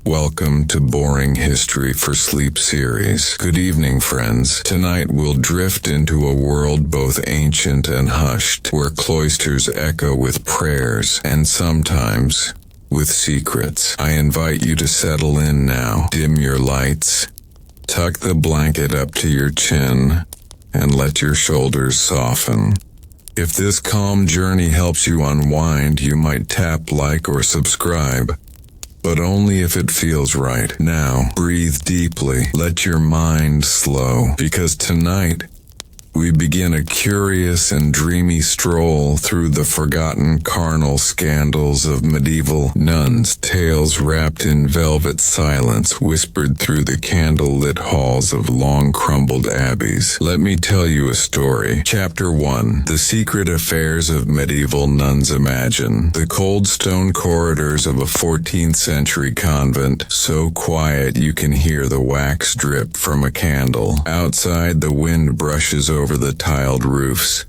Welcome to Boring History for Sleep series. Good evening, friends. Tonight we'll drift into a world both ancient and hushed, where cloisters echo with prayers and sometimes with secrets. I invite you to settle in now. Dim your lights, tuck the blanket up to your chin, and let your shoulders soften. If this calm journey helps you unwind, you might tap like or subscribe, but only if it feels right. Now, breathe deeply, let your mind slow, because tonight, we begin a curious and dreamy stroll through the forgotten carnal scandals of medieval nuns, tales wrapped in velvet silence whispered through the candle-lit halls of long-crumbled abbeys. Let me tell you a story. Chapter 1. The Secret Affairs of Medieval Nuns. Imagine the cold stone corridors of a 14th century convent, so quiet you can hear the wax drip from a candle. Outside, the wind brushes over the tiled roofs,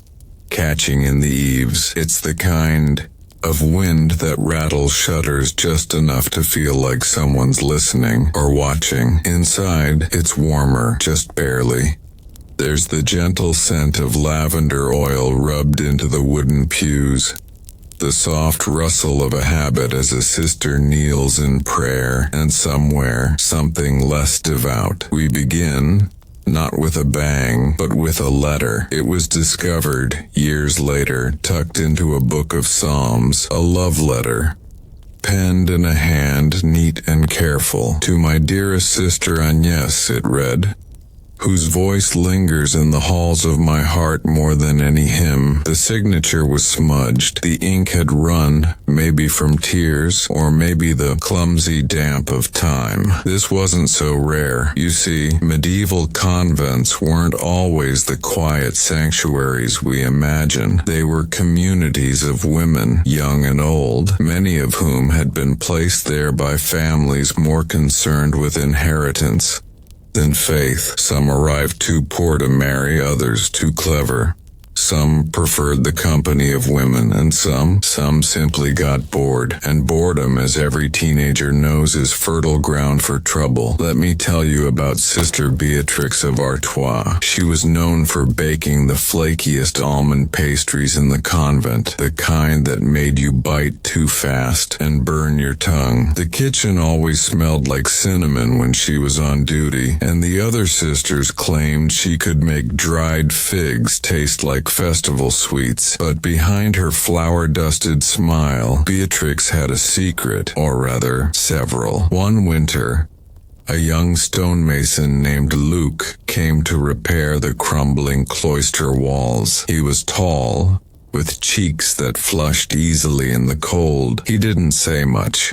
catching in the eaves. It's the kind of wind that rattles shutters just enough to feel like someone's listening or watching. Inside, it's warmer, just barely. There's the gentle scent of lavender oil rubbed into the wooden pews, the soft rustle of a habit as a sister kneels in prayer, and somewhere, something less devout. We begin not with a bang, but with a letter. It was discovered, years later, tucked into a book of Psalms, a love letter, penned in a hand neat and careful. To my dearest sister Agnes, it read, whose voice lingers in the halls of my heart more than any hymn. The signature was smudged. The ink had run, maybe from tears, or maybe the clumsy damp of time. This wasn't so rare. You see, medieval convents weren't always the quiet sanctuaries we imagine. They were communities of women, young and old, many of whom had been placed there by families more concerned with inheritance than faith. Some arrived too poor to marry, others too clever. Some preferred the company of women, and some simply got bored. And boredom, as every teenager knows, is fertile ground for trouble. Let me tell you about Sister Beatrix of Artois. She was known for baking the flakiest almond pastries in the convent, the kind that made you bite too fast and burn your tongue. The kitchen always smelled like cinnamon when she was on duty, and the other sisters claimed she could make dried figs taste like festival sweets. But behind her flour-dusted smile, Beatrix had a secret, or rather, several. One winter, a young stonemason named Luke came to repair the crumbling cloister walls. He was tall, with cheeks that flushed easily in the cold. He didn't say much,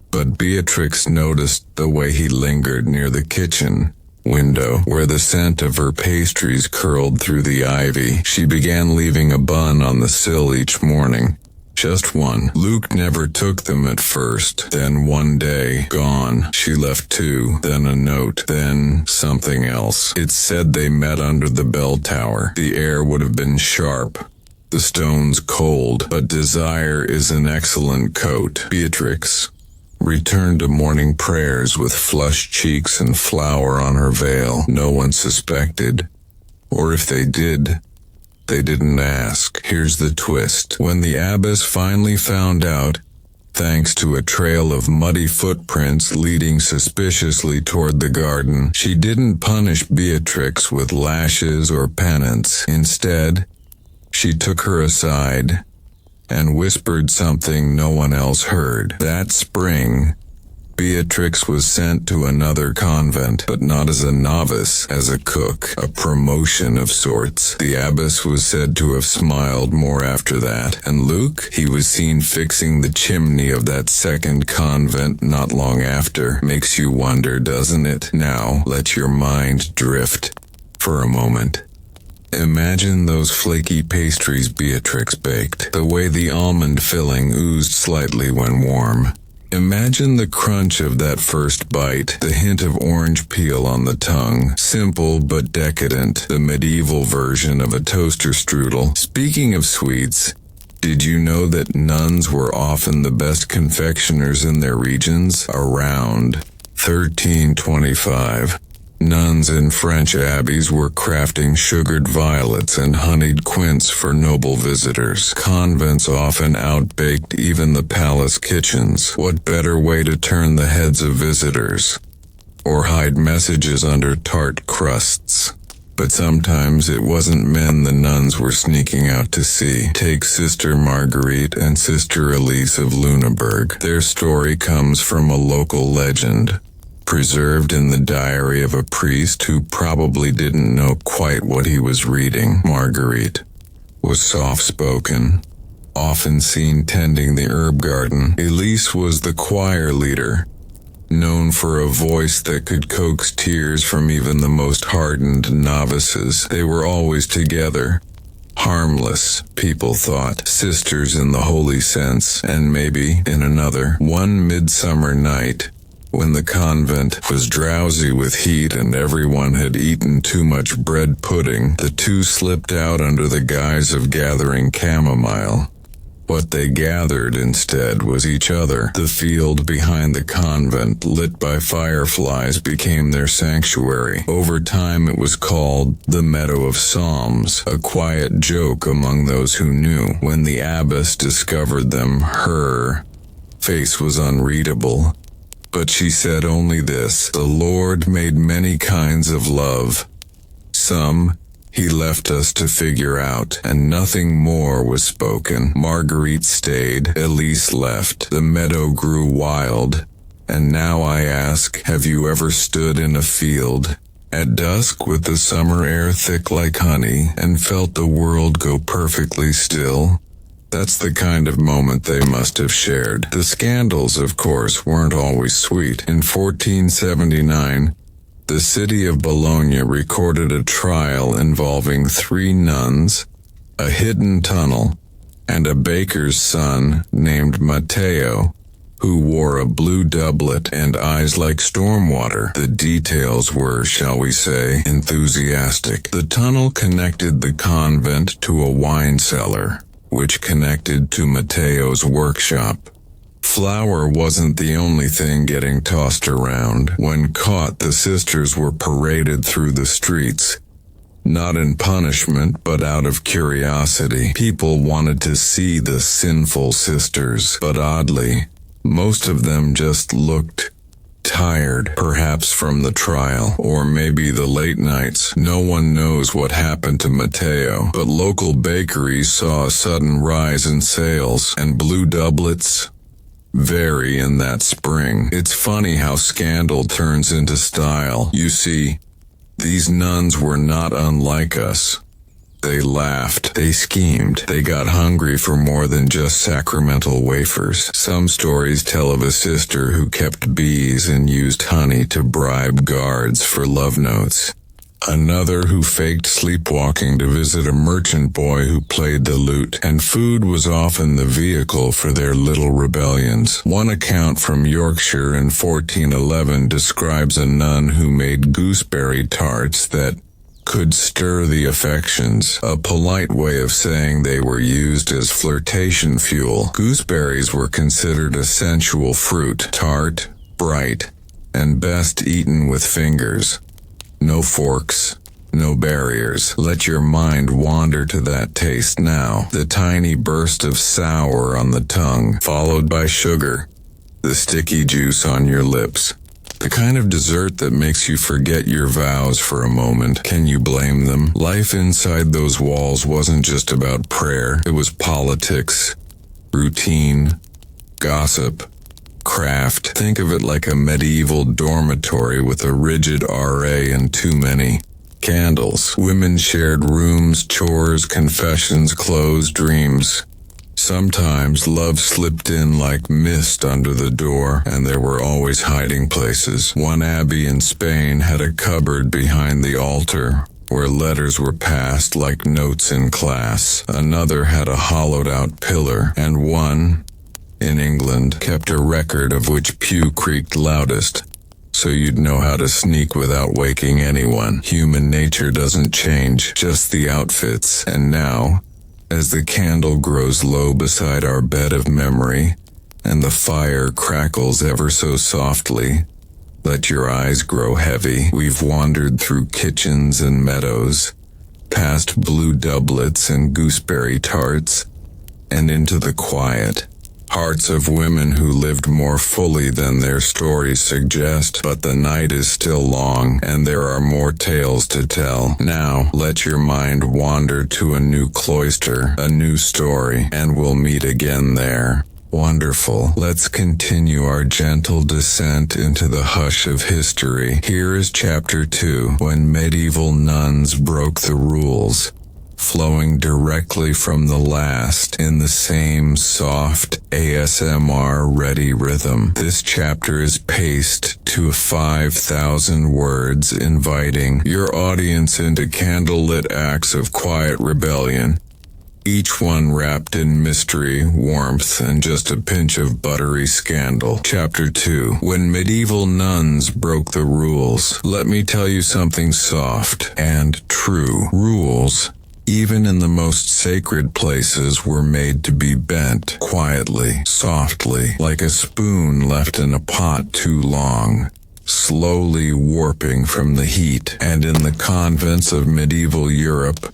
but Beatrix noticed the way he lingered near the kitchen window, where the scent of her pastries curled through the ivy. She began leaving a bun on the sill each morning. Just one. Luke never took them at first. Then one day, gone. She left two. Then a note. Then something else. It said they met under the bell tower. The air would have been sharp, the stones cold, but desire is an excellent coat. Beatrix returned to morning prayers with flushed cheeks and flour on her veil. No one suspected, or if they did, they didn't ask. Here's the twist. When the abbess finally found out, thanks to a trail of muddy footprints leading suspiciously toward the garden, she didn't punish Beatrix with lashes or penance. Instead, she took her aside and whispered something no one else heard. That spring, Beatrix was sent to another convent, but not as a novice, as a cook, a promotion of sorts. The abbess was said to have smiled more after that. And Luke, he was seen fixing the chimney of that second convent not long after. Makes you wonder, doesn't it? Now, let your mind drift for a moment. Imagine those flaky pastries Beatrix baked, the way the almond filling oozed slightly when warm. Imagine the crunch of that first bite, the hint of orange peel on the tongue. Simple but decadent, the medieval version of a toaster strudel. Speaking of sweets, did you know that nuns were often the best confectioners in their regions? Around 1325. Nuns in French abbeys were crafting sugared violets and honeyed quince for noble visitors. Convents often outbaked even the palace kitchens. What better way to turn the heads of visitors? Or hide messages under tart crusts. But sometimes it wasn't men the nuns were sneaking out to see. Take Sister Marguerite and Sister Elise of Lüneburg. Their story comes from a local legend, preserved in the diary of a priest who probably didn't know quite what he was reading. Marguerite was soft-spoken, often seen tending the herb garden. Elise was the choir leader, known for a voice that could coax tears from even the most hardened novices. They were always together, harmless, people thought, sisters in the holy sense, and maybe in another. One midsummer night, when the convent was drowsy with heat and everyone had eaten too much bread pudding, the two slipped out under the guise of gathering chamomile. What they gathered instead was each other. The field behind the convent, lit by fireflies, became their sanctuary. Over time it was called the Meadow of Psalms, a quiet joke among those who knew. When the abbess discovered them, her face was unreadable. But she said only this: "The Lord made many kinds of love. Some He left us to figure out," and nothing more was spoken. Marguerite stayed, Elise left. The meadow grew wild. And now I ask, have you ever stood in a field at dusk with the summer air thick like honey and felt the world go perfectly still? That's the kind of moment they must have shared. The scandals, of course, weren't always sweet. In 1479, the city of Bologna recorded a trial involving 3 nuns, a hidden tunnel, and a baker's son named Matteo, who wore a blue doublet and eyes like storm water. The details were, shall we say, enthusiastic. The tunnel connected the convent to a wine cellar, which connected to Matteo's workshop. Flour wasn't the only thing getting tossed around. When caught, the sisters were paraded through the streets. Not in punishment, but out of curiosity. People wanted to see the sinful sisters, but oddly, most of them just looked tired, perhaps from the trial, or maybe the late nights. No one knows what happened to Matteo, but local bakeries saw a sudden rise in sales, and blue doublets vary in that spring. It's funny how scandal turns into style. You see, these nuns were not unlike us. They laughed, they schemed, they got hungry for more than just sacramental wafers. Some stories tell of a sister who kept bees and used honey to bribe guards for love notes. Another who faked sleepwalking to visit a merchant boy who played the lute, and food was often the vehicle for their little rebellions. One account from Yorkshire in 1411 describes a nun who made gooseberry tarts that could stir the affections, a polite way of saying they were used as flirtation fuel. Gooseberries were considered a sensual fruit, tart, bright, and best eaten with fingers. No forks, no barriers. Let your mind wander to that taste now. The tiny burst of sour on the tongue, followed by sugar, the sticky juice on your lips. The kind of dessert that makes you forget your vows for a moment. Can you blame them? Life inside those walls wasn't just about prayer. It was politics, routine, gossip, craft. Think of it like a medieval dormitory with a rigid RA and too many candles. Women shared rooms, chores, confessions, clothes, dreams. Sometimes love slipped in like mist under the door, and there were always hiding places. One abbey in Spain had a cupboard behind the altar where letters were passed like notes in class. Another had a hollowed-out pillar, and one, in England, kept a record of which pew creaked loudest, so you'd know how to sneak without waking anyone. Human nature doesn't change, just the outfits. And now, as the candle grows low beside our bed of memory, and the fire crackles ever so softly, Let your eyes grow heavy. We've wandered through kitchens and meadows, past blue doublets and gooseberry tarts, and into the quiet hearts of women who lived more fully than their stories suggest. But the night is still long, and there are more tales to tell. Now, let your mind wander to a new cloister, a new story, and we'll meet again there. Wonderful. Let's continue our gentle descent into the hush of history. Here is Chapter 2, When Medieval Nuns Broke the Rules, flowing directly from the last in the same soft ASMR-ready rhythm. This chapter is paced to 5,000 words, inviting your audience into candlelit acts of quiet rebellion, each one wrapped in mystery, warmth, and just a pinch of buttery scandal. Chapter 2. When Medieval Nuns Broke the Rules. Let me tell you something soft and true. Rules, even in the most sacred places, were made to be bent quietly, softly, like a spoon left in a pot too long, slowly warping from the heat. And in the convents of medieval Europe,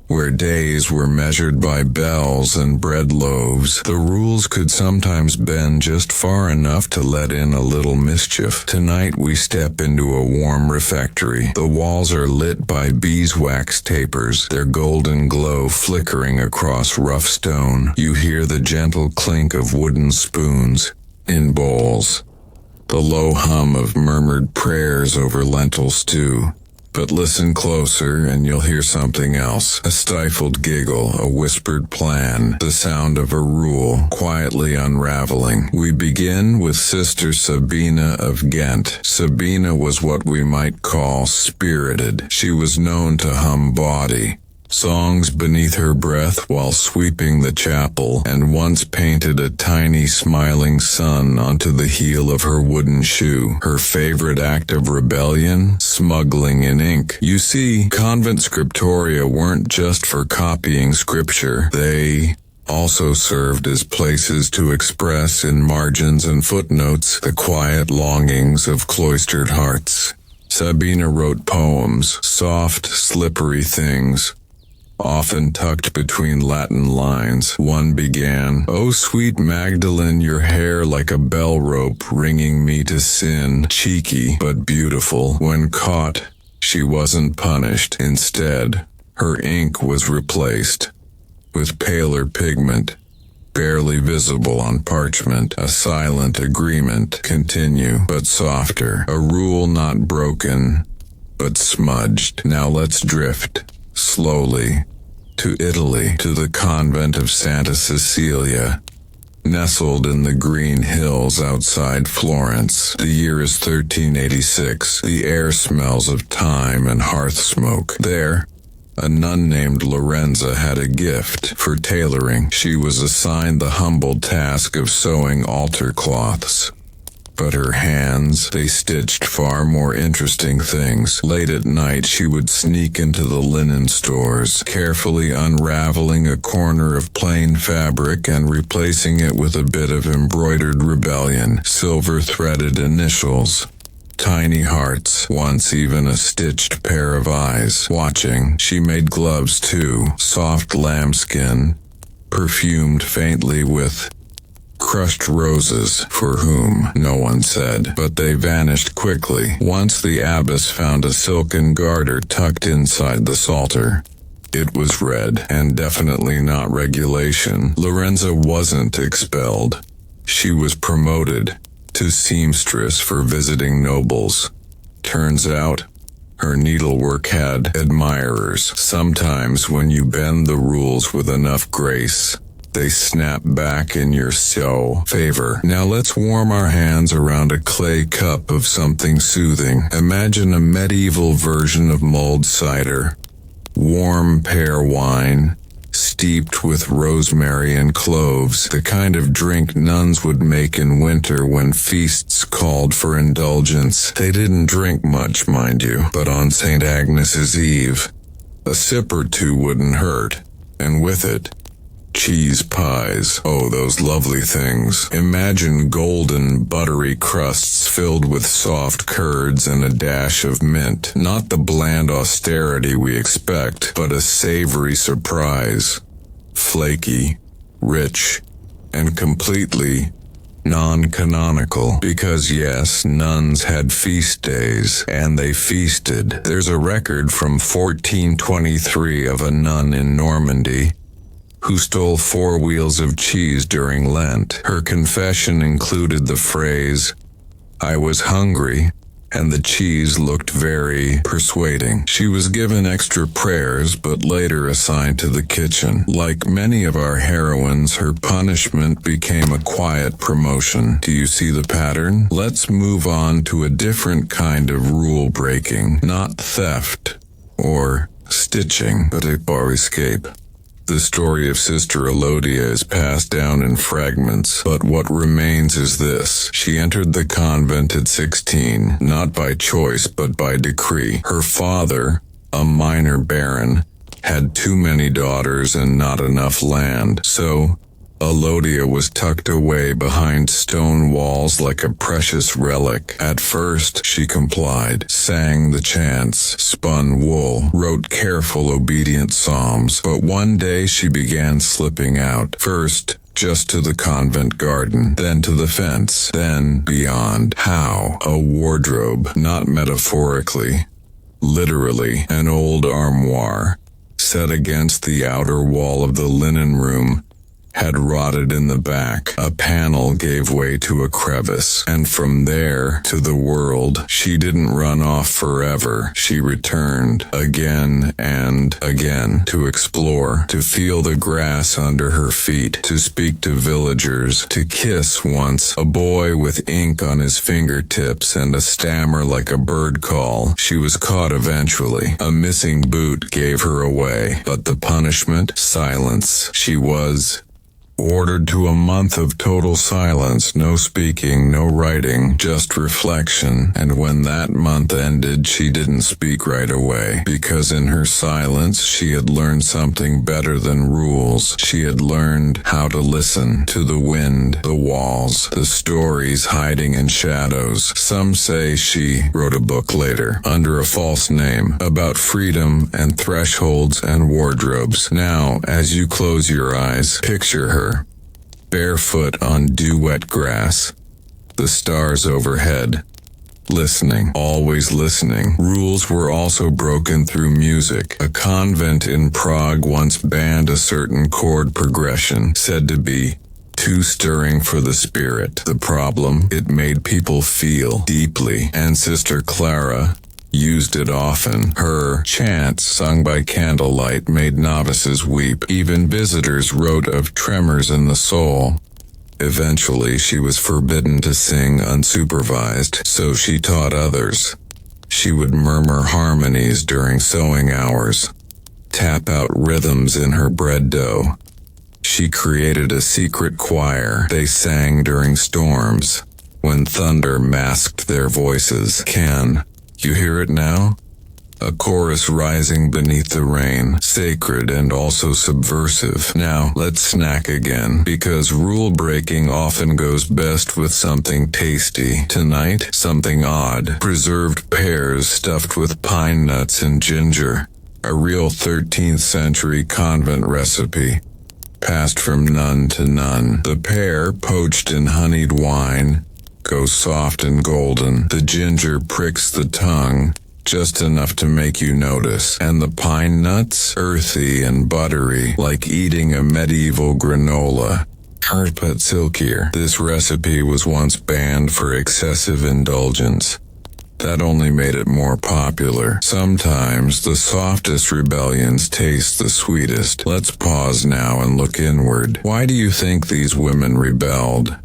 where days were measured by bells and bread loaves, the rules could sometimes bend just far enough to let in a little mischief. Tonight we step into a warm refectory. The walls are lit by beeswax tapers, their golden glow flickering across rough stone. You hear the gentle clink of wooden spoons in bowls, the low hum of murmured prayers over lentil stew. But listen closer and you'll hear something else. A stifled giggle, a whispered plan, the sound of a rule quietly unraveling. We begin with Sister Sabina of Ghent. Sabina was what we might call spirited. She was known to hum bawdy songs beneath her breath while sweeping the chapel, and once painted a tiny smiling sun onto the heel of her wooden shoe. Her favorite act of rebellion? Smuggling in ink. You see, convent scriptoria weren't just for copying scripture. They also served as places to express in margins and footnotes the quiet longings of cloistered hearts. Sabina wrote poems, soft, slippery things, often tucked between Latin lines. One began, "O sweet Magdalene, your hair like a bell rope ringing me to sin." Cheeky, but beautiful. When caught, she wasn't punished. Instead, her ink was replaced with paler pigment, barely visible on parchment. A silent agreement. Continue, but softer. A rule not broken, but smudged. Now let's drift slowly to Italy, to the convent of Santa Cecilia, nestled in the green hills outside Florence. The year is 1386. The air smells of thyme and hearth smoke. There, a nun named Lorenza had a gift for tailoring. She was assigned the humble task of sewing altar cloths. But her hands, they stitched far more interesting things. Late at night, she would sneak into the linen stores, carefully unraveling a corner of plain fabric and replacing it with a bit of embroidered rebellion, silver-threaded initials, tiny hearts, once even a stitched pair of eyes watching. She made gloves too, soft lambskin, perfumed faintly with crushed roses, for whom no one said, but they vanished quickly. Once the abbess found a silken garter tucked inside the psalter. It was red, and definitely not regulation. Lorenza wasn't expelled. She was promoted to seamstress for visiting nobles. Turns out, her needlework had admirers. Sometimes when you bend the rules with enough grace, they snap back in your favor. Now let's warm our hands around a clay cup of something soothing. Imagine a medieval version of mulled cider. Warm pear wine, steeped with rosemary and cloves, the kind of drink nuns would make in winter when feasts called for indulgence. They didn't drink much, mind you, but on St. Agnes's Eve, a sip or two wouldn't hurt, and with it, Cheese pies, oh those lovely things. Imagine golden, buttery crusts filled with soft curds and a dash of mint. Not the bland austerity we expect, but a savory surprise. Flaky, rich, and completely non-canonical. Because yes, nuns had feast days, and they feasted. There's a record from 1423 of a nun in Normandy who stole 4 wheels of cheese during Lent. Her confession included the phrase, "I was hungry, and the cheese looked very persuading." She was given extra prayers, but later assigned to the kitchen. Like many of our heroines, her punishment became a quiet promotion. Do you see the pattern? Let's move on to a different kind of rule breaking, not theft or stitching, but or escape. The story of Sister Elodia is passed down in fragments, but what remains is this. She entered the convent at 16, not by choice but by decree. Her father, a minor baron, had too many daughters and not enough land, so Elodia was tucked away behind stone walls like a precious relic. At first, she complied, sang the chants, spun wool, wrote careful, obedient psalms, but one day she began slipping out. First, just to the convent garden, then to the fence, then beyond. How? A wardrobe, not metaphorically, literally, an old armoire, set against the outer wall of the linen room, had rotted in the back. A panel gave way to a crevice, and from there to the world. She didn't run off forever. She returned again and again to explore, to feel the grass under her feet, to speak to villagers, to kiss once a boy with ink on his fingertips and a stammer like a bird call. She was caught eventually. A missing boot gave her away, but the punishment? Silence. She was ordered to a month of total silence, no speaking, no writing, just reflection. And when that month ended, she didn't speak right away, because in her silence she had learned something better than rules. She had learned how to listen to the wind, the walls, the stories hiding in shadows. Some say she wrote a book later, under a false name, about freedom and thresholds and wardrobes. Now, as you close your eyes, picture her, barefoot on dew-wet grass, the stars overhead, listening, always listening. Rules were also broken through music. A convent in Prague once banned a certain chord progression, said to be too stirring for the spirit. The problem? It made people feel deeply, and Sister Clara used it often. Her chants, sung by candlelight, made novices weep. Even visitors wrote of tremors in the soul. Eventually, she was forbidden to sing unsupervised, so she taught others. She would murmur harmonies during sewing hours, tap out rhythms in her bread dough. She created a secret choir. They sang during storms, when thunder masked their voices. Can you hear it now? A chorus rising beneath the rain, sacred and also subversive. Now, let's snack again, because rule breaking often goes best with something tasty. Tonight, something odd. Preserved pears stuffed with pine nuts and ginger. A real 13th century convent recipe, passed from nun to nun. The pear, poached in honeyed wine, goes soft and golden. The ginger pricks the tongue, just enough to make you notice. And the pine nuts, earthy and buttery, like eating a medieval granola, but silkier. This recipe was once banned for excessive indulgence. That only made it more popular. Sometimes the softest rebellions taste the sweetest. Let's pause now and look inward. Why do you think these women rebelled?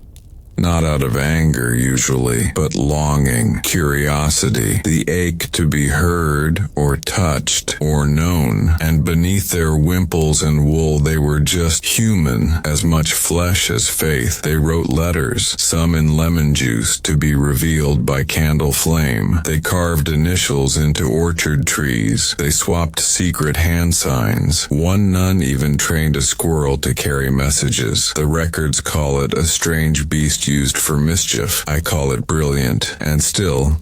not out of anger usually, but longing, curiosity, the ache to be heard or touched or known, and beneath their wimples and wool they were just human, as much flesh as faith. They wrote letters, some in lemon juice to be revealed by candle flame. They carved initials into orchard trees. They swapped secret hand signs. One nun even trained a squirrel to carry messages. The records call it a strange beast used for mischief. I call it brilliant. And still,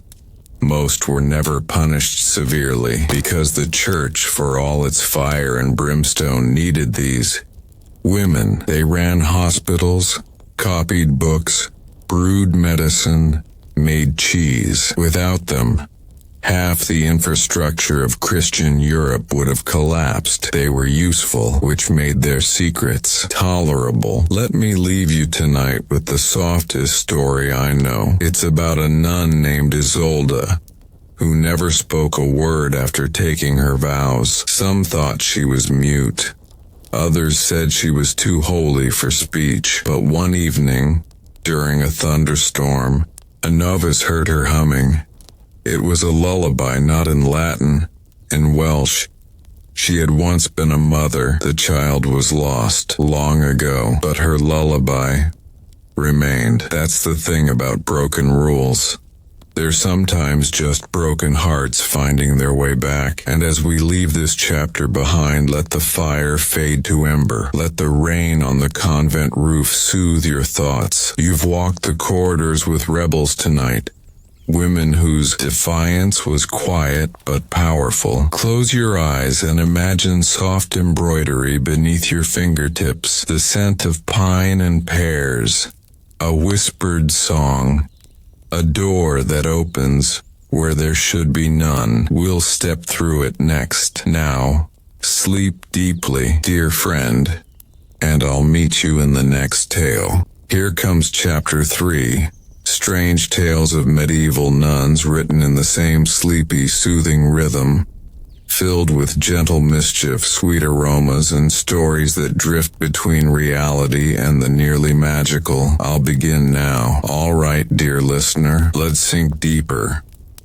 most were never punished severely, because the church, for all its fire and brimstone, needed these women. They ran hospitals, copied books, brewed medicine, made cheese. Without them, half the infrastructure of Christian Europe would have collapsed. They were useful, which made their secrets tolerable. Let me leave you tonight with the softest story I know. It's about a nun named Isolde, who never spoke a word after taking her vows. Some thought she was mute. Others said she was too holy for speech. But one evening, during a thunderstorm, a novice heard her humming. It was a lullaby, not in Latin, in Welsh. She had once been a mother. The child was lost long ago, but her lullaby remained. That's the thing about broken rules. They're sometimes just broken hearts finding their way back. And as we leave this chapter behind, let the fire fade to ember. Let the rain on the convent roof soothe your thoughts. You've walked the corridors with rebels tonight. Women whose defiance was quiet but powerful. Close your eyes and imagine soft embroidery beneath your fingertips, the scent of pine and pears, a whispered song, a door that opens where there should be none. We'll step through it next. Now, sleep deeply, dear friend, and I'll meet you in the next tale. Here comes chapter 3. Strange tales of medieval nuns, written in the same sleepy, soothing rhythm, filled with gentle mischief, sweet aromas, and stories that drift between reality and the nearly magical. I'll begin now. All right, dear listener, let's sink deeper.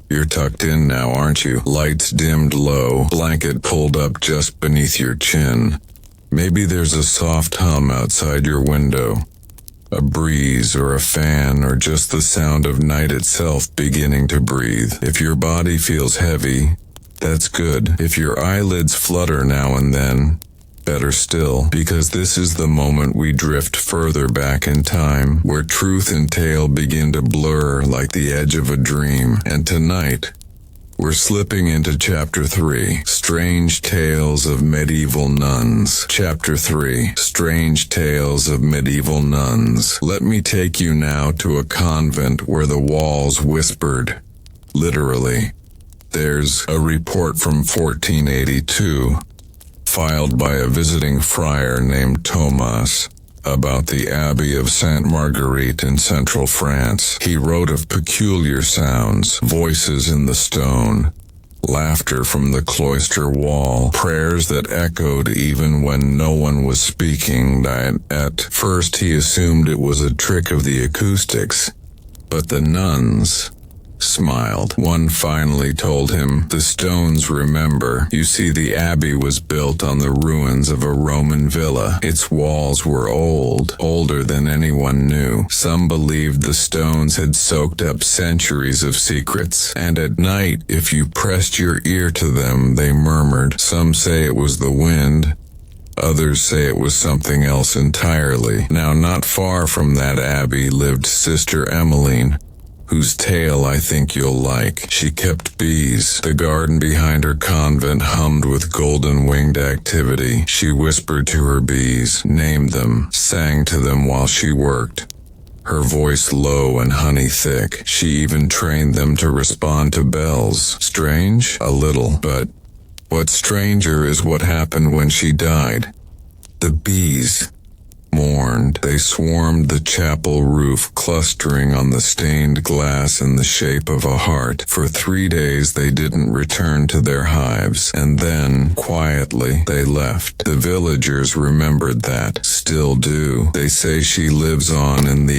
You're tucked in now, aren't you? Lights dimmed low, blanket pulled up just beneath your chin. Maybe there's a soft hum outside your window. A breeze or a fan or just the sound of night itself beginning to breathe. If your body feels heavy, that's good. If your eyelids flutter now and then, better still, because this is the moment we drift further back in time, where truth and tale begin to blur like the edge of a dream. And tonight, we're slipping into Chapter 3, Strange Tales of Medieval Nuns. Chapter 3, Strange Tales of Medieval Nuns. Let me take you now to a convent where the walls whispered. Literally. There's a report from 1482, filed by a visiting friar named Thomas, about the Abbey of Sainte Marguerite in central France. He wrote of peculiar sounds, voices in the stone, laughter from the cloister wall, prayers that echoed even when no one was speaking. At first he assumed it was a trick of the acoustics, but the nuns smiled. One finally told him, "The stones remember. You see, the abbey was built on the ruins of a Roman villa. Its walls were old, older than anyone knew. Some believed the stones had soaked up centuries of secrets, and at night, if you pressed your ear to them, they murmured. Some say it was the wind. Others say it was something else entirely." Now, not far from that abbey lived Sister Emmeline, whose tale I think you'll like. She kept bees. The garden behind her convent hummed with golden-winged activity. She whispered to her bees, named them, sang to them while she worked, her voice low and honey-thick. She even trained them to respond to bells. Strange? A little. But what's stranger is what happened when she died. The bees, mourned. They swarmed the chapel roof, clustering on the stained glass in the shape of a heart. For 3 days they didn't return to their hives, and then, quietly, they left. The villagers remembered that, still do. They say she lives on in the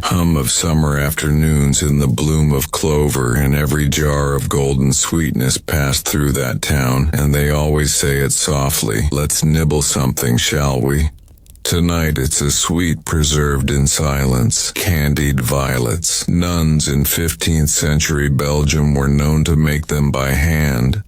hum of summer afternoons, in the bloom of clover, and every jar of golden sweetness passed through that town, and they always say it softly. Let's nibble something, shall we? Tonight it's a sweet preserved in silence, candied violets. Nuns in 15th century Belgium were known to make them by hand,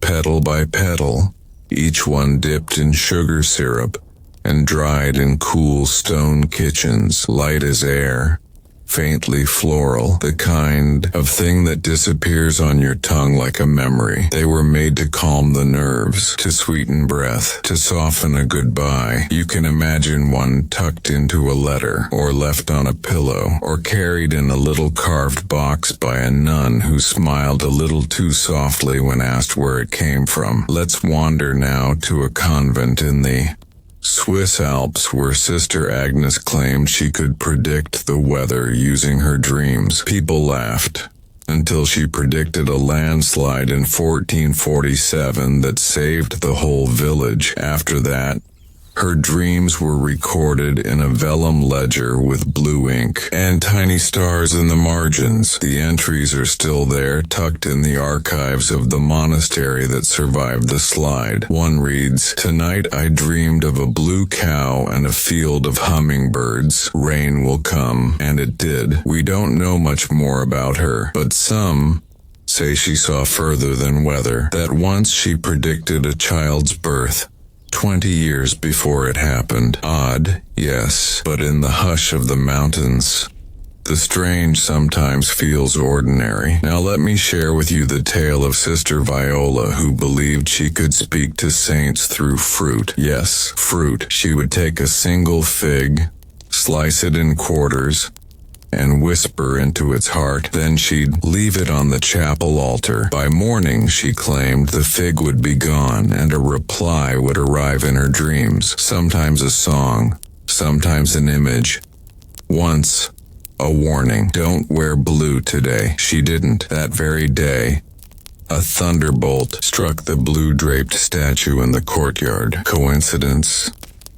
petal by petal, each one dipped in sugar syrup and dried in cool stone kitchens, light as air, faintly floral, the kind of thing that disappears on your tongue like a memory. They were made to calm the nerves, to sweeten breath, to soften a goodbye. You can imagine one tucked into a letter, or left on a pillow, or carried in a little carved box by a nun who smiled a little too softly when asked where it came from. Let's wander now to a convent in the Swiss Alps, where Sister Agnes claimed she could predict the weather using her dreams. People laughed until she predicted a landslide in 1447 that saved the whole village. After that, her dreams were recorded in a vellum ledger with blue ink and tiny stars in the margins. The entries are still there, tucked in the archives of the monastery that survived the slide. One reads, "Tonight I dreamed of a blue cow and a field of hummingbirds. Rain will come," and it did. We don't know much more about her, but some say she saw further than weather, that once she predicted a child's birth 20 years before it happened. Odd, yes, but in the hush of the mountains, the strange sometimes feels ordinary. Now let me share with you the tale of Sister Viola, who believed she could speak to saints through fruit. Yes, fruit. She would take a single fig, slice it in quarters, and whisper into its heart. Then she'd leave it on the chapel altar. By morning, she claimed, the fig would be gone, and a reply would arrive in her dreams. Sometimes a song, sometimes an image. Once, a warning: don't wear blue today. She didn't. That very day, a thunderbolt struck the blue-draped statue in the courtyard. Coincidence?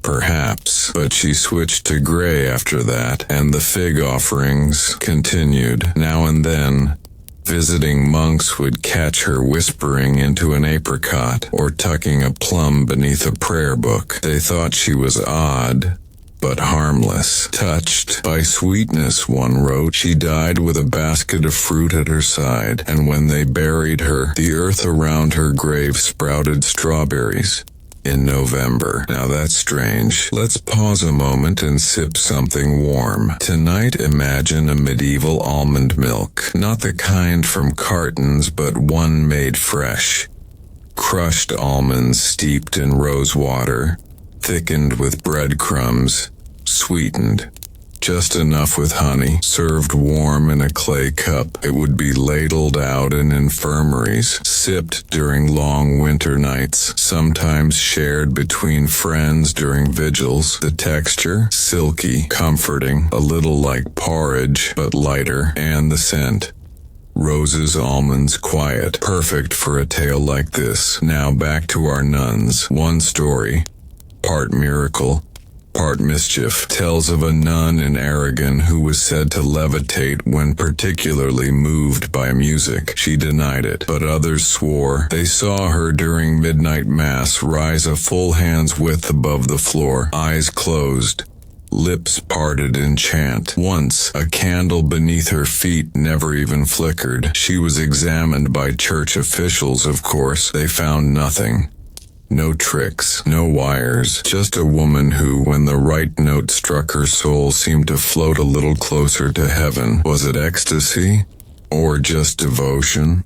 Perhaps, but she switched to gray after that, and the fig offerings continued. Now and then, visiting monks would catch her whispering into an apricot, or tucking a plum beneath a prayer book. They thought she was odd, but harmless. Touched by sweetness, one wrote, she died with a basket of fruit at her side, and when they buried her, the earth around her grave sprouted strawberries in November. Now that's strange. Let's pause a moment and sip something warm. Tonight, imagine a medieval almond milk. Not the kind from cartons, but one made fresh. Crushed almonds steeped in rose water, thickened with breadcrumbs, sweetened just enough with honey, served warm in a clay cup. It would be ladled out in infirmaries, sipped during long winter nights, sometimes shared between friends during vigils. The texture, silky, comforting, a little like porridge, but lighter, and the scent, roses, almonds, quiet, perfect for a tale like this. Now back to our nuns. One story, part miracle, part mischief, tells of a nun in Aragon who was said to levitate when particularly moved by music. She denied it, but others swore they saw her during midnight mass rise a full hand's width above the floor, eyes closed, lips parted in chant. Once, a candle beneath her feet never even flickered. She was examined by church officials, of course. They found nothing. No tricks, no wires, just a woman who, when the right note struck her soul, seemed to float a little closer to heaven. Was it ecstasy? Or just devotion?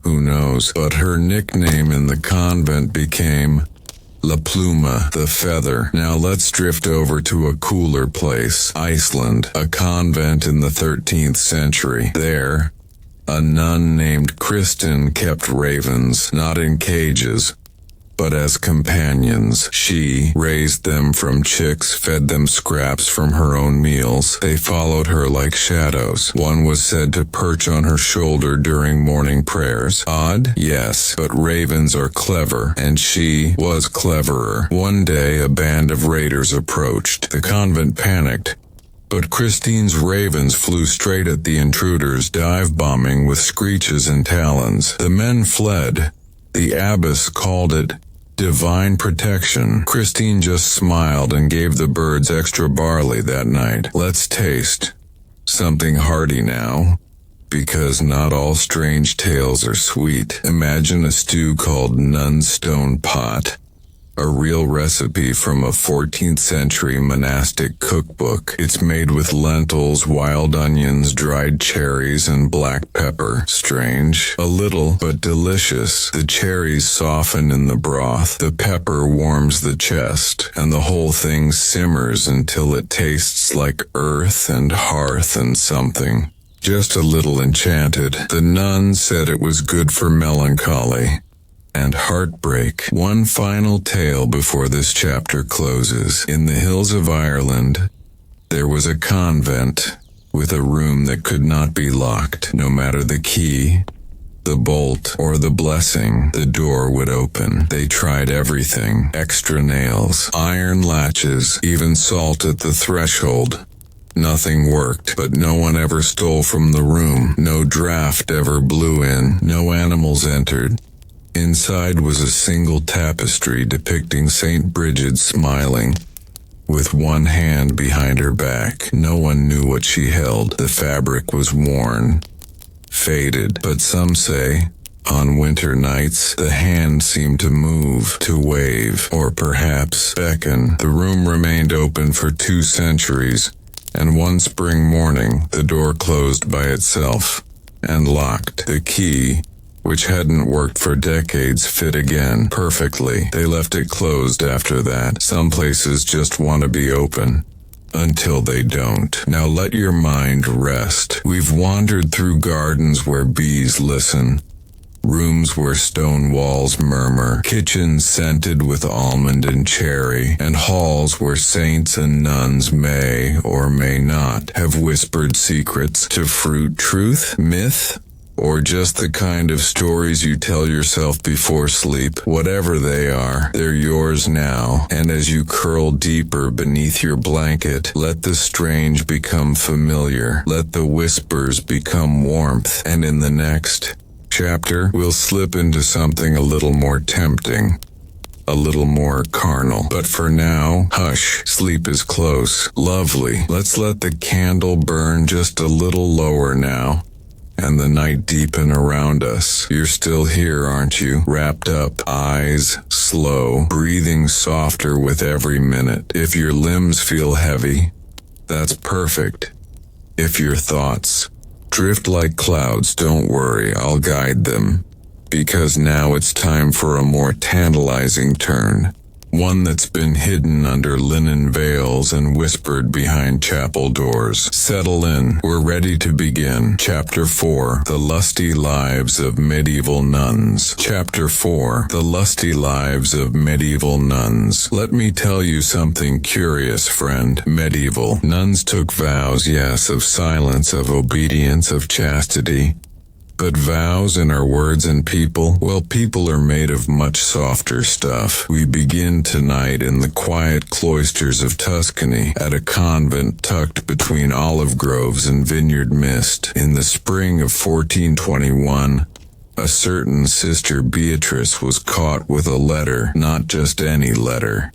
Who knows? But her nickname in the convent became La Pluma, the feather. Now let's drift over to a cooler place, Iceland, a convent in the 13th century. There, a nun named Kristin kept ravens, not in cages, but as companions. She raised them from chicks, fed them scraps from her own meals. They followed her like shadows. One was said to perch on her shoulder during morning prayers. Odd? Yes, but ravens are clever, and she was cleverer. One day, a band of raiders approached. The convent panicked, but Christine's ravens flew straight at the intruders, dive-bombing with screeches and talons. The men fled. The abbess called it divine protection. Christine just smiled and gave the birds extra barley that night. Let's taste something hearty now, because not all strange tales are sweet. Imagine a stew called Nuns stone pot, a real recipe from a 14th century monastic cookbook. It's made with lentils, wild onions, dried cherries, and black pepper. Strange, a little, but delicious. The cherries soften in the broth, the pepper warms the chest, and the whole thing simmers until it tastes like earth and hearth and something. Just a little enchanted. The nuns said it was good for melancholy and heartbreak. One final tale before this chapter closes. In the hills of Ireland, there was a convent with a room that could not be locked. No matter the key, the bolt, or the blessing, the door would open. They tried everything. Extra nails, iron latches, even salt at the threshold. Nothing worked, but no one ever stole from the room. No draft ever blew in. No animals entered. Inside was a single tapestry depicting St. Bridget smiling, with one hand behind her back. No one knew what she held. The fabric was worn, faded, but some say, on winter nights, the hand seemed to move, to wave, or perhaps beckon. The room remained open for 2 centuries, and one spring morning, the door closed by itself, and locked. The key, which hadn't worked for decades, fit again perfectly. They left it closed after that. Some places just want to be open until they don't. Now let your mind rest. We've wandered through gardens where bees listen, rooms where stone walls murmur, kitchens scented with almond and cherry, and halls where saints and nuns may or may not have whispered secrets to fruit. Truth, myth, or just the kind of stories you tell yourself before sleep. Whatever they are, they're yours now, and as you curl deeper beneath your blanket, let the strange become familiar, let the whispers become warmth, and in the next chapter, we'll slip into something a little more tempting, a little more carnal. But for now, hush, sleep is close. Lovely. Let's let the candle burn just a little lower now, and the night deepen around us. You're still here, aren't you? Wrapped up, eyes slow, breathing softer with every minute. If your limbs feel heavy, that's perfect. If your thoughts drift like clouds, don't worry, I'll guide them. Because now it's time for a more tantalizing turn. One that's been hidden under linen veils and whispered behind chapel doors. Settle in. We're ready to begin. Chapter 4. The Lusty Lives of Medieval Nuns. Chapter 4. The Lusty Lives of Medieval Nuns. Let me tell you something curious, friend. Medieval nuns took vows, yes, of silence, of obedience, of chastity. But vows and our words and people, well, people are made of much softer stuff. We begin tonight in the quiet cloisters of Tuscany, at a convent tucked between olive groves and vineyard mist. In the spring of 1421, a certain Sister Beatrice was caught with a letter, not just any letter.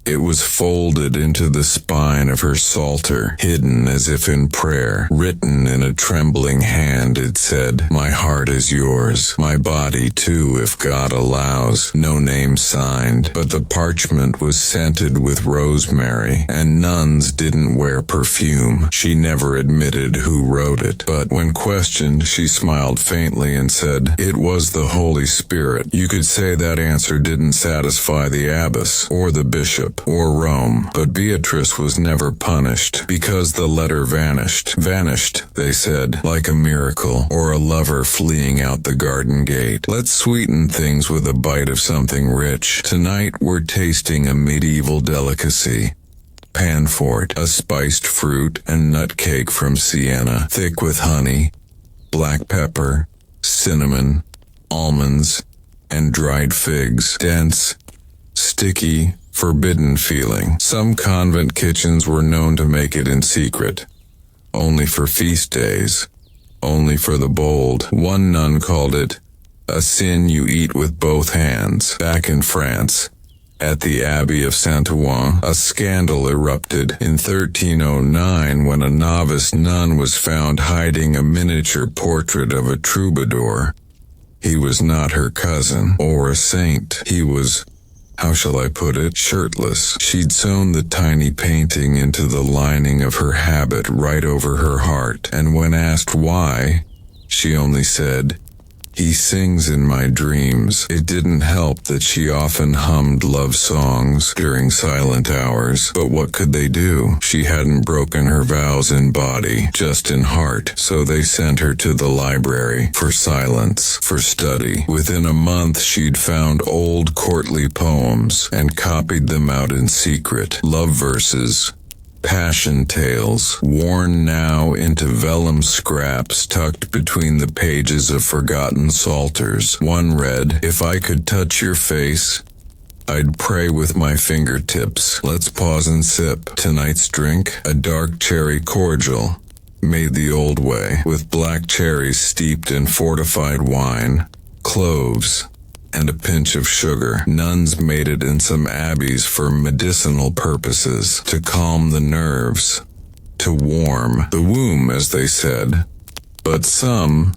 It was folded into the spine of her psalter, hidden as if in prayer. Written in a trembling hand, it said, "My heart is yours, my body too, if God allows." No name signed, but the parchment was scented with rosemary, and nuns didn't wear perfume. She never admitted who wrote it, but when questioned, she smiled faintly and said, "It was the Holy Spirit." You could say that answer didn't satisfy the abbess or the bishop, ship or Rome. But Beatrice was never punished because the letter vanished. Vanished, they said, like a miracle or a lover fleeing out the garden gate. Let's sweeten things with a bite of something rich. Tonight we're tasting a medieval delicacy. Panfort, a spiced fruit and nut cake from Siena, thick with honey, black pepper, cinnamon, almonds, and dried figs. Dense, sticky, forbidden feeling. Some convent kitchens were known to make it in secret. Only for feast days. Only for the bold. One nun called it a sin you eat with both hands. Back in France, at the Abbey of Saint-Ouen, a scandal erupted in 1309 when a novice nun was found hiding a miniature portrait of a troubadour. He was not her cousin or a saint. He was, how shall I put it, shirtless. She'd sewn the tiny painting into the lining of her habit right over her heart, and when asked why, she only said, "He sings in my dreams." It didn't help that she often hummed love songs during silent hours, but what could they do? She hadn't broken her vows in body, just in heart, so they sent her to the library for silence, for study. Within a month she'd found old courtly poems and copied them out in secret. Love verses, passion tales, worn now into vellum scraps tucked between the pages of forgotten psalters. One read, "If I could touch your face, I'd pray with my fingertips. Let's pause and sip. Tonight's drink, a dark cherry cordial, made the old way, with black cherries steeped in fortified wine, cloves, and a pinch of sugar. Nuns made it in some abbeys for medicinal purposes, to calm the nerves, to warm the womb, as they said. But some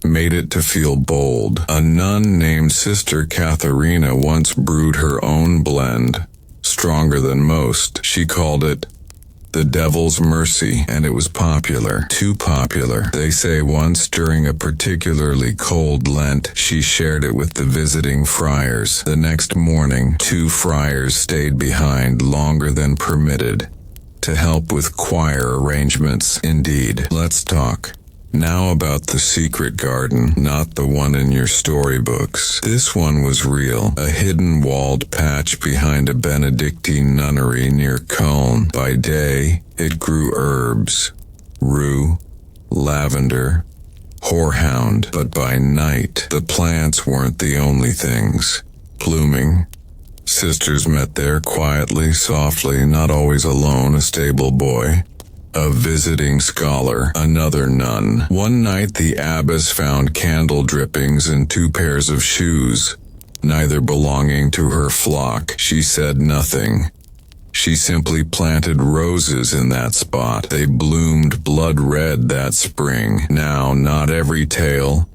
made it to feel bold. A nun named Sister Katharina once brewed her own blend, stronger than most. She called it the Devil's Mercy, and it was popular. Too popular. They say once during a particularly cold Lent, she shared it with the visiting friars. The next morning, 2 friars stayed behind longer than permitted to help with choir arrangements. Indeed. Let's talk now about the secret garden, not the one in your storybooks. This one was real, a hidden walled patch behind a Benedictine nunnery near Cologne. By day, it grew herbs, rue, lavender, horehound, but by night, the plants weren't the only things blooming. Sisters met there quietly, softly, not always alone, a stable boy, a visiting scholar, another nun. One night the abbess found candle drippings in 2 pairs of shoes, neither belonging to her flock. She said nothing. She simply planted roses in that spot. They bloomed blood red that spring. Now, not every tale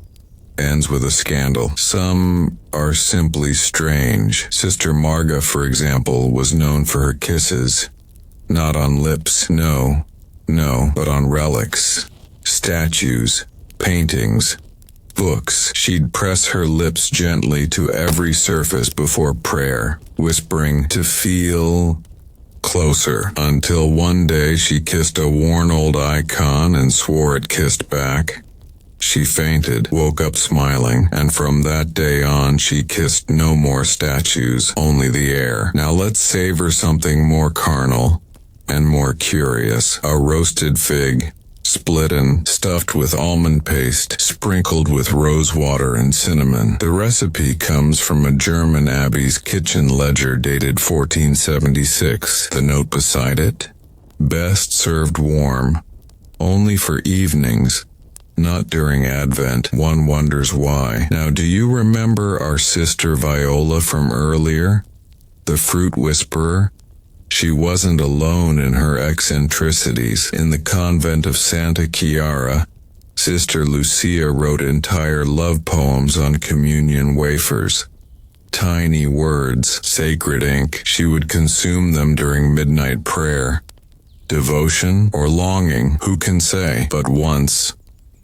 ends with a scandal. Some are simply strange. Sister Marga, for example, was known for her kisses. Not on lips, no, but on relics, statues, paintings, books. She'd press her lips gently to every surface before prayer, whispering to feel closer, until one day she kissed a worn old icon and swore it kissed back. She fainted, woke up smiling, and from that day on she kissed no more statues, only the air. Now let's savor something more carnal and more curious. A roasted fig, split and stuffed with almond paste, sprinkled with rose water and cinnamon. The recipe comes from a German abbey's kitchen ledger dated 1476. The note beside it? Best served warm, only for evenings, not during Advent. One wonders why. Now, do you remember our sister Viola from earlier? The fruit whisperer? She wasn't alone in her eccentricities. In the convent of Santa Chiara, Sister Lucia wrote entire love poems on communion wafers. Tiny words, sacred ink. She would consume them during midnight prayer. Devotion or longing, who can say? But once,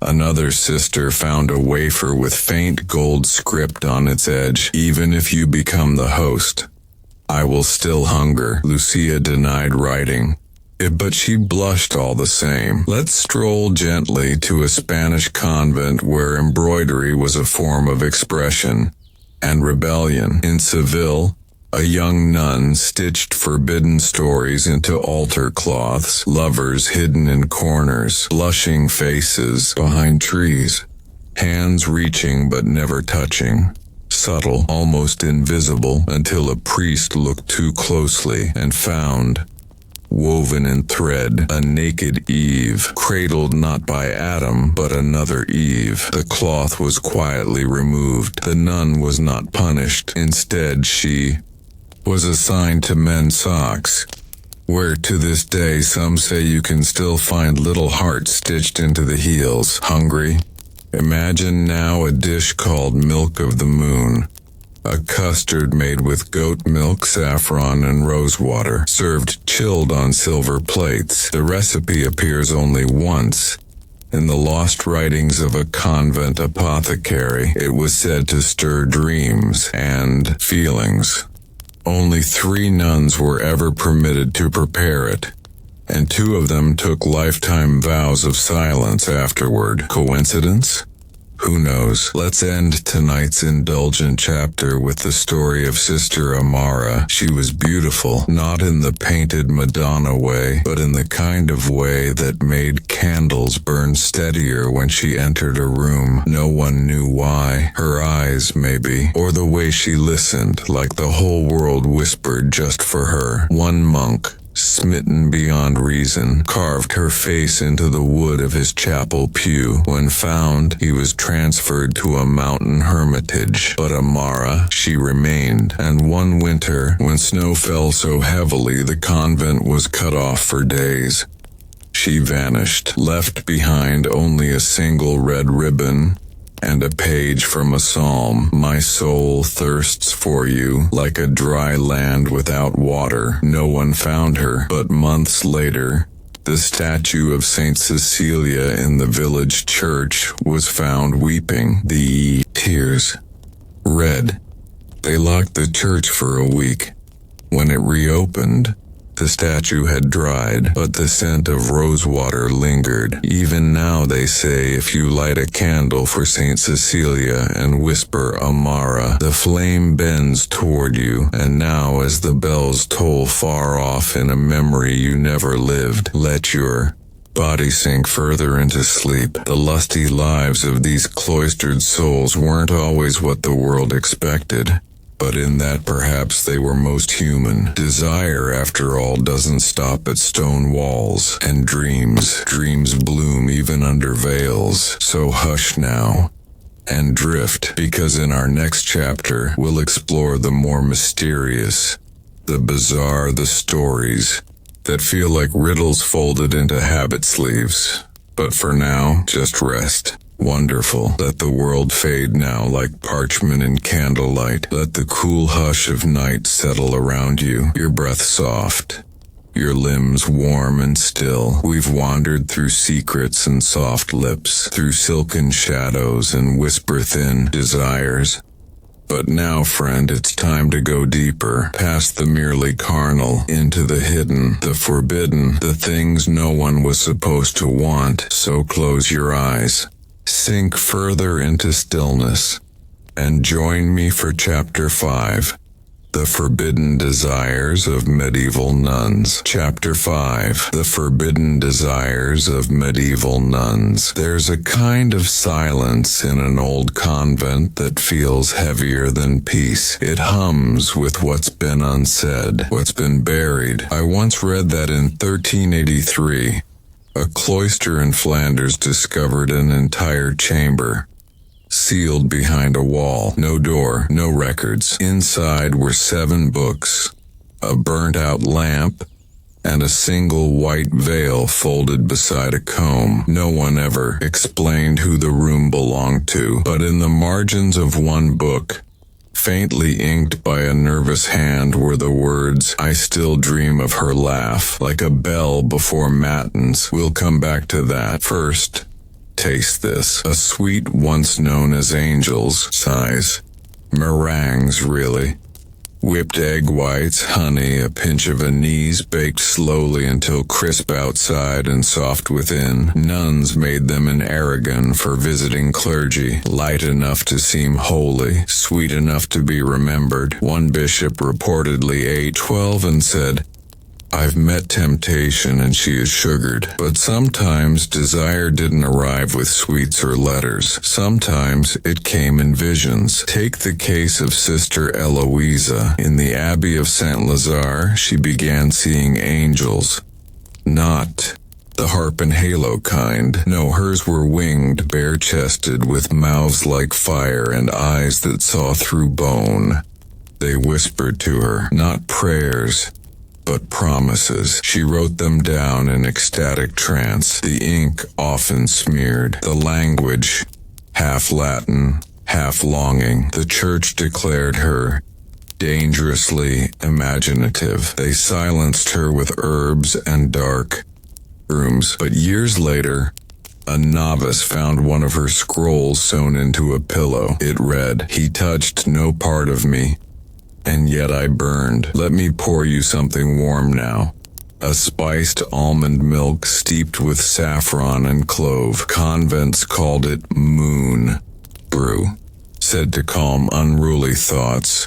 another sister found a wafer with faint gold script on its edge. Even if you become the host, I will still hunger. Lucia denied writing. But she blushed all the same. Let's stroll gently to a Spanish convent where embroidery was a form of expression and rebellion. In Seville, a young nun stitched forbidden stories into altar cloths, lovers hidden in corners, blushing faces behind trees, hands reaching but never touching, subtle, almost invisible, until a priest looked too closely and found, woven in thread, a naked Eve, cradled not by Adam, but another Eve. The cloth was quietly removed. The nun was not punished. Instead, she was assigned to mend socks, where to this day some say you can still find little hearts stitched into the heels. Hungry? Imagine now a dish called Milk of the Moon. A custard made with goat milk, saffron, and rosewater, served chilled on silver plates. The recipe appears only once. In the lost writings of a convent apothecary, it was said to stir dreams and feelings. Only 3 nuns were ever permitted to prepare it, and 2 of them took lifetime vows of silence afterward. Coincidence? Who knows? Let's end tonight's indulgent chapter with the story of Sister Amara. She was beautiful, not in the painted Madonna way, but in the kind of way that made candles burn steadier when she entered a room. No one knew why. Her eyes, maybe, or the way she listened, like the whole world whispered just for her. One monk, smitten beyond reason, carved her face into the wood of his chapel pew. When found, he was transferred to a mountain hermitage. But Amara, she remained, and one winter, when snow fell so heavily the convent was cut off for days, she vanished, left behind only a single red ribbon and a page from a psalm. My soul thirsts for you, like a dry land without water. No one found her, but months later, the statue of Saint Cecilia in the village church was found weeping. The tears, red. They locked the church for a week. When it reopened, the statue had dried, but the scent of rosewater lingered. Even now they say if you light a candle for Saint Cecilia and whisper Amara, the flame bends toward you, and now as the bells toll far off in a memory you never lived, let your body sink further into sleep. The lusty lives of these cloistered souls weren't always what the world expected, but in that perhaps they were most human. Desire, after all, doesn't stop at stone walls, and dreams bloom even under veils. So hush now, and drift, because in our next chapter, we'll explore the more mysterious, the bizarre, the stories that feel like riddles folded into habit sleeves. But for now, just rest. Wonderful. Let the world fade now like parchment in candlelight. Let the cool hush of night settle around you, your breath soft, your limbs warm and still. We've wandered through secrets and soft lips, through silken shadows and whisper-thin desires. But now, friend, it's time to go deeper, past the merely carnal, into the hidden, the forbidden, the things no one was supposed to want. So close your eyes. Sink further into stillness, and join me for Chapter 5, The Forbidden Desires of Medieval Nuns. Chapter 5, The Forbidden Desires of Medieval Nuns. There's a kind of silence in an old convent that feels heavier than peace. It hums with what's been unsaid, what's been buried. I once read that in 1383, a cloister in Flanders discovered an entire chamber, sealed behind a wall. No door, no records. Inside were 7 books, a burnt-out lamp, and a single white veil folded beside a comb. No one ever explained who the room belonged to, but in the margins of one book, faintly inked by a nervous hand, were the words, "I still dream of her laugh," like a bell before matins. We'll come back to that. First, taste this. A sweet once known as angel's size. Meringues, really. Whipped egg whites, honey, a pinch of anise, baked slowly until crisp outside and soft within. Nuns made them in Aragon for visiting clergy, light enough to seem holy, sweet enough to be remembered. One bishop reportedly ate 12 and said, "I've met temptation and she is sugared." But sometimes desire didn't arrive with sweets or letters. Sometimes it came in visions. Take the case of Sister Eloisa. In the Abbey of Saint Lazare, she began seeing angels. Not the harp and halo kind. No, hers were winged, bare-chested, with mouths like fire and eyes that saw through bone. They whispered to her, not prayers, but promises. She wrote them down in ecstatic trance, the ink often smeared, the language half Latin, half longing. The church declared her dangerously imaginative. They silenced her with herbs and dark rooms. But years later, a novice found one of her scrolls sewn into a pillow. It read, "He touched no part of me, and yet I burned. Let me pour you something warm now. A spiced almond milk steeped with saffron and clove. Convents called it moon brew, said to calm unruly thoughts,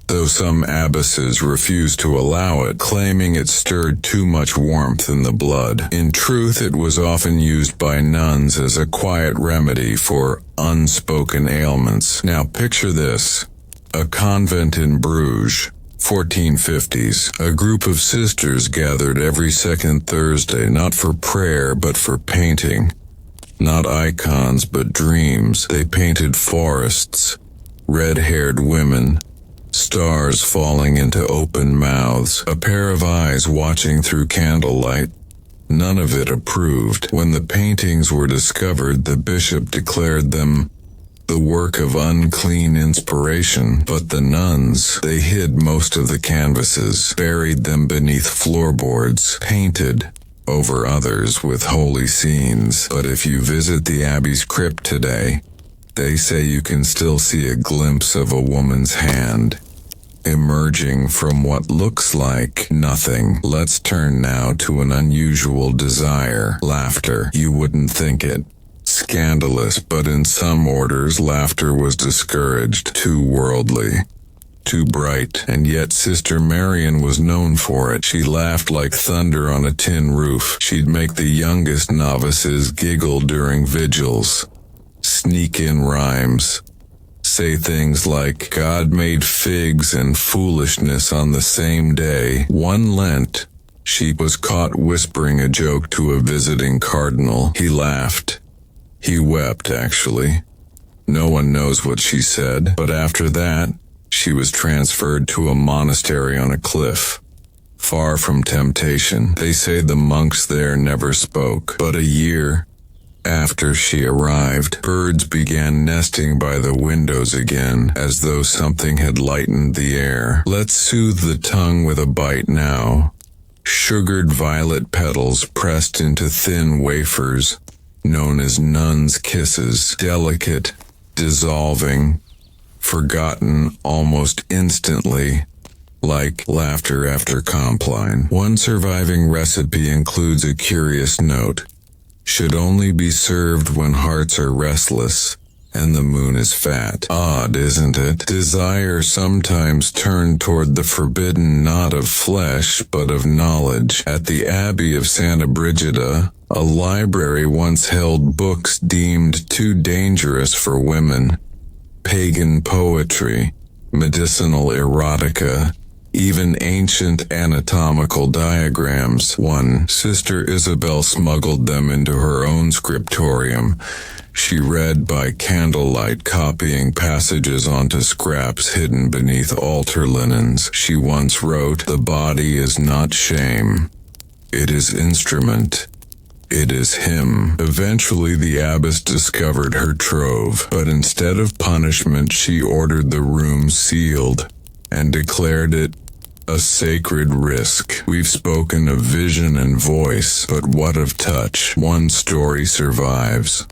though some abbesses refused to allow it, claiming it stirred too much warmth in the blood. In truth, it was often used by nuns as a quiet remedy for unspoken ailments. Now picture this. A convent in Bruges, 1450s. A group of sisters gathered every second Thursday, not for prayer but for painting. Not icons but dreams. They painted forests, red-haired women, stars falling into open mouths, a pair of eyes watching through candlelight. None of it approved. When the paintings were discovered, the bishop declared them the work of unclean inspiration. But the nuns, they hid most of the canvases, buried them beneath floorboards, painted over others with holy scenes. But if you visit the abbey's crypt today, they say you can still see a glimpse of a woman's hand emerging from what looks like nothing. Let's turn now to an unusual desire, laughter. You wouldn't think it scandalous, but in some orders laughter was discouraged, too worldly, too bright, and yet Sister Marian was known for it. She laughed like thunder on a tin roof. She'd make the youngest novices giggle during vigils, sneak in rhymes, say things like, God made figs and foolishness on the same day. One Lent, she was caught whispering a joke to a visiting cardinal. He laughed. He wept, actually. No one knows what she said, but after that, she was transferred to a monastery on a cliff, far from temptation. They say the monks there never spoke, but a year after she arrived, birds began nesting by the windows again, as though something had lightened the air. Let's soothe the tongue with a bite now. Sugared violet petals pressed into thin wafers, known as nuns' kisses, delicate, dissolving, forgotten almost instantly, like laughter after compline. One surviving recipe includes a curious note. Should only be served when hearts are restless and the moon is fat. Odd, isn't it? Desire sometimes turned toward the forbidden not of flesh but of knowledge. At the Abbey of Santa Brigida, a library once held books deemed too dangerous for women. Pagan poetry, medicinal erotica, even ancient anatomical diagrams. One Sister Isabel smuggled them into her own scriptorium. She read by candlelight, copying passages onto scraps hidden beneath altar linens. She once wrote, "The body is not shame. It is instrument. It is hymn." Eventually the abbess discovered her trove, but instead of punishment she ordered the room sealed and declared it a sacred risk. We've spoken of vision and voice, but what of touch? One story survives,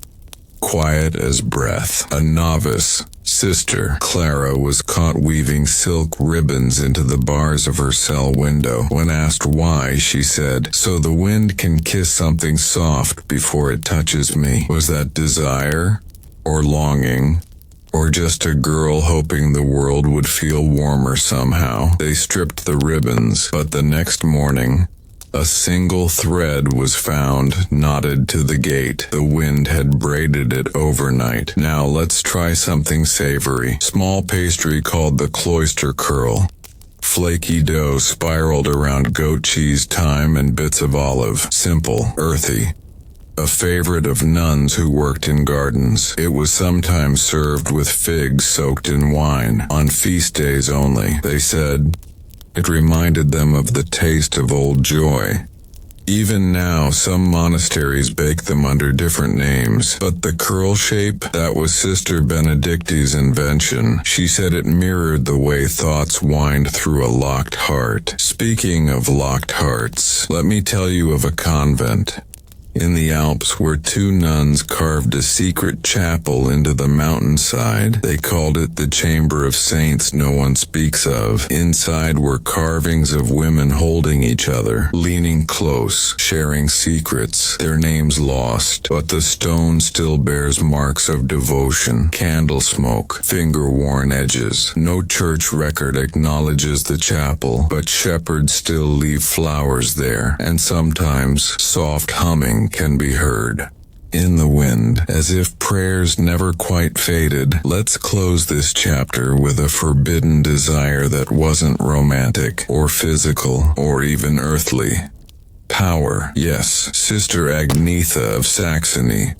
quiet as breath. A novice Sister Clara was caught weaving silk ribbons into the bars of her cell window. When asked why, she said, "So the wind can kiss something soft before it touches me." Was that desire? Or longing? Or just a girl hoping the world would feel warmer somehow? They stripped the ribbons, but the next morning, a single thread was found knotted to the gate. The wind had braided it overnight. Now let's try something savory. Small pastry called the cloister curl. Flaky dough spiraled around goat cheese, thyme, and bits of olive. Simple, earthy. A favorite of nuns who worked in gardens. It was sometimes served with figs soaked in wine. On feast days only, they said. It reminded them of the taste of old joy. Even now, some monasteries bake them under different names, but the curl shape, that was Sister Benedicti's invention. She said it mirrored the way thoughts wind through a locked heart. Speaking of locked hearts, let me tell you of a convent in the Alps where two nuns carved a secret chapel into the mountainside. They called it the Chamber of Saints no one speaks of. Inside were carvings of women holding each other, leaning close, sharing secrets, their names lost, but the stone still bears marks of devotion, candle smoke, finger-worn edges. No church record acknowledges the chapel, but shepherds still leave flowers there, and sometimes soft humming can be heard in the wind, as if prayers never quite faded. Let's close this chapter with a forbidden desire that wasn't romantic, or physical, or even earthly. Power. Yes, Sister Agnetha of Saxony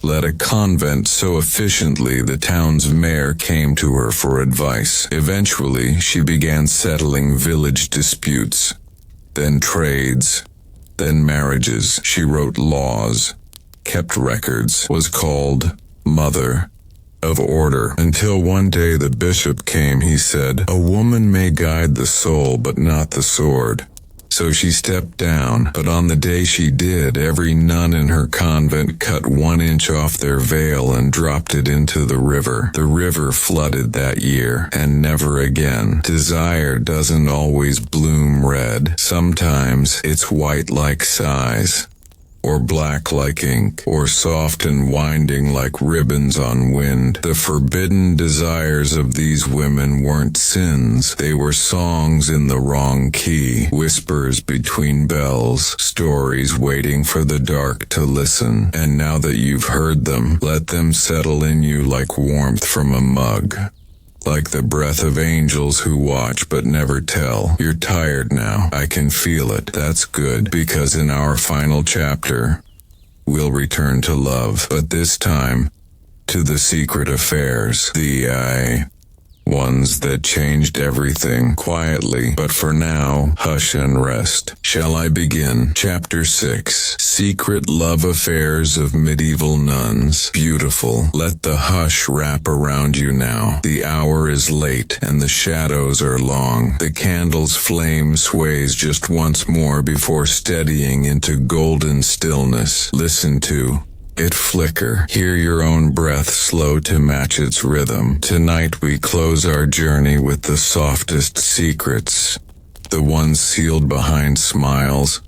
led a convent so efficiently the town's mayor came to her for advice. Eventually, she began settling village disputes, then trades, then marriages. She wrote laws, kept records, was called Mother of Order. Until one day the bishop came. He said, "A woman may guide the soul but not the sword." So she stepped down, but on the day she did, every nun in her convent cut 1 inch off their veil and dropped it into the river. The river flooded that year, and never again. Desire doesn't always bloom red. Sometimes it's white like sighs, or black like ink, or soft and winding like ribbons on wind. The forbidden desires of these women weren't sins. They were songs in the wrong key, whispers between bells, stories waiting for the dark to listen. And now that you've heard them, let them settle in you like warmth from a mug. Like the breath of angels who watch but never tell. You're tired now. I can feel it. That's good, because in our final chapter, we'll return to love, but this time, to the secret affairs. The ones that changed everything quietly. But for now, hush and rest. Shall I begin? Chapter 6. Secret Love Affairs of Medieval Nuns. Beautiful. Let the hush wrap around you now. The hour is late, and the shadows are long. The candle's flame sways just once more before steadying into golden stillness. Listen to it flicker. Hear your own breath slow to match its rhythm. Tonight we close our journey with the softest secrets, the ones sealed behind smiles,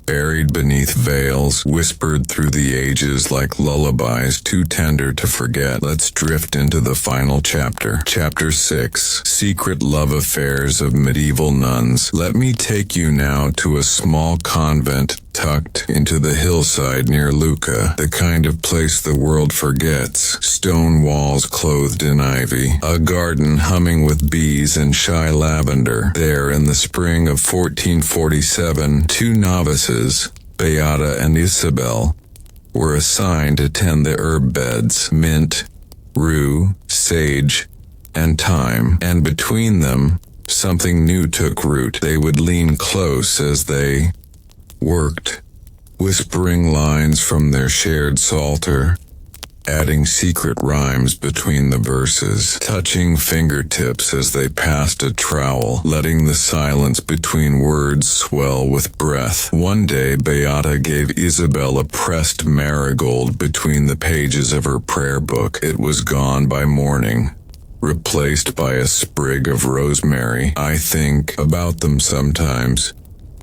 buried beneath veils, whispered through the ages like lullabies too tender to forget. Let's drift into the final chapter. Chapter 6. Secret Love Affairs of Medieval Nuns. Let me take you now to a small convent tucked into the hillside near Lucca, the kind of place the world forgets. Stone walls clothed in ivy, a garden humming with bees and shy lavender. There, in the spring of 1447, 2 novices, Beata and Isabel, were assigned to tend the herb beds, mint, rue, sage, and thyme, and between them, something new took root. They would lean close as they worked, whispering lines from their shared psalter, adding secret rhymes between the verses, touching fingertips as they passed a trowel, letting the silence between words swell with breath. One day Beata gave Isabel a pressed marigold between the pages of her prayer book. It was gone by morning, replaced by a sprig of rosemary. I think about them sometimes.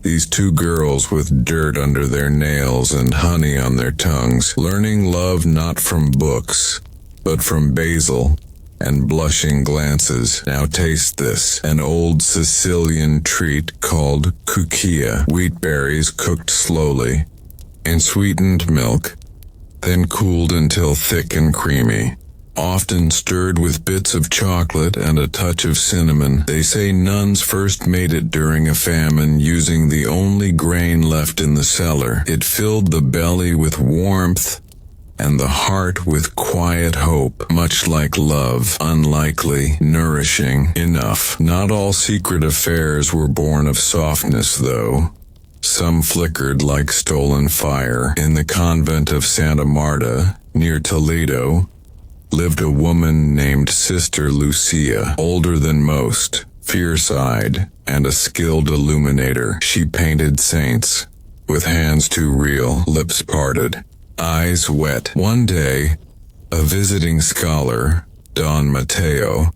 These two girls with dirt under their nails and honey on their tongues, learning love not from books, but from basil and blushing glances. Now taste this, an old Sicilian treat called cuccia, wheat berries cooked slowly in sweetened milk, then cooled until thick and creamy, often stirred with bits of chocolate and a touch of cinnamon. They say nuns first made it during a famine using the only grain left in the cellar. It filled the belly with warmth and the heart with quiet hope, much like love, unlikely, nourishing, enough. Not all secret affairs were born of softness, though. Some flickered like stolen fire. In the convent of Santa Marta, near Toledo, lived a woman named Sister Lucia, older than most, fierce-eyed, and a skilled illuminator. She painted saints, with hands too real, lips parted, eyes wet. One day, a visiting scholar, Don Mateo,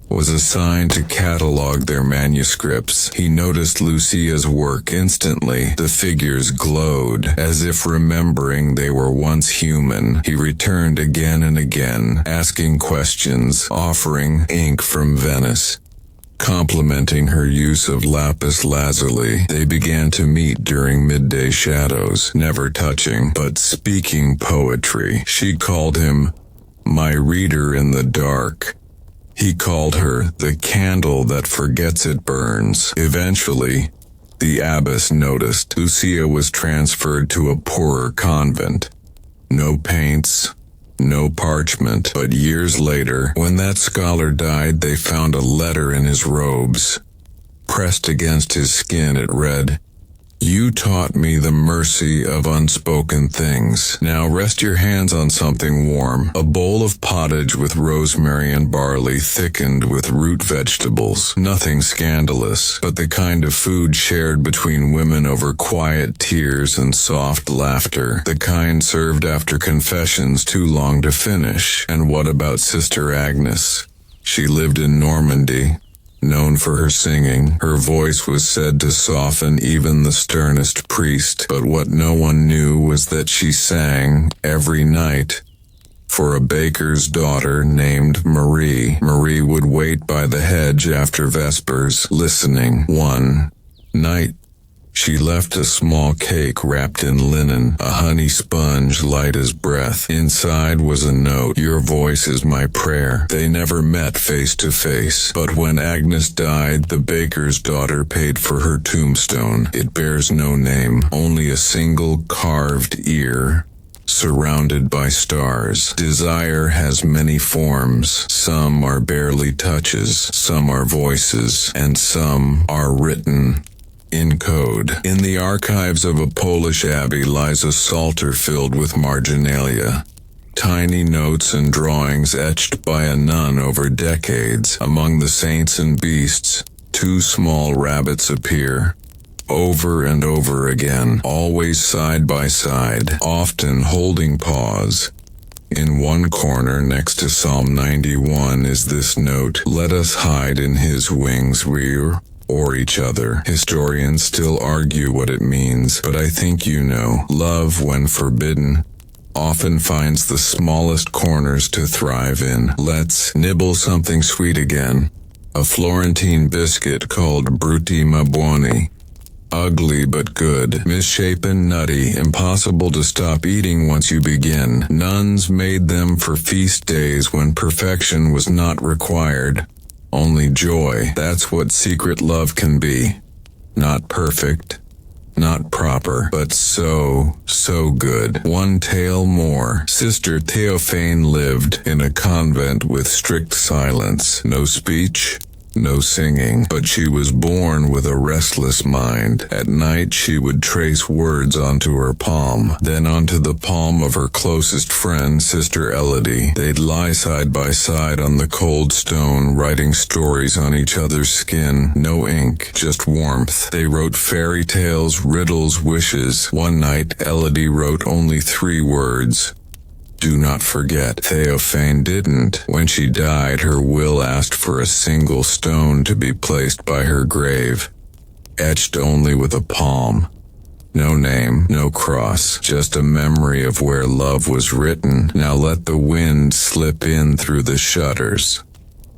was assigned to catalog their manuscripts. He noticed Lucia's work instantly. The figures glowed, as if remembering they were once human. He returned again and again, asking questions, offering ink from Venice, complimenting her use of lapis lazuli. They began to meet during midday shadows, never touching, but speaking poetry. She called him my reader in the dark. He called her the candle that forgets it burns. Eventually, the abbess noticed Lucia was transferred to a poorer convent. No paints, no parchment. But years later, when that scholar died, they found a letter in his robes. Pressed against his skin, it read, "You taught me the mercy of unspoken things. Now rest your hands on something warm." A bowl of pottage with rosemary and barley thickened with root vegetables. Nothing scandalous, but the kind of food shared between women over quiet tears and soft laughter. The kind served after confessions too long to finish. And what about Sister Agnes? She lived in Normandy. Known for her singing, her voice was said to soften even the sternest priest. But what no one knew was that she sang every night for a baker's daughter named Marie. Marie would wait by the hedge after vespers, listening. One night, she left a small cake wrapped in linen, a honey sponge light as breath. Inside was a note, "Your voice is my prayer." They never met face to face, but when Agnes died, the baker's daughter paid for her tombstone. It bears no name, only a single carved ear, surrounded by stars. Desire has many forms. Some are barely touches, some are voices, and some are written in code. In the archives of a Polish abbey lies a psalter filled with marginalia, tiny notes and drawings etched by a nun over decades. Among the saints and beasts, two small rabbits appear, over and over again, always side by side, often holding paws. In one corner next to Psalm 91 is this note, "Let us hide in his wings rear or each other." Historians still argue what it means, but I think you know. Love, when forbidden, often finds the smallest corners to thrive in. Let's nibble something sweet again. A Florentine biscuit called Brutti ma buoni. Ugly but good, misshapen, nutty, impossible to stop eating once you begin. Nuns made them for feast days when perfection was not required. Only joy. That's what secret love can be. Not perfect, not proper, but so good. One tale more. Sister Theophane lived in a convent with strict silence. No speech, no singing, but she was born with a restless mind. At night she would trace words onto her palm, then onto the palm of her closest friend, Sister Elodie. They'd lie side by side on the cold stone, writing stories on each other's skin. No ink, just warmth. They wrote fairy tales, riddles, wishes. One night, Elodie wrote only 3 words. Do not forget, Theophane didn't. When she died, her will asked for a single stone to be placed by her grave, etched only with a palm. No name, no cross, just a memory of where love was written. Now let the wind slip in through the shutters.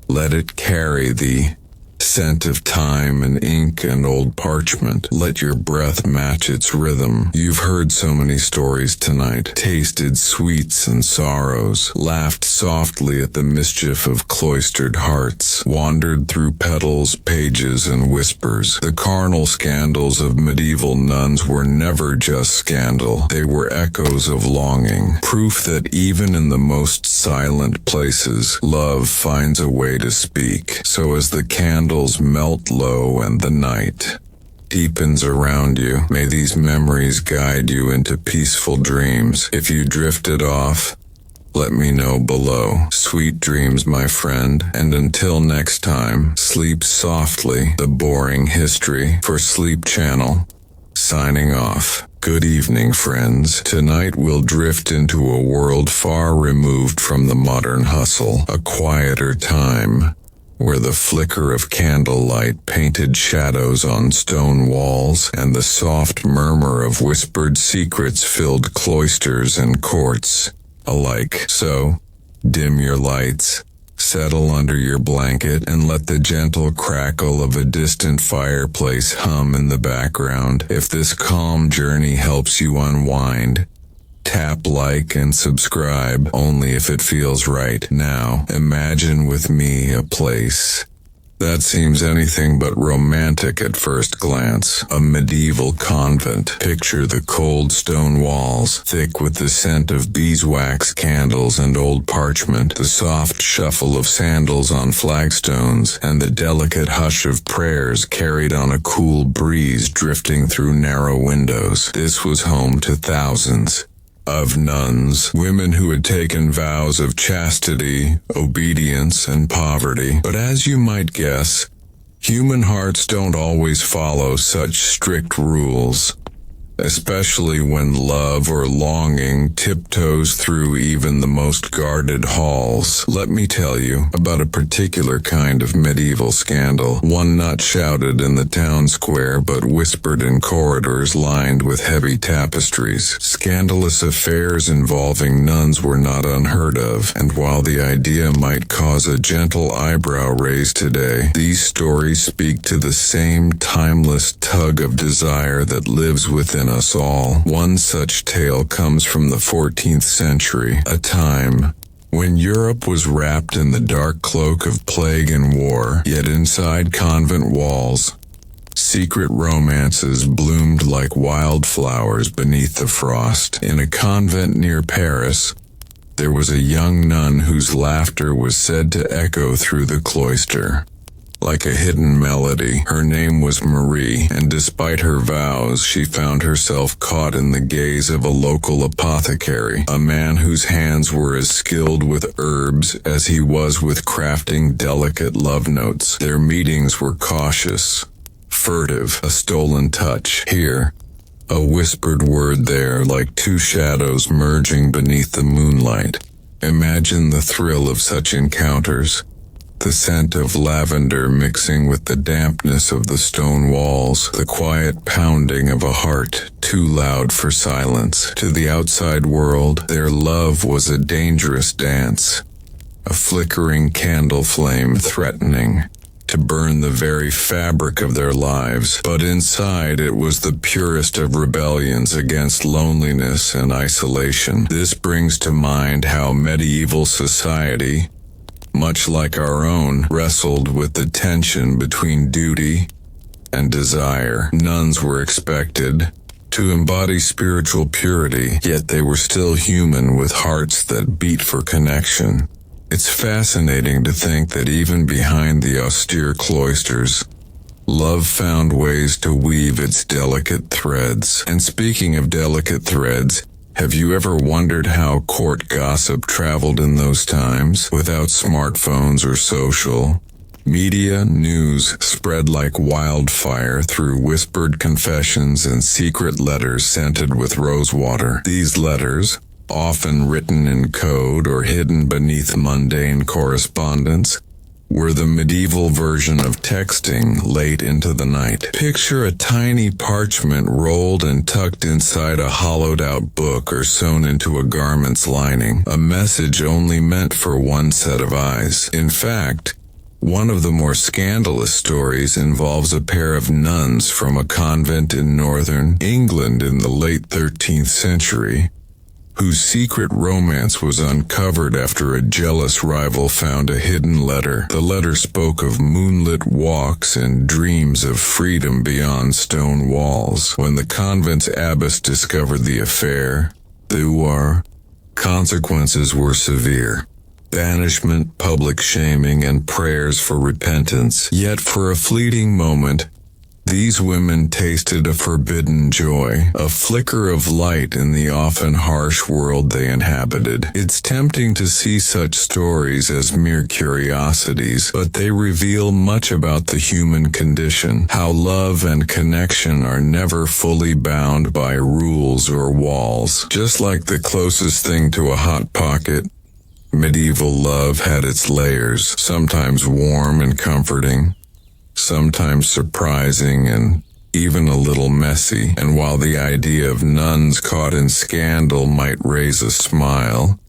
Let it carry the scent of time and ink and old parchment. Let your breath match its rhythm. You've heard so many stories tonight, tasted sweets and sorrows, laughed softly at the mischief of cloistered hearts, wandered through petals, pages, and whispers. The carnal scandals of medieval nuns were never just scandal. They were echoes of longing, proof that even in the most silent places, love finds a way to speak. So as the candles melt low and the night deepens around you, may these memories guide you into peaceful dreams. If you drifted off, let me know below. Sweet dreams, my friend, and until next time, sleep softly. The Boring History for Sleep Channel, signing off. Good evening, friends. Tonight we'll drift into a world far removed from the modern hustle, a quieter time, where the flicker of candlelight painted shadows on stone walls and the soft murmur of whispered secrets filled cloisters and courts alike. So, dim your lights, settle under your blanket, and let the gentle crackle of a distant fireplace hum in the background. If this calm journey helps you unwind, tap like and subscribe only if it feels right. Now, imagine with me a place that seems anything but romantic at first glance. A medieval convent. Picture the cold stone walls, thick with the scent of beeswax candles and old parchment, the soft shuffle of sandals on flagstones, and the delicate hush of prayers carried on a cool breeze drifting through narrow windows. This was home to thousands of nuns, women who had taken vows of chastity, obedience, and poverty. But as you might guess, human hearts don't always follow such strict rules, especially when love or longing tiptoes through even the most guarded halls. Let me tell you about a particular kind of medieval scandal, one not shouted in the town square but whispered in corridors lined with heavy tapestries. Scandalous affairs involving nuns were not unheard of, and while the idea might cause a gentle eyebrow raise today, these stories speak to the same timeless tug of desire that lives within us all. One such tale comes from the 14th century, a time when Europe was wrapped in the dark cloak of plague and war, yet inside convent walls, secret romances bloomed like wildflowers beneath the frost. In a convent near Paris, there was a young nun whose laughter was said to echo through the cloister like a hidden melody. Her name was Marie, and despite her vows, she found herself caught in the gaze of a local apothecary, a man whose hands were as skilled with herbs as he was with crafting delicate love notes. Their meetings were cautious, furtive, a stolen touch here, a whispered word there, like two shadows merging beneath the moonlight. Imagine the thrill of such encounters. The scent of lavender mixing with the dampness of the stone walls, the quiet pounding of a heart too loud for silence. To the outside world, their love was a dangerous dance, a flickering candle flame threatening to burn the very fabric of their lives. But inside, it was the purest of rebellions against loneliness and isolation. This brings to mind how medieval society, much like our own, wrestled with the tension between duty and desire. Nuns were expected to embody spiritual purity, yet they were still human with hearts that beat for connection. It's fascinating to think that even behind the austere cloisters, love found ways to weave its delicate threads. And speaking of delicate threads, have you ever wondered how court gossip traveled in those times? Without smartphones or social media, news spread like wildfire through whispered confessions and secret letters scented with rosewater. These letters, often written in code or hidden beneath mundane correspondence, were the medieval version of texting late into the night. Picture a tiny parchment rolled and tucked inside a hollowed-out book or sewn into a garment's lining, a message only meant for one set of eyes. In fact, one of the more scandalous stories involves a pair of nuns from a convent in northern England in the late 13th century, whose secret romance was uncovered after a jealous rival found a hidden letter. The letter spoke of moonlit walks and dreams of freedom beyond stone walls. When the convent's abbess discovered the affair, the consequences were severe. Banishment, public shaming, and prayers for repentance. Yet for a fleeting moment, these women tasted a forbidden joy, a flicker of light in the often harsh world they inhabited. It's tempting to see such stories as mere curiosities, but they reveal much about the human condition, how love and connection are never fully bound by rules or walls. Just like the closest thing to a hot pocket, medieval love had its layers, sometimes warm and comforting, sometimes surprising and even a little messy. And while the idea of nuns caught in scandal might raise a smile,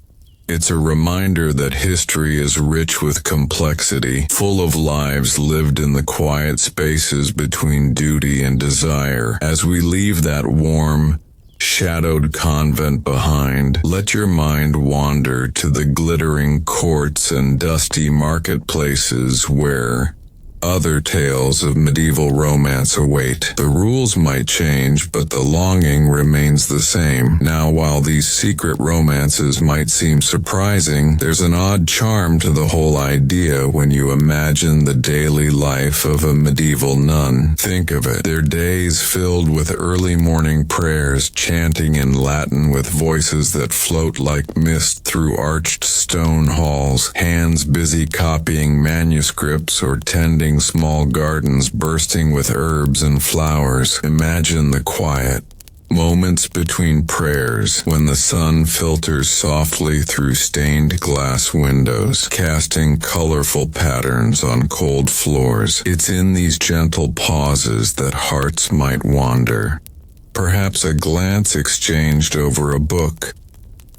it's a reminder that history is rich with complexity, full of lives lived in the quiet spaces between duty and desire. As we leave that warm, shadowed convent behind, let your mind wander to the glittering courts and dusty marketplaces where other tales of medieval romance await. The rules might change, but the longing remains the same. Now, while these secret romances might seem surprising, there's an odd charm to the whole idea when you imagine the daily life of a medieval nun. Think of it. Their days filled with early morning prayers, chanting in Latin with voices that float like mist through arched stone halls, hands busy copying manuscripts or tending small gardens bursting with herbs and flowers. Imagine the quiet moments between prayers when the sun filters softly through stained glass windows, casting colorful patterns on cold floors. It's in these gentle pauses that hearts might wander. Perhaps a glance exchanged over a book,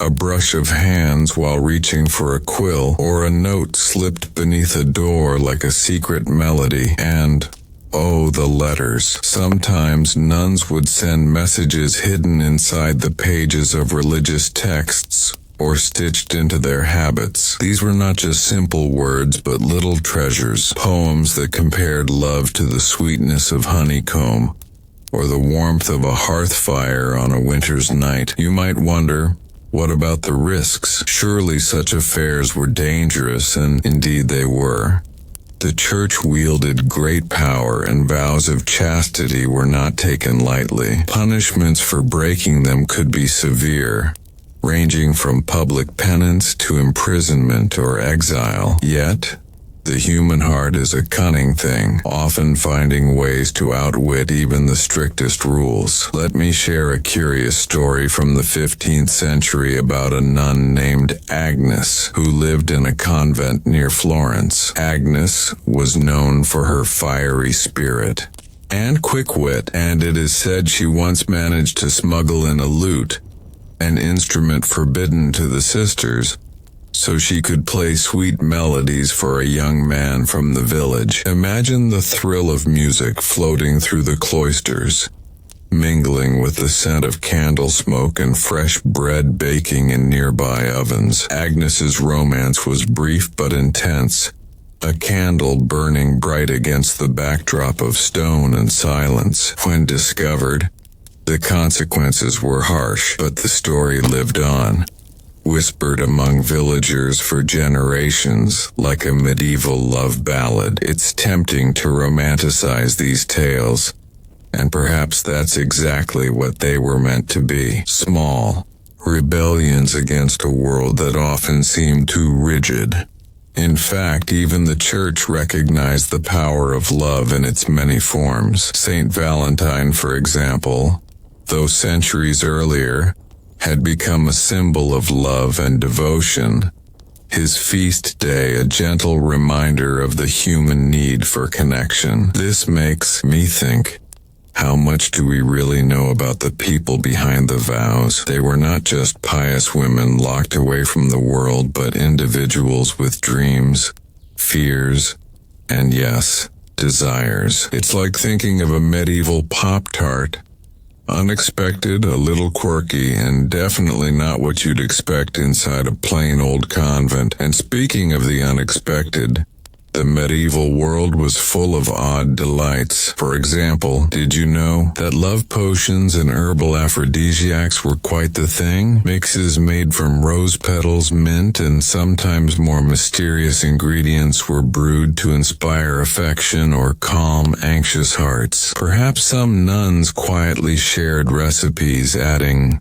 a brush of hands while reaching for a quill, or a note slipped beneath a door like a secret melody. And, oh, the letters. Sometimes nuns would send messages hidden inside the pages of religious texts, or stitched into their habits. These were not just simple words, but little treasures, poems that compared love to the sweetness of honeycomb, or the warmth of a hearth fire on a winter's night. You might wonder, what about the risks? Surely such affairs were dangerous, and indeed they were. The church wielded great power, and vows of chastity were not taken lightly. Punishments for breaking them could be severe, ranging from public penance to imprisonment or exile. Yet, the human heart is a cunning thing, often finding ways to outwit even the strictest rules. Let me share a curious story from the 15th century about a nun named Agnes, who lived in a convent near Florence. Agnes was known for her fiery spirit and quick wit, and it is said she once managed to smuggle in a lute, an instrument forbidden to the sisters, so she could play sweet melodies for a young man from the village. Imagine the thrill of music floating through the cloisters, mingling with the scent of candle smoke and fresh bread baking in nearby ovens. Agnes's romance was brief but intense, a candle burning bright against the backdrop of stone and silence. When discovered, the consequences were harsh, but the story lived on, whispered among villagers for generations like a medieval love ballad. It's tempting to romanticize these tales, and perhaps that's exactly what they were meant to be. Small rebellions against a world that often seemed too rigid. In fact, even the church recognized the power of love in its many forms. Saint Valentine, for example, though centuries earlier, had become a symbol of love and devotion, his feast day a gentle reminder of the human need for connection. This makes me think, how much do we really know about the people behind the vows? They were not just pious women locked away from the world, but individuals with dreams, fears, and yes, desires. It's like thinking of a medieval Pop-Tart. Unexpected, a little quirky, and definitely not what you'd expect inside a plain old convent. And speaking of the unexpected, the medieval world was full of odd delights. For example, did you know that love potions and herbal aphrodisiacs were quite the thing? Mixes made from rose petals, mint, and sometimes more mysterious ingredients were brewed to inspire affection or calm anxious hearts. Perhaps some nuns quietly shared recipes, adding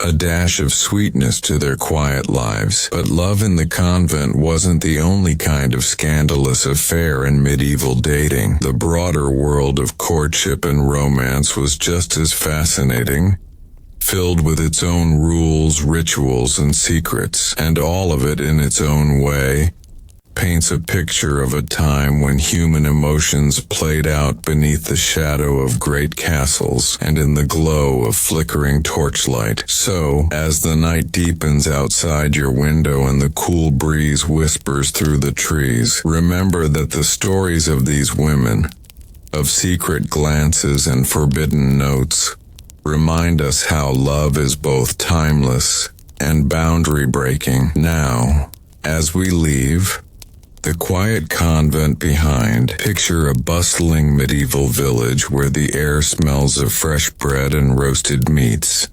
a dash of sweetness to their quiet lives. But love in the convent wasn't the only kind of scandalous affair in medieval dating. The broader world of courtship and romance was just as fascinating, filled with its own rules, rituals, and secrets, and all of it in its own way paints a picture of a time when human emotions played out beneath the shadow of great castles and in the glow of flickering torchlight. So, as the night deepens outside your window and the cool breeze whispers through the trees, remember that the stories of these women, of secret glances and forbidden notes, remind us how love is both timeless and boundary-breaking. Now, as we leave the quiet convent behind, picture a bustling medieval village where the air smells of fresh bread and roasted meats,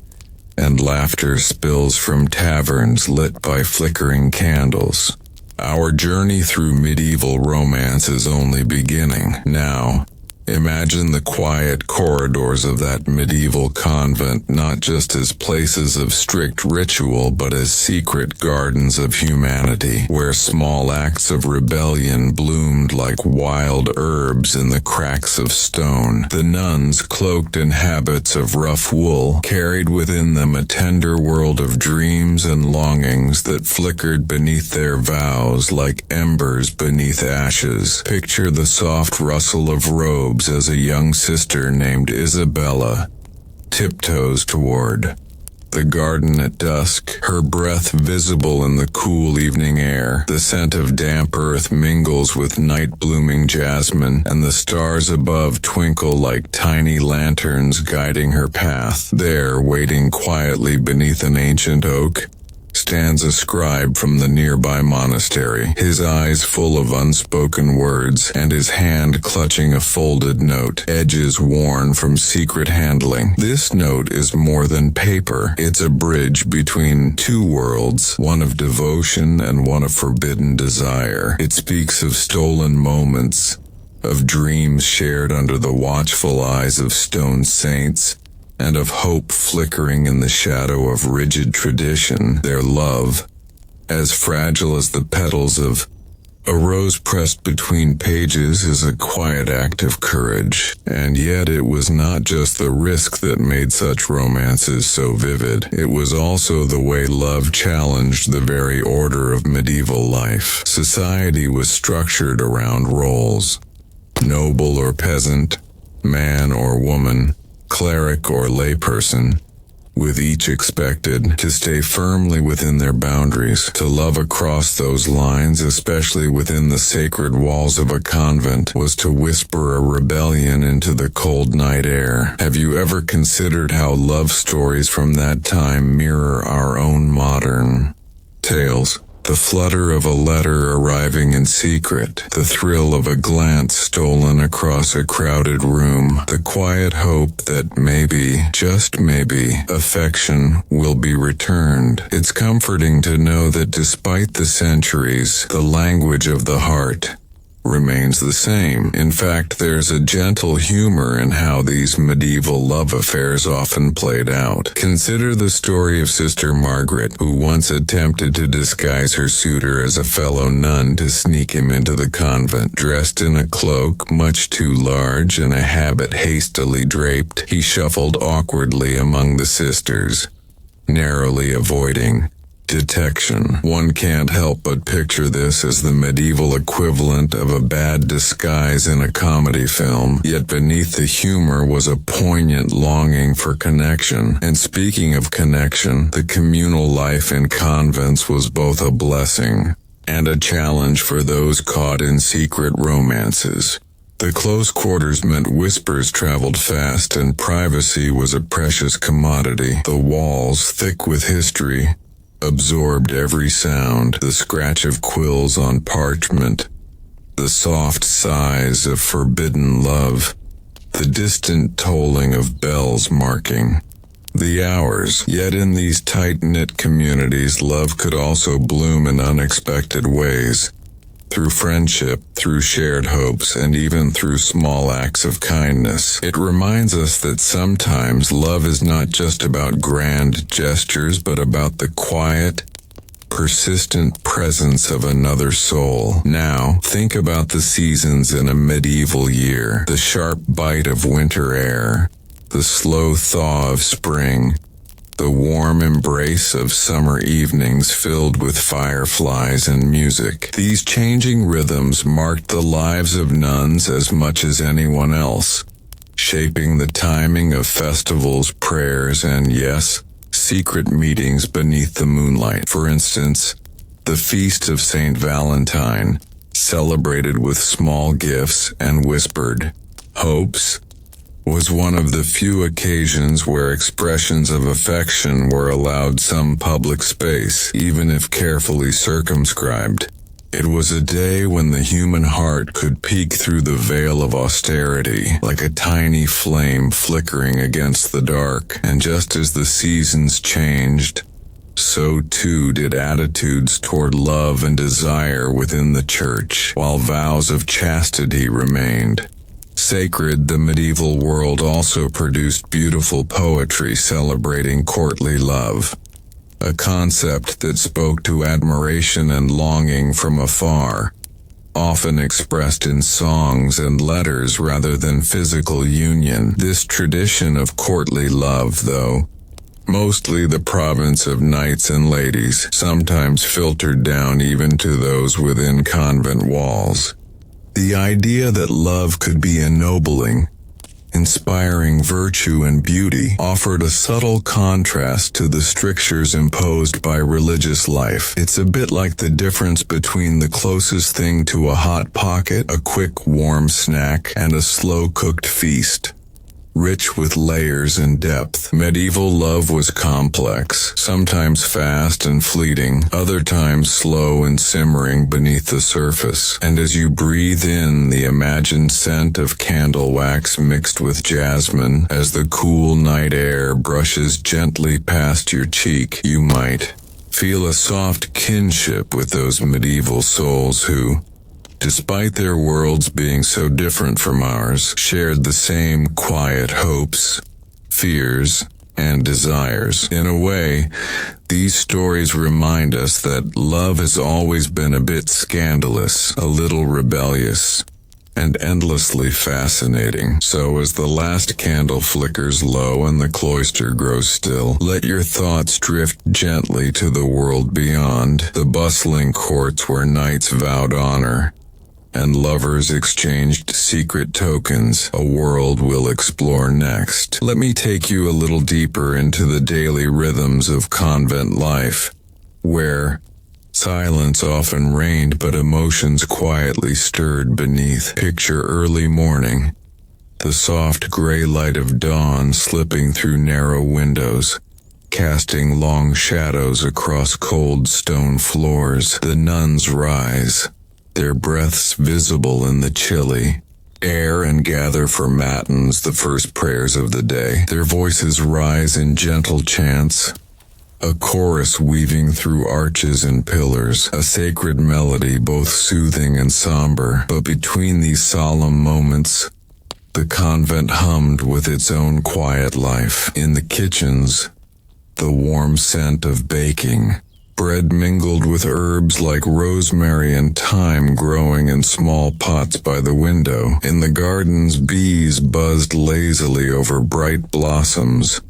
and laughter spills from taverns lit by flickering candles. Our journey through medieval romance is only beginning. Now, imagine the quiet corridors of that medieval convent not just as places of strict ritual but as secret gardens of humanity, where small acts of rebellion bloomed like wild herbs in the cracks of stone. The nuns, cloaked in habits of rough wool, carried within them a tender world of dreams and longings that flickered beneath their vows like embers beneath ashes. Picture the soft rustle of robes as a young sister named Isabella tiptoes toward the garden at dusk, her breath visible in the cool evening air. The scent of damp earth mingles with night-blooming jasmine, and the stars above twinkle like tiny lanterns guiding her path. There, waiting quietly beneath an ancient oak, stands a scribe from the nearby monastery, his eyes full of unspoken words, and his hand clutching a folded note, edges worn from secret handling. This note is more than paper. It's a bridge between two worlds, one of devotion and one of forbidden desire. It speaks of stolen moments, of dreams shared under the watchful eyes of stone saints, and of hope flickering in the shadow of rigid tradition. Their love, as fragile as the petals of a rose pressed between pages, is a quiet act of courage. And yet it was not just the risk that made such romances so vivid. It was also the way love challenged the very order of medieval life. Society was structured around roles: noble or peasant, man or woman, cleric or layperson, with each expected to stay firmly within their boundaries. To love across those lines, especially within the sacred walls of a convent, was to whisper a rebellion into the cold night air. Have you ever considered how love stories from that time mirror our own modern tales? The flutter of a letter arriving in secret, the thrill of a glance stolen across a crowded room, the quiet hope that maybe, just maybe, affection will be returned. It's comforting to know that despite the centuries, the language of the heart remains the same. In fact, there's a gentle humor in how these medieval love affairs often played out. Consider the story of Sister Margaret, who once attempted to disguise her suitor as a fellow nun to sneak him into the convent. Dressed in a cloak much too large and a habit hastily draped, he shuffled awkwardly among the sisters, narrowly avoiding detection. One can't help but picture this as the medieval equivalent of a bad disguise in a comedy film, yet beneath the humor was a poignant longing for connection. And speaking of connection, the communal life in convents was both a blessing and a challenge for those caught in secret romances. The close quarters meant whispers traveled fast and privacy was a precious commodity. The walls, thick with history, absorbed every sound, the scratch of quills on parchment, the soft sighs of forbidden love, the distant tolling of bells marking the hours. Yet in these tight-knit communities, love could also bloom in unexpected ways. Through friendship, through shared hopes, and even through small acts of kindness. It reminds us that sometimes love is not just about grand gestures, but about the quiet, persistent presence of another soul. Now, think about the seasons in a medieval year. The sharp bite of winter air, the slow thaw of spring, the warm embrace of summer evenings filled with fireflies and music. These changing rhythms marked the lives of nuns as much as anyone else, shaping the timing of festivals, prayers, and yes, secret meetings beneath the moonlight. For instance, the Feast of Saint Valentine, celebrated with small gifts and whispered hopes, was one of the few occasions where expressions of affection were allowed some public space, even if carefully circumscribed. It was a day when the human heart could peek through the veil of austerity, like a tiny flame flickering against the dark, and just as the seasons changed, so too did attitudes toward love and desire within the church, while vows of chastity remained sacred. The medieval world also produced beautiful poetry celebrating courtly love, a concept that spoke to admiration and longing from afar, often expressed in songs and letters rather than physical union. This tradition of courtly love, though mostly the province of knights and ladies, sometimes filtered down even to those within convent walls. The idea that love could be ennobling, inspiring virtue and beauty, offered a subtle contrast to the strictures imposed by religious life. It's a bit like the difference between the closest thing to a hot pocket, a quick warm snack, and a slow-cooked feast, rich with layers and depth. Medieval love was complex, sometimes fast and fleeting, other times slow and simmering beneath the surface. And as you breathe in the imagined scent of candle wax mixed with jasmine, as the cool night air brushes gently past your cheek, you might feel a soft kinship with those medieval souls who, despite their worlds being so different from ours, shared the same quiet hopes, fears, and desires. In a way, these stories remind us that love has always been a bit scandalous, a little rebellious, and endlessly fascinating. So as the last candle flickers low and the cloister grows still, let your thoughts drift gently to the world beyond, the bustling courts where knights vowed honor and lovers exchanged secret tokens, a world we'll explore next. Let me take you a little deeper into the daily rhythms of convent life, where silence often reigned but emotions quietly stirred beneath. Picture early morning, the soft gray light of dawn slipping through narrow windows, casting long shadows across cold stone floors. The nuns rise, their breaths visible in the chilly air, and gather for matins, the first prayers of the day. Their voices rise in gentle chants, a chorus weaving through arches and pillars, a sacred melody both soothing and somber. But between these solemn moments, the convent hummed with its own quiet life. In the kitchens, the warm scent of baking, bread mingled with herbs like rosemary and thyme growing in small pots by the window. In the gardens, bees buzzed lazily over bright blossoms,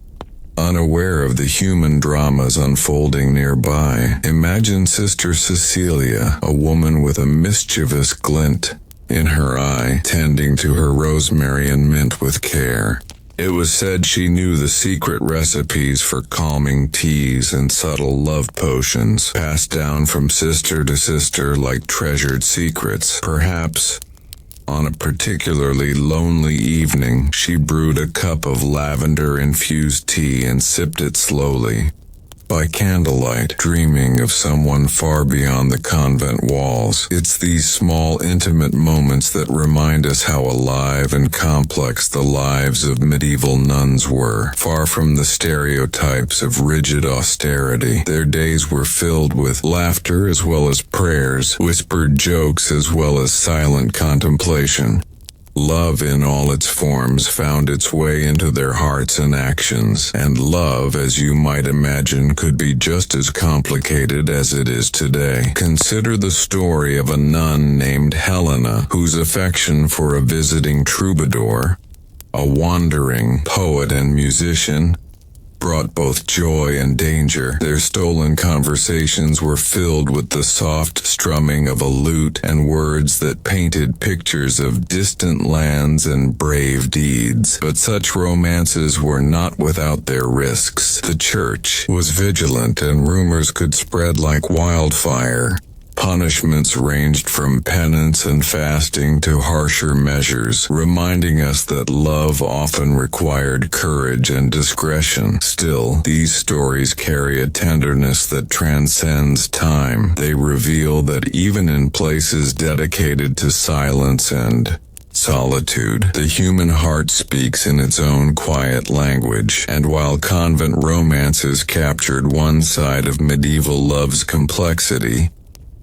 unaware of the human dramas unfolding nearby. Imagine Sister Cecilia, a woman with a mischievous glint in her eye, tending to her rosemary and mint with care. It was said she knew the secret recipes for calming teas and subtle love potions, passed down from sister to sister like treasured secrets. Perhaps, on a particularly lonely evening, she brewed a cup of lavender-infused tea and sipped it slowly, by candlelight, dreaming of someone far beyond the convent walls. It's these small, intimate moments that remind us how alive and complex the lives of medieval nuns were. Far from the stereotypes of rigid austerity, their days were filled with laughter as well as prayers, whispered jokes as well as silent contemplation. Love in all its forms found its way into their hearts and actions, and love, as you might imagine, could be just as complicated as it is today. Consider the story of a nun named Helena, whose affection for a visiting troubadour, a wandering poet and musician, brought both joy and danger. Their stolen conversations were filled with the soft strumming of a lute and words that painted pictures of distant lands and brave deeds. But such romances were not without their risks. The church was vigilant and rumors could spread like wildfire. Punishments ranged from penance and fasting to harsher measures, reminding us that love often required courage and discretion. Still, these stories carry a tenderness that transcends time. They reveal that even in places dedicated to silence and solitude, the human heart speaks in its own quiet language. And while convent romances captured one side of medieval love's complexity,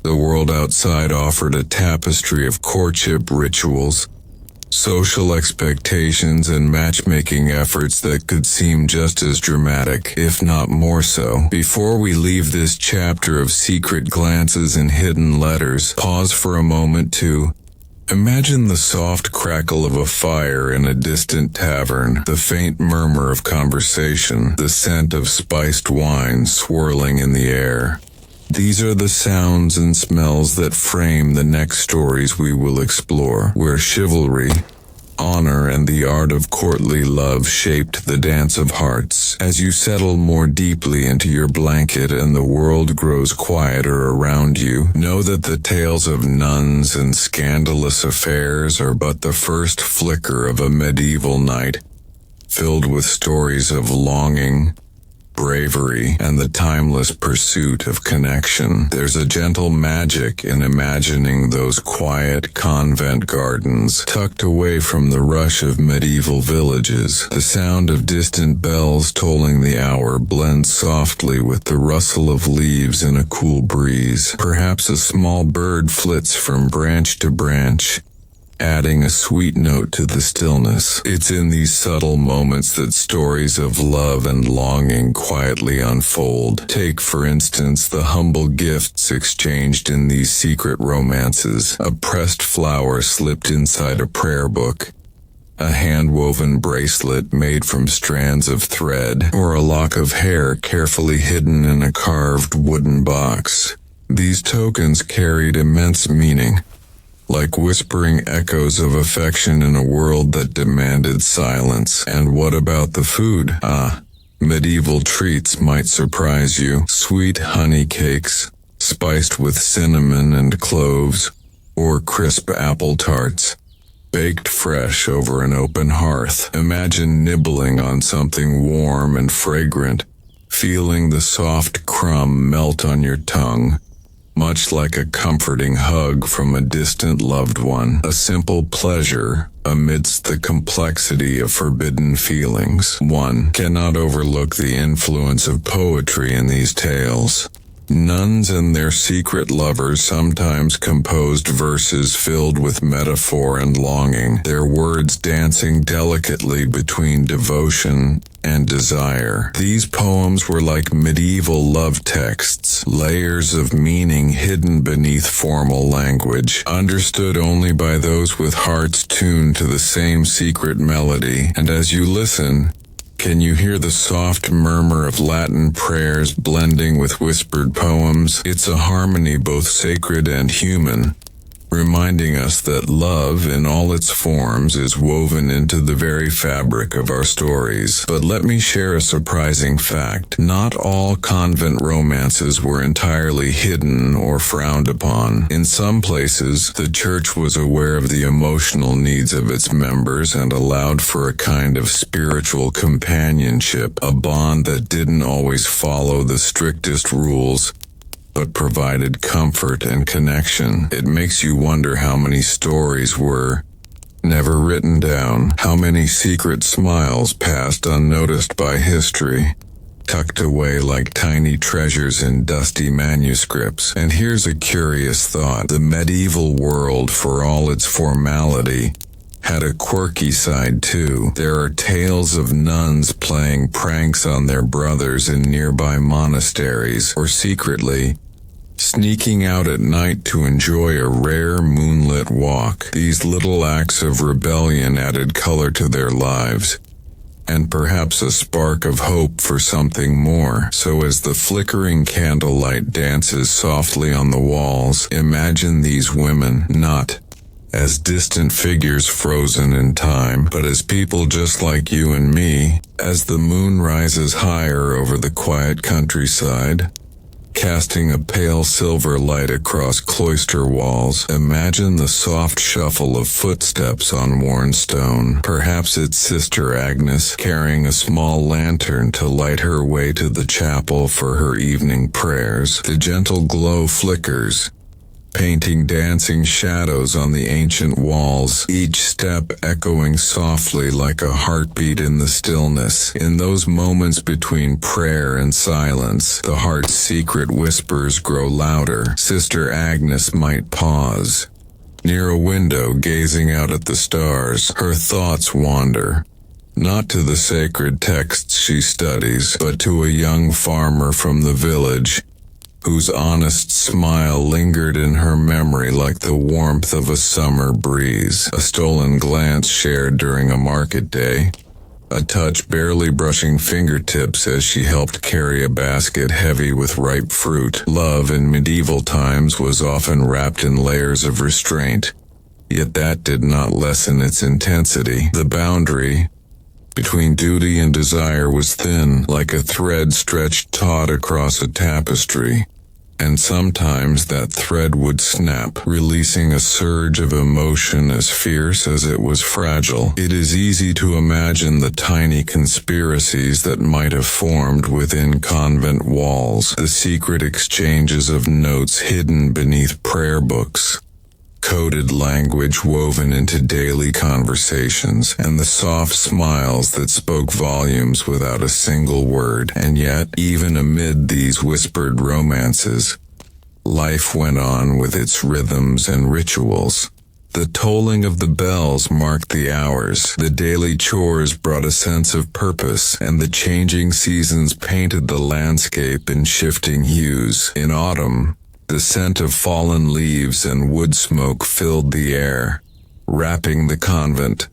the world outside offered a tapestry of courtship rituals, social expectations, and matchmaking efforts that could seem just as dramatic, if not more so. Before we leave this chapter of secret glances and hidden letters, pause for a moment to imagine the soft crackle of a fire in a distant tavern, the faint murmur of conversation, the scent of spiced wine swirling in the air. These are the sounds and smells that frame the next stories we will explore, where chivalry, honor, and the art of courtly love shaped the dance of hearts. As you settle more deeply into your blanket and the world grows quieter around you, know that the tales of nuns and scandalous affairs are but the first flicker of a medieval night, filled with stories of longing, bravery, and the timeless pursuit of connection. There's a gentle magic in imagining those quiet convent gardens, tucked away from the rush of medieval villages. The sound of distant bells tolling the hour blends softly with the rustle of leaves in a cool breeze. Perhaps a small bird flits from branch to branch, adding a sweet note to the stillness. It's in these subtle moments that stories of love and longing quietly unfold. Take, for instance, the humble gifts exchanged in these secret romances. A pressed flower slipped inside a prayer book, a hand-woven bracelet made from strands of thread, or a lock of hair carefully hidden in a carved wooden box. These tokens carried immense meaning, like whispering echoes of affection in a world that demanded silence. And what about the food? Medieval treats might surprise you. Sweet honey cakes, spiced with cinnamon and cloves, or crisp apple tarts, baked fresh over an open hearth. Imagine nibbling on something warm and fragrant, feeling the soft crumb melt on your tongue, much like a comforting hug from a distant loved one. A simple pleasure amidst the complexity of forbidden feelings. One cannot overlook the influence of poetry in these tales. Nuns and their secret lovers sometimes composed verses filled with metaphor and longing, their words dancing delicately between devotion and desire. These poems were like medieval love texts, layers of meaning hidden beneath formal language, understood only by those with hearts tuned to the same secret melody. And as you listen, Can you hear the soft murmur of Latin prayers blending with whispered poems? It's a harmony both sacred and human, reminding us that love in all its forms is woven into the very fabric of our stories. But let me share a surprising fact. Not all convent romances were entirely hidden or frowned upon. In some places, the church was aware of the emotional needs of its members and allowed for a kind of spiritual companionship, a bond that didn't always follow the strictest rules, but provided comfort and connection. It makes you wonder how many stories were never written down, how many secret smiles passed unnoticed by history, tucked away like tiny treasures in dusty manuscripts. And here's a curious thought. The medieval world, for all its formality, had a quirky side too. There are tales of nuns playing pranks on their brothers in nearby monasteries, or secretly sneaking out at night to enjoy a rare moonlit walk. These little acts of rebellion added color to their lives, and perhaps a spark of hope for something more. So as the flickering candlelight dances softly on the walls, imagine these women, not as distant figures frozen in time, but as people just like you and me. As the moon rises higher over the quiet countryside, casting a pale silver light across cloister walls, imagine the soft shuffle of footsteps on worn stone. Perhaps it's Sister Agnes carrying a small lantern to light her way to the chapel for her evening prayers. The gentle glow flickers, painting dancing shadows on the ancient walls, each step echoing softly like a heartbeat in the stillness. In those moments between prayer and silence, the heart's secret whispers grow louder. Sister Agnes might pause near a window, gazing out at the stars. Her thoughts wander, not to the sacred texts she studies, but to a young farmer from the village, whose honest smile lingered in her memory like the warmth of a summer breeze. A stolen glance shared during a market day, a touch barely brushing fingertips as she helped carry a basket heavy with ripe fruit. Love in medieval times was often wrapped in layers of restraint, yet that did not lessen its intensity. The boundary between duty and desire was thin, like a thread stretched taut across a tapestry. And sometimes that thread would snap, releasing a surge of emotion as fierce as it was fragile. It is easy to imagine the tiny conspiracies that might have formed within convent walls, the secret exchanges of notes hidden beneath prayer books, coded language woven into daily conversations, and the soft smiles that spoke volumes without a single word. And yet, even amid these whispered romances, life went on with its rhythms and rituals. The tolling of the bells marked the hours, the daily chores brought a sense of purpose, and the changing seasons painted the landscape in shifting hues. In autumn, the scent of fallen leaves and wood smoke filled the air, wrapping the convent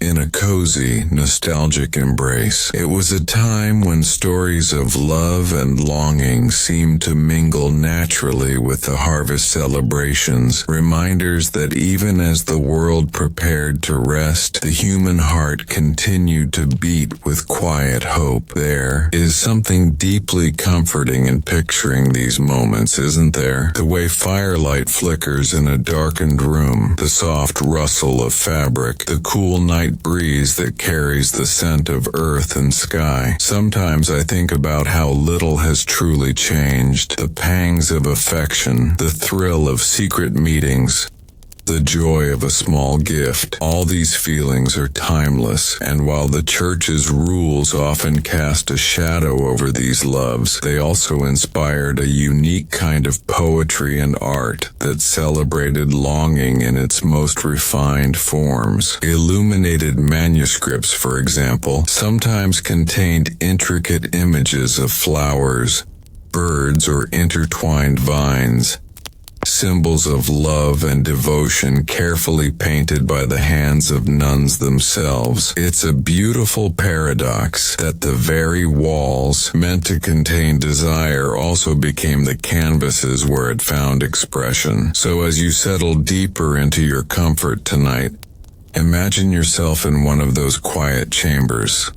in a cozy, nostalgic embrace. It was a time when stories of love and longing seemed to mingle naturally with the harvest celebrations, reminders that even as the world prepared to rest, the human heart continued to beat with quiet hope. There is something deeply comforting in picturing these moments, isn't there? The way firelight flickers in a darkened room, the soft rustle of fabric, the cool night breeze that carries the scent of earth and sky. Sometimes I think about how little has truly changed. The pangs of affection, the thrill of secret meetings, the joy of a small gift. All these feelings are timeless, and while the church's rules often cast a shadow over these loves, they also inspired a unique kind of poetry and art that celebrated longing in its most refined forms. Illuminated manuscripts, for example, sometimes contained intricate images of flowers, birds, or intertwined vines, symbols of love and devotion carefully painted by the hands of nuns themselves. It's a beautiful paradox that the very walls meant to contain desire also became the canvases where it found expression. So as you settle deeper into your comfort tonight, imagine yourself in one of those quiet chambers.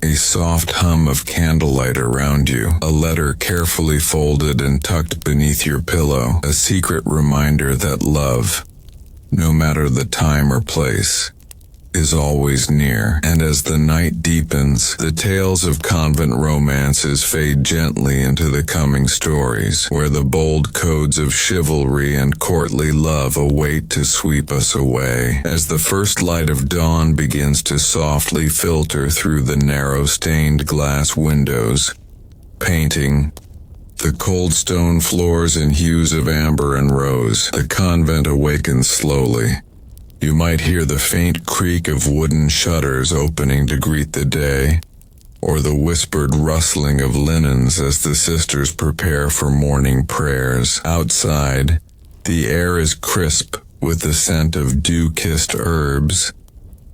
A soft hum of candlelight around you, a letter carefully folded and tucked beneath your pillow, a secret reminder that love, no matter the time or place, is always near. And as the night deepens, the tales of convent romances fade gently into the coming stories, where the bold codes of chivalry and courtly love await to sweep us away. As the first light of dawn begins to softly filter through the narrow stained glass windows, painting the cold stone floors in hues of amber and rose, the convent awakens slowly. You might hear the faint creak of wooden shutters opening to greet the day, or the whispered rustling of linens as the sisters prepare for morning prayers. Outside, the air is crisp with the scent of dew-kissed herbs,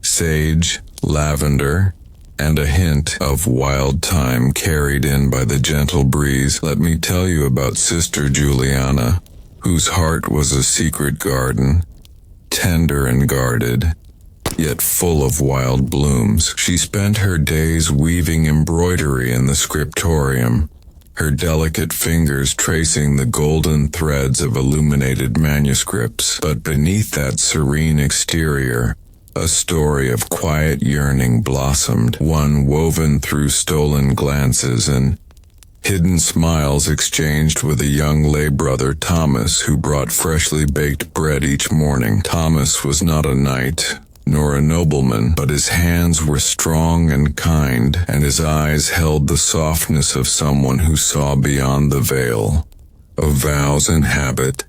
sage, lavender, and a hint of wild thyme carried in by the gentle breeze. Let me tell you about Sister Juliana, whose heart was a secret garden, tender and guarded, yet full of wild blooms. She spent her days weaving embroidery in the scriptorium, her delicate fingers tracing the golden threads of illuminated manuscripts. But beneath that serene exterior, a story of quiet yearning blossomed, one woven through stolen glances and hidden smiles exchanged with a young lay brother, Thomas, who brought freshly baked bread each morning. Thomas was not a knight, nor a nobleman, but his hands were strong and kind, and his eyes held the softness of someone who saw beyond the veil of vows and habit.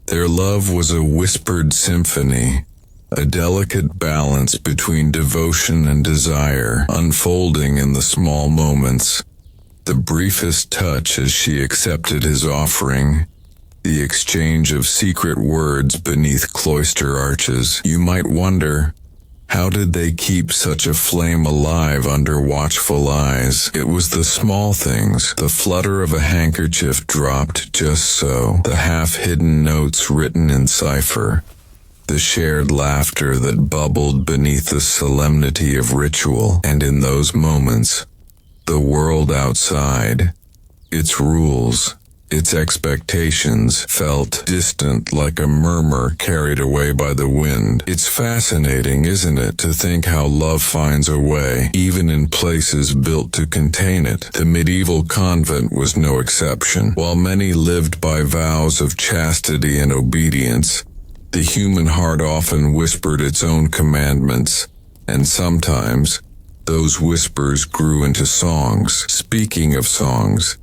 Their love was a whispered symphony, a delicate balance between devotion and desire, unfolding in the small moments. The briefest touch as she accepted his offering, the exchange of secret words beneath cloister arches. You might wonder, how did they keep such a flame alive under watchful eyes? It was the small things, the flutter of a handkerchief dropped just so, the half-hidden notes written in cipher, the shared laughter that bubbled beneath the solemnity of ritual. And in those moments, the world outside, its rules, its expectations, felt distant like a murmur carried away by the wind. It's fascinating, isn't it, to think how love finds a way, even in places built to contain it. The medieval convent was no exception. While many lived by vows of chastity and obedience, the human heart often whispered its own commandments, and sometimes those whispers grew into songs. Speaking of songs,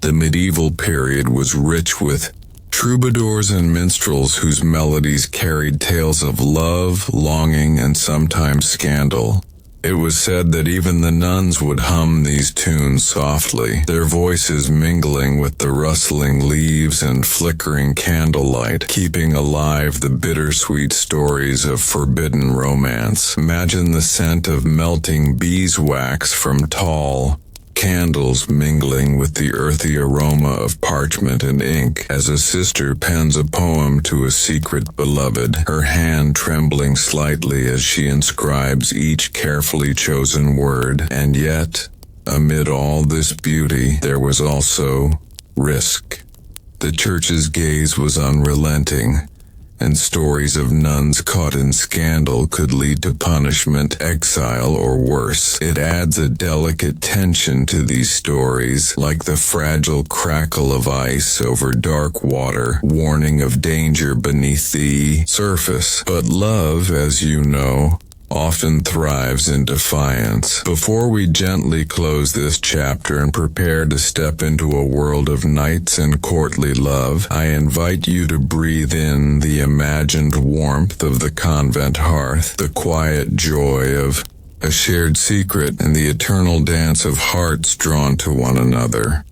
the medieval period was rich with troubadours and minstrels whose melodies carried tales of love, longing, and sometimes scandal. It was said that even the nuns would hum these tunes softly, their voices mingling with the rustling leaves and flickering candlelight, keeping alive the bittersweet stories of forbidden romance. Imagine the scent of melting beeswax from tall candles mingling with the earthy aroma of parchment and ink as a sister pens a poem to a secret beloved, her hand trembling slightly as she inscribes each carefully chosen word. And yet, amid all this beauty, there was also risk. The church's gaze was unrelenting, and stories of nuns caught in scandal could lead to punishment, exile, or worse. It adds a delicate tension to these stories, like the fragile crackle of ice over dark water, warning of danger beneath the surface. But love, as you know, often thrives in defiance. Before we gently close this chapter and prepare to step into a world of knights and courtly love, I invite you to breathe in the imagined warmth of the convent hearth, the quiet joy of a shared secret, and the eternal dance of hearts drawn to one another.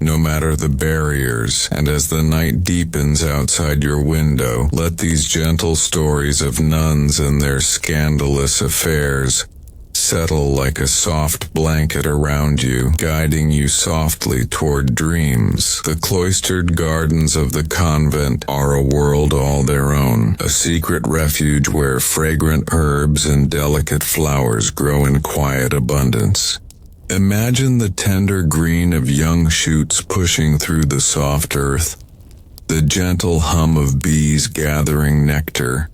no matter the barriers, and as the night deepens outside your window, let these gentle stories of nuns and their scandalous affairs settle like a soft blanket around you, guiding you softly toward dreams. The cloistered gardens of the convent are a world all their own, a secret refuge where fragrant herbs and delicate flowers grow in quiet abundance. Imagine the tender green of young shoots pushing through the soft earth, the gentle hum of bees gathering nectar,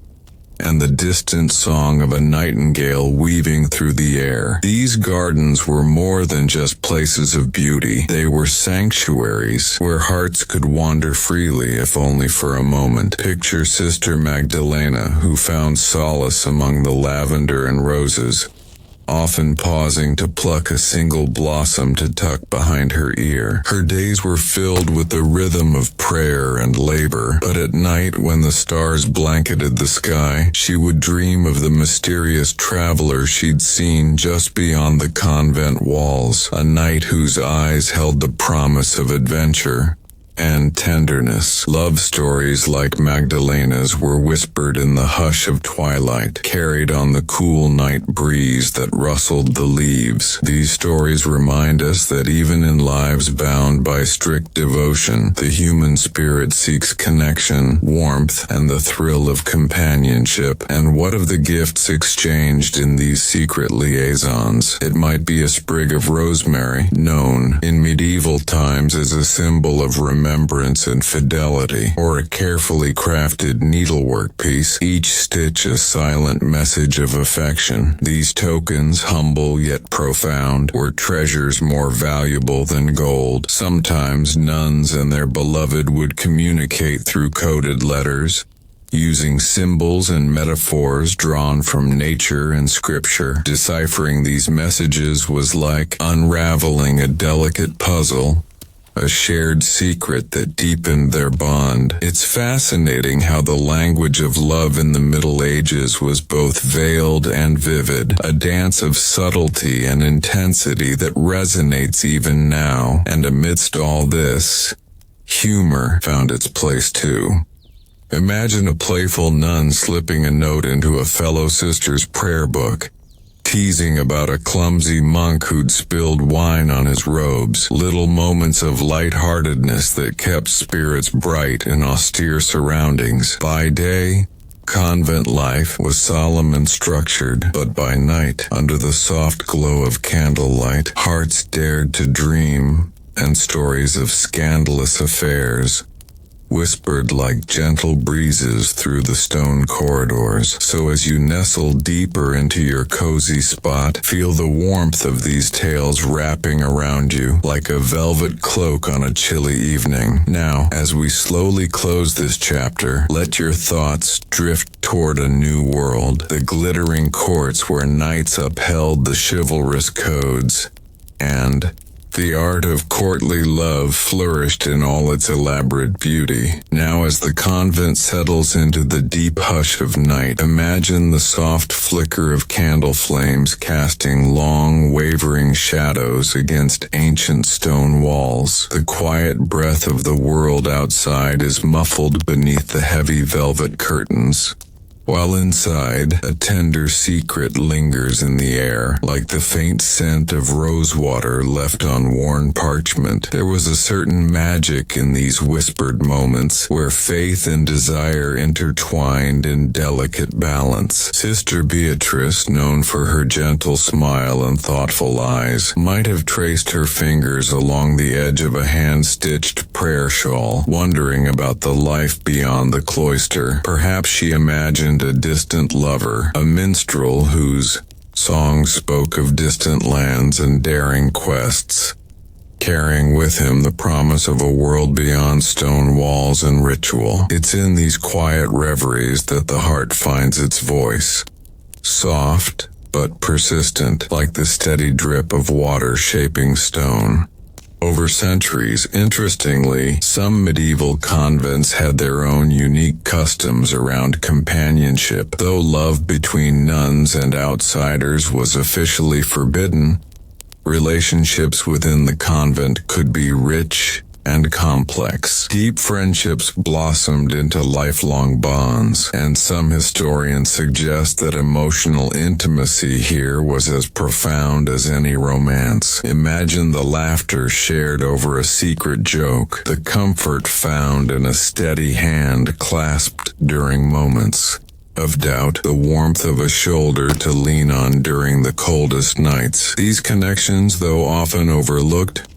and the distant song of a nightingale weaving through the air. These gardens were more than just places of beauty. They were sanctuaries where hearts could wander freely, if only for a moment. Picture Sister Magdalena, who found solace among the lavender and roses, often pausing to pluck a single blossom to tuck behind her ear. Her days were filled with the rhythm of prayer and labor, but at night, when the stars blanketed the sky, she would dream of the mysterious traveler she'd seen just beyond the convent walls, a knight whose eyes held the promise of adventure and tenderness. Love stories like Magdalena's were whispered in the hush of twilight, carried on the cool night breeze that rustled the leaves. These stories remind us that even in lives bound by strict devotion, the human spirit seeks connection, warmth, and the thrill of companionship. And what of the gifts exchanged in these secret liaisons? It might be a sprig of rosemary, known in medieval times as a symbol of remembrance and fidelity, or a carefully crafted needlework piece, each stitch a silent message of affection. These tokens, humble yet profound, were treasures more valuable than gold. Sometimes nuns and their beloved would communicate through coded letters, using symbols and metaphors drawn from nature and scripture. Deciphering these messages was like unraveling a delicate puzzle, a shared secret that deepened their bond. It's fascinating how the language of love in the Middle Ages was both veiled and vivid, a dance of subtlety and intensity that resonates even now. And amidst all this, humor found its place too. Imagine a playful nun slipping a note into a fellow sister's prayer book, teasing about a clumsy monk who'd spilled wine on his robes. Little moments of lightheartedness that kept spirits bright in austere surroundings. By day, convent life was solemn and structured, but by night, under the soft glow of candlelight, hearts dared to dream, and stories of scandalous affairs whispered like gentle breezes through the stone corridors. So as you nestle deeper into your cozy spot, feel the warmth of these tales wrapping around you like a velvet cloak on a chilly evening. Now, as we slowly close this chapter, let your thoughts drift toward a new world, the glittering courts where knights upheld the chivalrous codes, and the art of courtly love flourished in all its elaborate beauty. Now as the convent settles into the deep hush of night, imagine the soft flicker of candle flames casting long, wavering shadows against ancient stone walls. The quiet breath of the world outside is muffled beneath the heavy velvet curtains, while inside, a tender secret lingers in the air, like the faint scent of rosewater left on worn parchment. There was a certain magic in these whispered moments, where faith and desire intertwined in delicate balance. Sister Beatrice, known for her gentle smile and thoughtful eyes, might have traced her fingers along the edge of a hand-stitched prayer shawl, wondering about the life beyond the cloister. Perhaps she imagined a distant lover, a minstrel whose songs spoke of distant lands and daring quests, carrying with him the promise of a world beyond stone walls and ritual. It's in these quiet reveries that the heart finds its voice, soft but persistent, like the steady drip of water shaping stone. Over centuries, interestingly, some medieval convents had their own unique customs around companionship. Though love between nuns and outsiders was officially forbidden, Relationships within the convent could be rich and complex. Deep friendships blossomed into lifelong bonds, and some historians suggest that emotional intimacy here was as profound as any romance. Imagine the laughter shared over a secret joke, the comfort found in a steady hand clasped during moments of doubt, the warmth of a shoulder to lean on during the coldest nights. These connections, though often overlooked,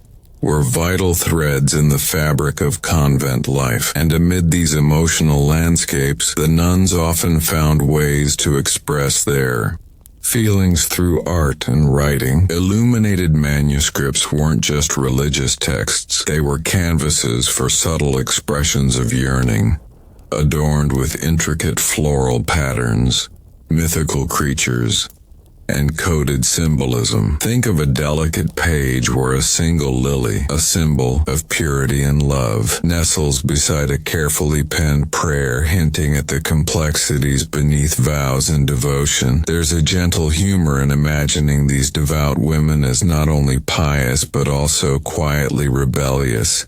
were vital threads in the fabric of convent life, and amid these emotional landscapes, the nuns often found ways to express their feelings through art and writing. Illuminated manuscripts weren't just religious texts, they were canvases for subtle expressions of yearning, adorned with intricate floral patterns, mythical creatures, and coded symbolism. Think of a delicate page where a single lily, a symbol of purity and love, nestles beside a carefully penned prayer hinting at the complexities beneath vows and devotion. There's a gentle humor in imagining these devout women as not only pious but also quietly rebellious,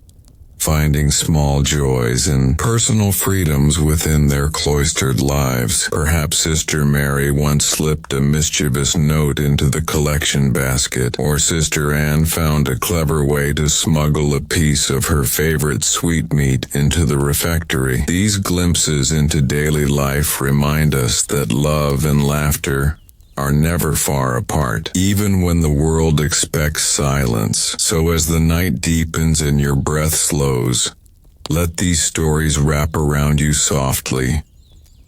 finding small joys and personal freedoms within their cloistered lives. Perhaps Sister Mary once slipped a mischievous note into the collection basket, or Sister Anne found a clever way to smuggle a piece of her favorite sweetmeat into the refectory. These glimpses into daily life remind us that love and laughter are never far apart, even when the world expects silence. So as the night deepens and your breath slows, let these stories wrap around you softly,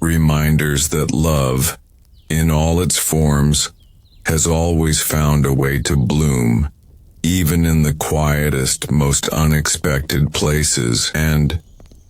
reminders that love, in all its forms, has always found a way to bloom, even in the quietest, most unexpected places. And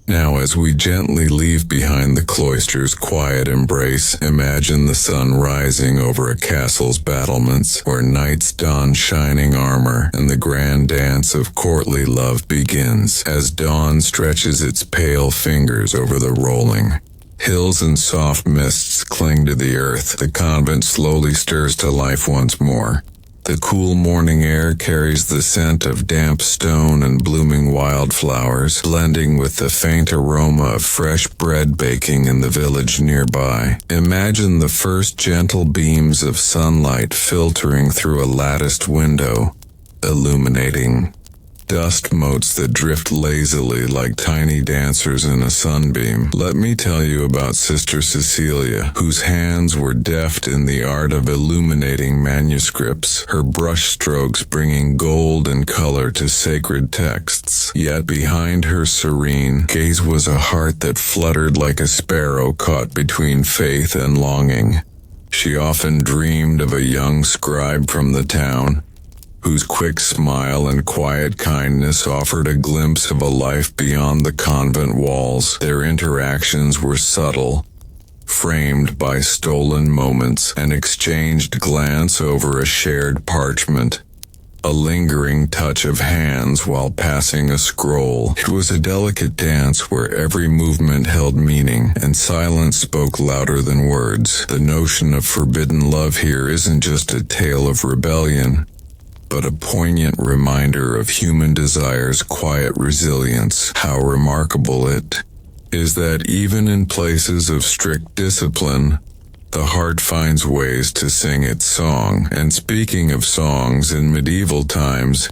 now, as we gently leave behind the cloister's quiet embrace, imagine the sun rising over a castle's battlements, or knights don shining armor, and the grand dance of courtly love begins. As dawn stretches its pale fingers over the rolling hills and soft mists cling to the earth, the convent slowly stirs to life once more. The cool morning air carries the scent of damp stone and blooming wildflowers, blending with the faint aroma of fresh bread baking in the village nearby. Imagine the first gentle beams of sunlight filtering through a latticed window, illuminating dust motes that drift lazily like tiny dancers in a sunbeam. Let me tell you about Sister Cecilia, whose hands were deft in the art of illuminating manuscripts, her brushstrokes bringing gold and color to sacred texts. Yet behind her serene gaze was a heart that fluttered like a sparrow caught between faith and longing. She often dreamed of a young scribe from the town, whose quick smile and quiet kindness offered a glimpse of a life beyond the convent walls. Their interactions were subtle, framed by stolen moments, an exchanged glance over a shared parchment, a lingering touch of hands while passing a scroll. It was a delicate dance where every movement held meaning, and silence spoke louder than words. The notion of forbidden love here isn't just a tale of rebellion, but a poignant reminder of human desire's quiet resilience. How remarkable it is that even in places of strict discipline, the heart finds ways to sing its song. And speaking of songs, in medieval times,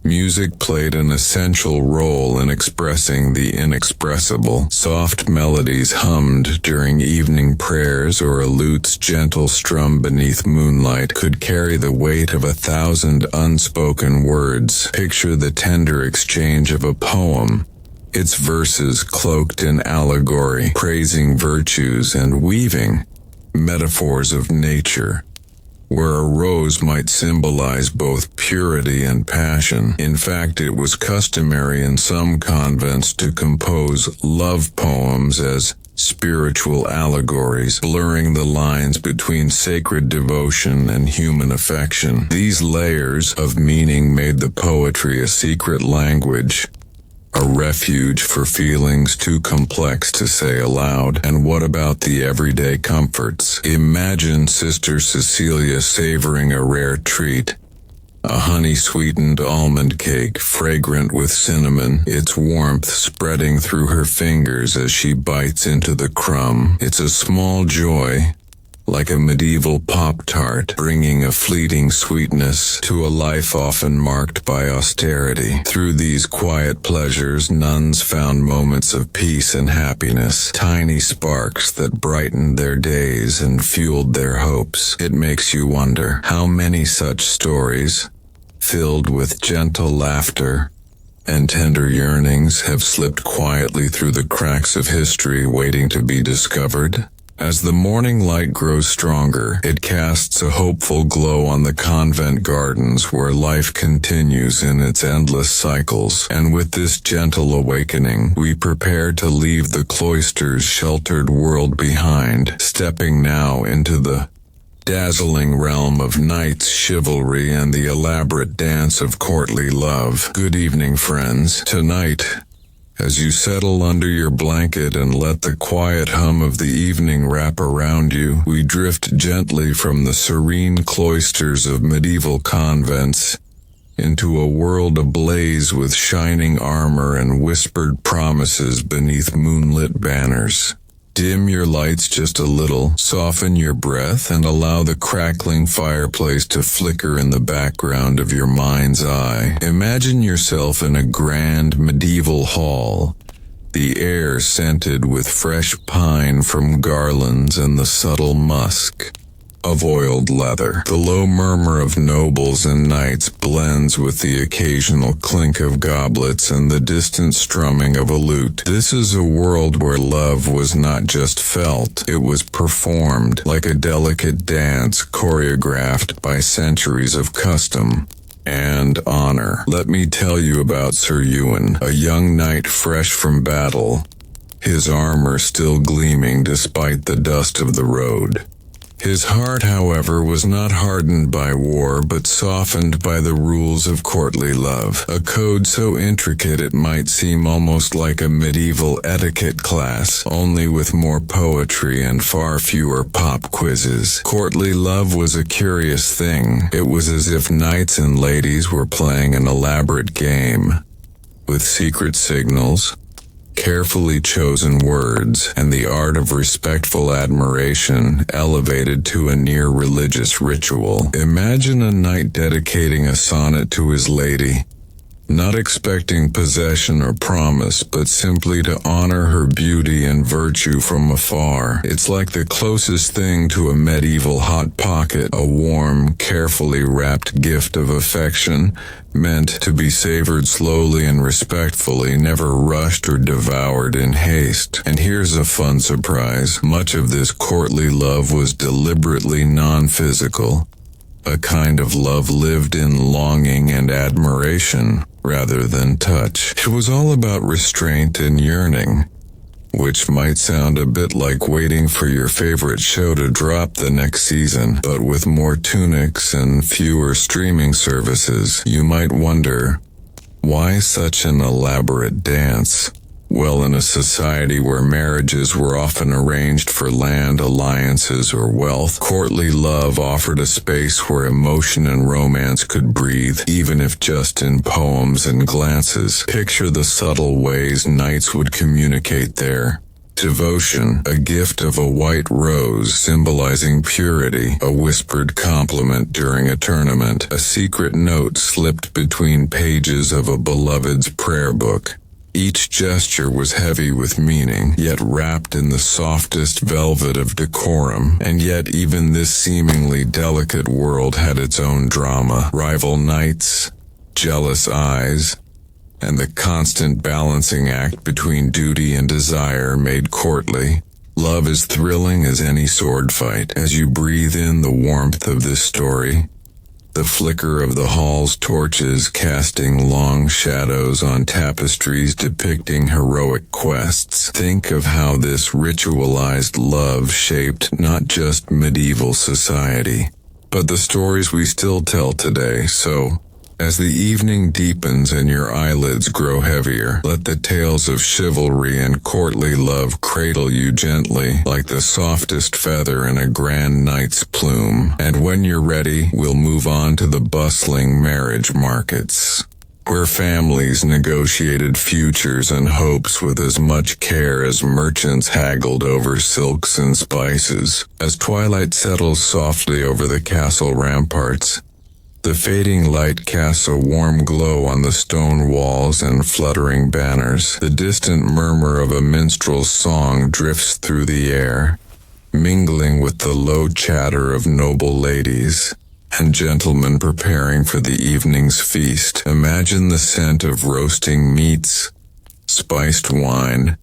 music played an essential role in expressing the inexpressible. Soft melodies hummed during evening prayers, or a lute's gentle strum beneath moonlight, could carry the weight of 1,000 unspoken words. Picture the tender exchange of a poem, its verses cloaked in allegory, praising virtues and weaving metaphors of nature, where a rose might symbolize both purity and passion. In fact, it was customary in some convents to compose love poems as spiritual allegories, blurring the lines between sacred devotion and human affection. These layers of meaning made the poetry a secret language, a refuge for feelings too complex to say aloud. And what about the everyday comforts? Imagine Sister Cecilia savoring a rare treat, A honey-sweetened almond cake, fragrant with cinnamon, its warmth spreading through her fingers as she bites into the crumb. It's a small joy, like a medieval Pop-Tart, bringing a fleeting sweetness to a life often marked by austerity. Through these quiet pleasures, nuns found moments of peace and happiness, tiny sparks that brightened their days and fueled their hopes. It makes you wonder how many such stories, filled with gentle laughter and tender yearnings, have slipped quietly through the cracks of history, waiting to be discovered. As the morning light grows stronger, it casts a hopeful glow on the convent gardens where life continues in its endless cycles. And with this gentle awakening, we prepare to leave the cloister's sheltered world behind, stepping now into the dazzling realm of knights' chivalry and the elaborate dance of courtly love. Good evening, friends. Tonight, as you settle under your blanket and let the quiet hum of the evening wrap around you, we drift gently from the serene cloisters of medieval convents into a world ablaze with shining armor and whispered promises beneath moonlit banners. Dim your lights just a little, soften your breath, and allow the crackling fireplace to flicker in the background of your mind's eye. Imagine yourself in a grand medieval hall, the air scented with fresh pine from garlands and the subtle musk of oiled leather. The low murmur of nobles and knights blends with the occasional clink of goblets and the distant strumming of a lute. This is a world where love was not just felt, it was performed, like a delicate dance choreographed by centuries of custom and honor. Let me tell you about Sir Ewan, a young knight fresh from battle, his armor still gleaming despite the dust of the road. His heart, however, was not hardened by war, but softened by the rules of courtly love, a code so intricate it might seem almost like a medieval etiquette class, only with more poetry and far fewer pop quizzes. Courtly love was a curious thing. It was as if knights and ladies were playing an elaborate game, with secret signals, carefully chosen words, and the art of respectful admiration elevated to a near religious ritual. Imagine a knight dedicating a sonnet to his lady, not expecting possession or promise, but simply to honor her beauty and virtue from afar. It's like the closest thing to a medieval hot pocket, a warm, carefully wrapped gift of affection, meant to be savored slowly and respectfully, never rushed or devoured in haste. And here's a fun surprise. Much of this courtly love was deliberately non-physical, a kind of love lived in longing and admiration rather than touch. It was all about restraint and yearning, which might sound a bit like waiting for your favorite show to drop the next season, but with more tunics and fewer streaming services. You might wonder, why such an elaborate dance? Well, in a society where marriages were often arranged for land, alliances, or wealth, courtly love offered a space where emotion and romance could breathe, even if just in poems and glances. Picture the subtle ways knights would communicate their devotion, a gift of a white rose symbolizing purity, a whispered compliment during a tournament, a secret note slipped between pages of a beloved's prayer book. Each gesture was heavy with meaning, yet wrapped in the softest velvet of decorum. And yet even this seemingly delicate world had its own drama. Rival knights, jealous eyes, and the constant balancing act between duty and desire made courtly love as thrilling as any sword fight. As you breathe in the warmth of this story, the flicker of the hall's torches casting long shadows on tapestries depicting heroic quests. Think of how this ritualized love shaped not just medieval society, but the stories we still tell today. So, As the evening deepens and your eyelids grow heavier, let the tales of chivalry and courtly love cradle you gently like the softest feather in a grand knight's plume. And when you're ready, we'll move on to the bustling marriage markets, where families negotiated futures and hopes with as much care as merchants haggled over silks and spices. As twilight settles softly over the castle ramparts, the fading light casts a warm glow on the stone walls and fluttering banners. The distant murmur of a minstrel's song drifts through the air, mingling with the low chatter of noble ladies and gentlemen preparing for the evening's feast. Imagine the scent of roasting meats, spiced wine,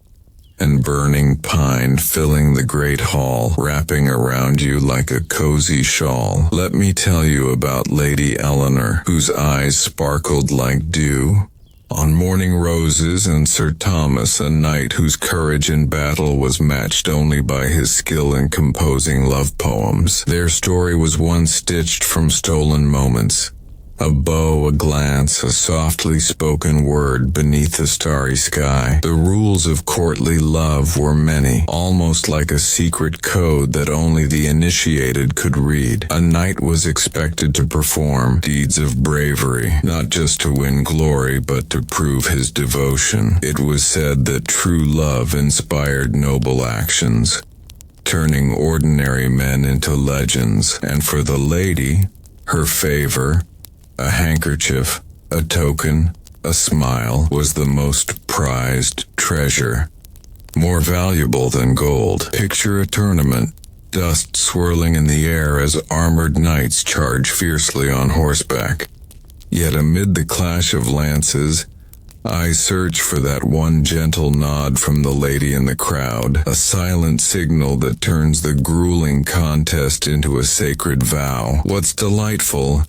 and burning pine filling the great hall, wrapping around you like a cozy shawl. Let me tell you about Lady Eleanor, whose eyes sparkled like dew on morning roses, and Sir Thomas, a knight whose courage in battle was matched only by his skill in composing love poems. Their story was one stitched from stolen moments. A bow, a glance, a softly spoken word beneath the starry sky. The rules of courtly love were many, almost like a secret code that only the initiated could read. A knight was expected to perform deeds of bravery, not just to win glory, but to prove his devotion. It was said that true love inspired noble actions, turning ordinary men into legends. And for the lady, her favor, a handkerchief, a token, a smile, was the most prized treasure, more valuable than gold. Picture a tournament, dust swirling in the air as armored knights charge fiercely on horseback. Yet amid the clash of lances, I search for that one gentle nod from the lady in the crowd, a silent signal that turns the grueling contest into a sacred vow. What's delightful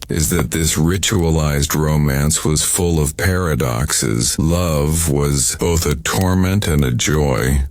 is that this ritualized romance was full of paradoxes. Love was both a torment and a joy,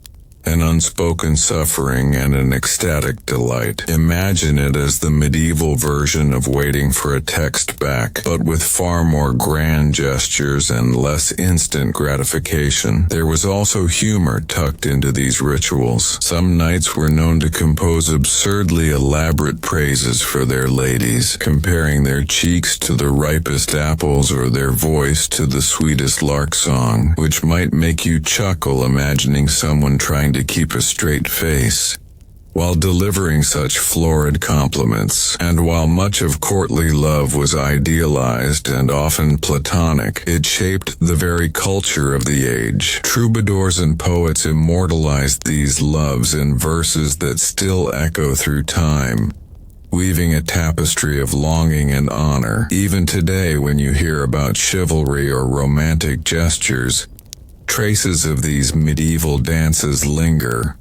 an unspoken suffering and an ecstatic delight. Imagine it as the medieval version of waiting for a text back, but with far more grand gestures and less instant gratification. There was also humor tucked into these rituals. Some knights were known to compose absurdly elaborate praises for their ladies, comparing their cheeks to the ripest apples or their voice to the sweetest lark song, which might make you chuckle imagining someone trying to keep a straight face while delivering such florid compliments. And while much of courtly love was idealized and often platonic, it shaped the very culture of the age. Troubadours and poets immortalized these loves in verses that still echo through time, weaving a tapestry of longing and honor. Even today, when you hear about chivalry or romantic gestures, traces of these medieval dances linger,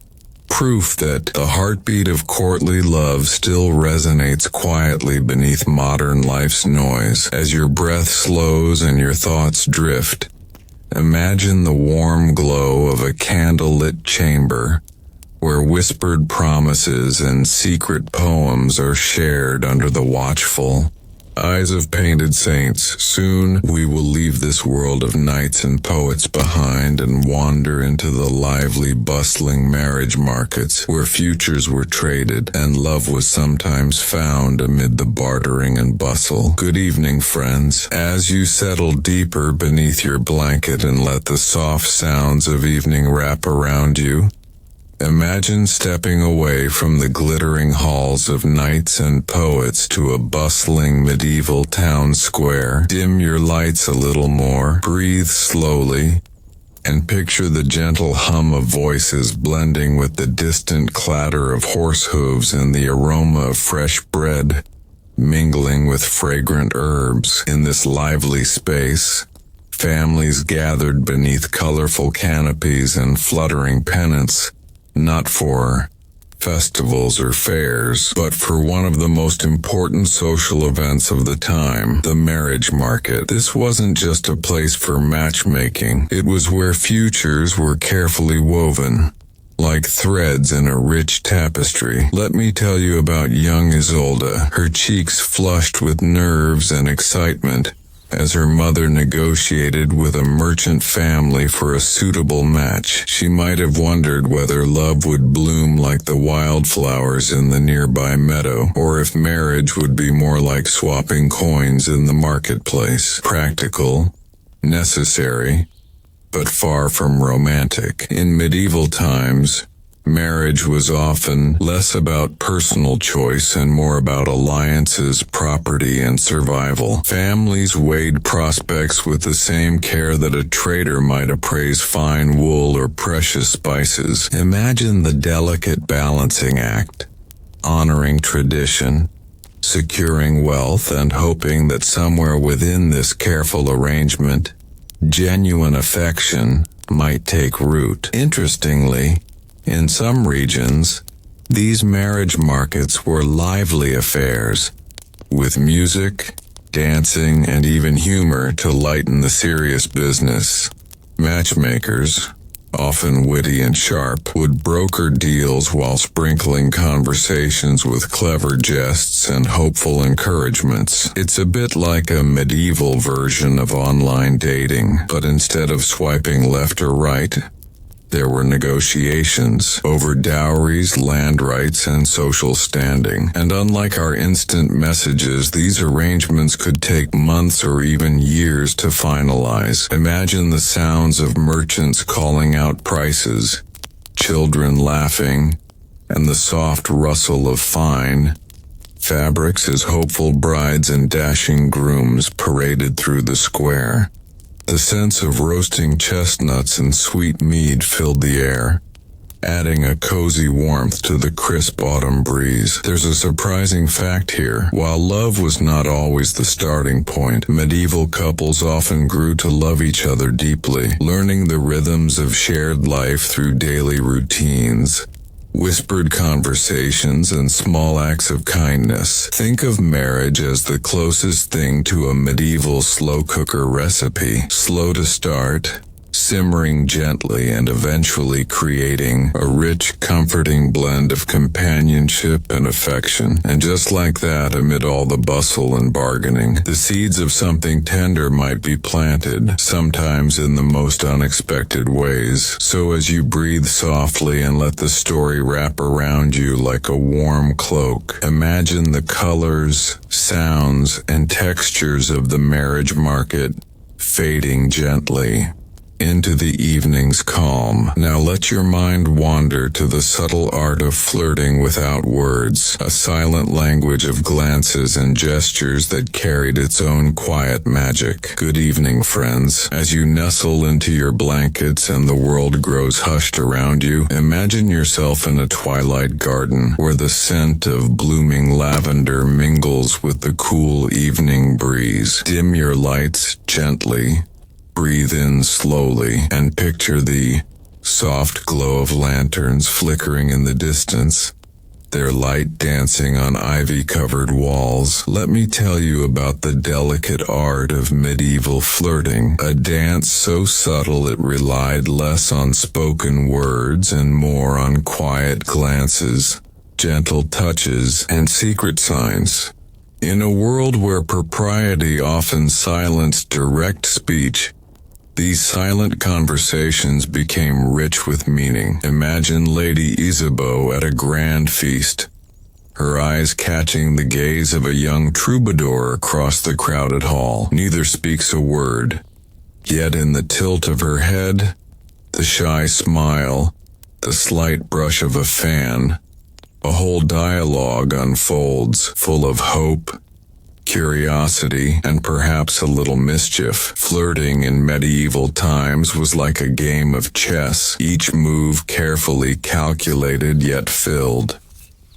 proof that the heartbeat of courtly love still resonates quietly beneath modern life's noise. As your breath slows and your thoughts drift, imagine the warm glow of a candlelit chamber, where whispered promises and secret poems are shared under the watchful eyes of painted saints. Soon we will leave this world of knights and poets behind and wander into the lively, bustling marriage markets, where futures were traded and love was sometimes found amid the bartering and bustle. Good evening, friends. As you settle deeper beneath your blanket and let the soft sounds of evening wrap around you, imagine stepping away from the glittering halls of knights and poets to a bustling medieval town square. Dim your lights a little more, breathe slowly, and picture the gentle hum of voices blending with the distant clatter of horse hooves and the aroma of fresh bread mingling with fragrant herbs. In this lively space, families gathered beneath colorful canopies and fluttering pennants, not for festivals or fairs, but for one of the most important social events of the time, the marriage market. This wasn't just a place for matchmaking, it was where futures were carefully woven, like threads in a rich tapestry. Let me tell you about young Isolde, her cheeks flushed with nerves and excitement, As her mother negotiated with a merchant family for a suitable match, she might have wondered whether love would bloom like the wildflowers in the nearby meadow, or if marriage would be more like swapping coins in the marketplace. Practical, necessary, but far from romantic. In medieval times, marriage was often less about personal choice and more about alliances, property, and survival. Families weighed prospects with the same care that a trader might appraise fine wool or precious spices. Imagine the delicate balancing act, honoring tradition, securing wealth, and hoping that somewhere within this careful arrangement, genuine affection might take root. Interestingly, in some regions, these marriage markets were lively affairs, with music, dancing, and even humor to lighten the serious business. Matchmakers, often witty and sharp, would broker deals while sprinkling conversations with clever jests and hopeful encouragements. It's a bit like a medieval version of online dating, but instead of swiping left or right, there were negotiations over dowries, land rights, and social standing. And unlike our instant messages, these arrangements could take months or even years to finalize. Imagine the sounds of merchants calling out prices, children laughing, and the soft rustle of fine fabrics as hopeful brides and dashing grooms paraded through the square. The sense of roasting chestnuts and sweet mead filled the air, adding a cozy warmth to the crisp autumn breeze. There's a surprising fact here. While love was not always the starting point, medieval couples often grew to love each other deeply, learning the rhythms of shared life through daily routines, whispered conversations, and small acts of kindness. Think of marriage as the closest thing to a medieval slow cooker recipe. Slow to start, simmering gently, and eventually creating a rich, comforting blend of companionship and affection. And just like that, amid all the bustle and bargaining, the seeds of something tender might be planted, sometimes in the most unexpected ways. So as you breathe softly and let the story wrap around you like a warm cloak, imagine the colors, sounds, and textures of the marriage market fading gently into the evening's calm. Now let your mind wander to the subtle art of flirting without words, a silent language of glances and gestures that carried its own quiet magic. Good evening, friends. As you nestle into your blankets and the world grows hushed around you, imagine yourself in a twilight garden where the scent of blooming lavender mingles with the cool evening breeze. Dim your lights gently, breathe in slowly, and picture the soft glow of lanterns flickering in the distance, their light dancing on ivy-covered walls. Let me tell you about the delicate art of medieval flirting, a dance so subtle it relied less on spoken words and more on quiet glances, gentle touches, and secret signs. In a world where propriety often silenced direct speech, these silent conversations became rich with meaning. Imagine Lady Isabeau at a grand feast, her eyes catching the gaze of a young troubadour across the crowded hall. Neither speaks a word, yet in the tilt of her head, the shy smile, the slight brush of a fan, a whole dialogue unfolds, full of hope, curiosity, and perhaps a little mischief. Flirting in medieval times was like a game of chess, each move carefully calculated yet filled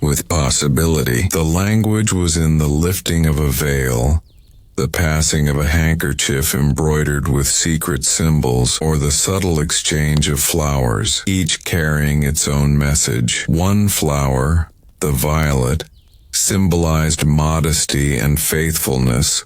with possibility. The language was in the lifting of a veil, the passing of a handkerchief embroidered with secret symbols, or the subtle exchange of flowers, each carrying its own message. One flower, the violet, symbolized modesty and faithfulness,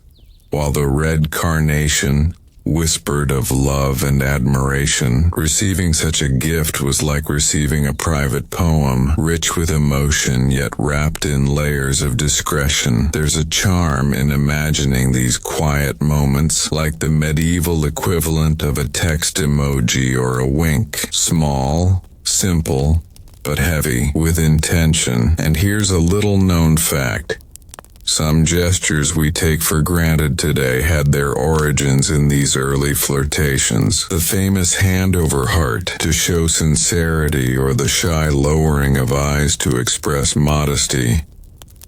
while the red carnation, whispered of love and admiration. Receiving such a gift was like receiving a private poem, rich with emotion yet wrapped in layers of discretion. There's a charm in imagining these quiet moments, like the medieval equivalent of a text emoji or a wink. Small, simple, but heavy, with intention. And here's a little-known fact. Some gestures we take for granted today had their origins in these early flirtations. The famous hand over heart to show sincerity, or the shy lowering of eyes to express modesty,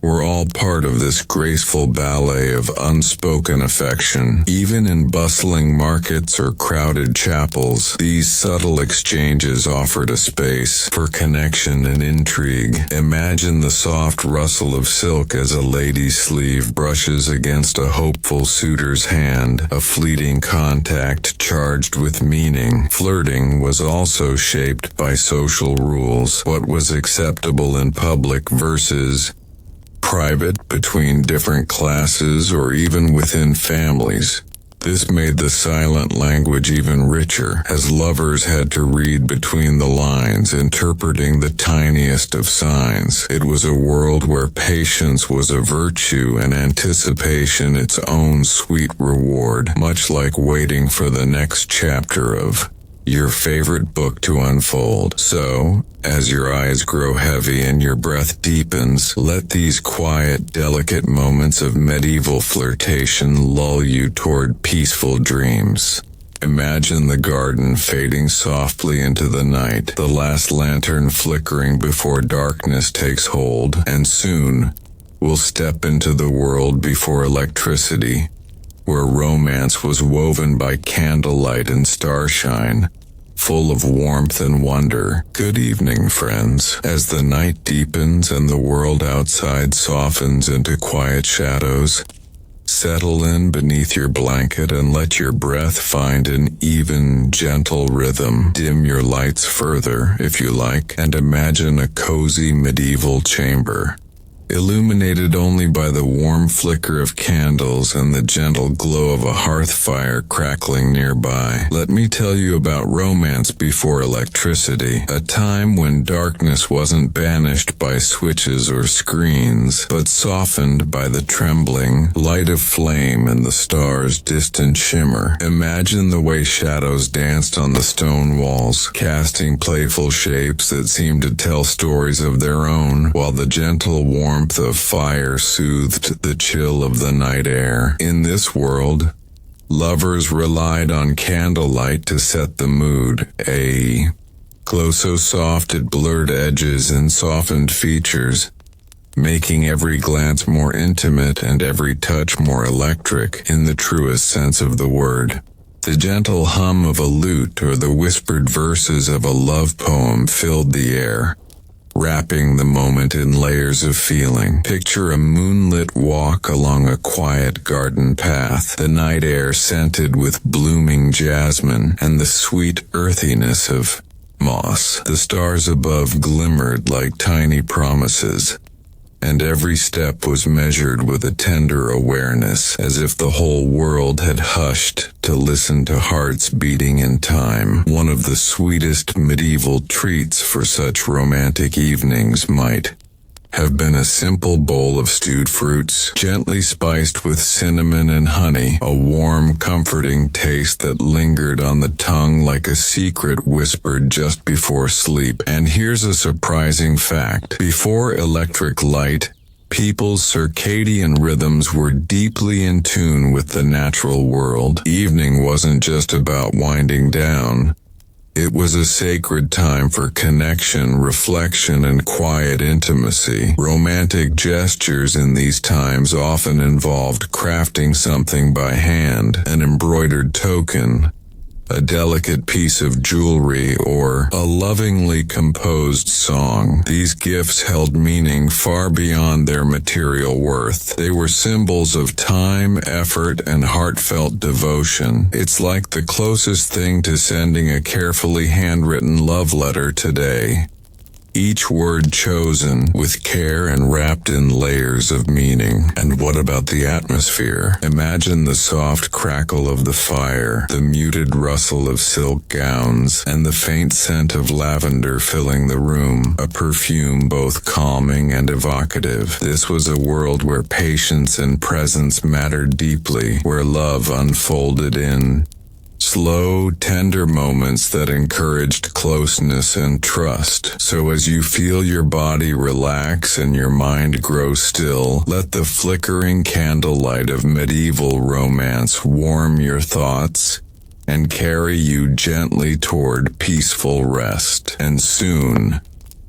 were all part of this graceful ballet of unspoken affection. Even in bustling markets or crowded chapels, these subtle exchanges offered a space for connection and intrigue. Imagine the soft rustle of silk as a lady's sleeve brushes against a hopeful suitor's hand, a fleeting contact charged with meaning. Flirting was also shaped by social rules. What was acceptable in public versus private, between different classes, or even within families. This made the silent language even richer, as lovers had to read between the lines, interpreting the tiniest of signs. It was a world where patience was a virtue and anticipation its own sweet reward, much like waiting for the next chapter of your favorite book to unfold. So, as your eyes grow heavy and your breath deepens, let these quiet, delicate moments of medieval flirtation lull you toward peaceful dreams. Imagine the garden fading softly into the night, the last lantern flickering before darkness takes hold, and soon we'll step into the world before electricity, where romance was woven by candlelight and starshine, full of warmth and wonder. Good evening, friends. As the night deepens and the world outside softens into quiet shadows, settle in beneath your blanket and let your breath find an even, gentle rhythm. Dim your lights further, if you like, and imagine a cozy medieval chamber, illuminated only by the warm flicker of candles and the gentle glow of a hearth fire crackling nearby. Let me tell you about romance before electricity, a time when darkness wasn't banished by switches or screens, but softened by the trembling light of flame and the stars' distant shimmer. Imagine the way shadows danced on the stone walls, casting playful shapes that seemed to tell stories of their own, while the gentle warmth of fire soothed the chill of the night air. In this world, lovers relied on candlelight to set the mood, a glow so soft it blurred edges and softened features, making every glance more intimate and every touch more electric in the truest sense of the word. The gentle hum of a lute or the whispered verses of a love poem filled the air, wrapping the moment in layers of feeling. Picture a moonlit walk along a quiet garden path, the night air scented with blooming jasmine and the sweet earthiness of moss. The stars above glimmered like tiny promises, and every step was measured with a tender awareness, as if the whole world had hushed to listen to hearts beating in time. One of the sweetest medieval treats for such romantic evenings might have been a simple bowl of stewed fruits, gently spiced with cinnamon and honey, a warm, comforting taste that lingered on the tongue like a secret whispered just before sleep. And here's a surprising fact. Before electric light, people's circadian rhythms were deeply in tune with the natural world. Evening wasn't just about winding down. It was a sacred time for connection, reflection, and quiet intimacy. Romantic gestures in these times often involved crafting something by hand, an embroidered token, a delicate piece of jewelry, or a lovingly composed song. These gifts held meaning far beyond their material worth. They were symbols of time, effort, and heartfelt devotion. It's like the closest thing to sending a carefully handwritten love letter today. each word chosen with care and wrapped in layers of meaning. And what about the atmosphere? Imagine the soft crackle of the fire, the muted rustle of silk gowns, and the faint scent of lavender filling the room, a perfume both calming and evocative. This was a world where patience and presence mattered deeply, where love unfolded in slow, tender moments that encouraged closeness and trust. So as you feel your body relax and your mind grow still, let the flickering candlelight of medieval romance warm your thoughts and carry you gently toward peaceful rest. And soon,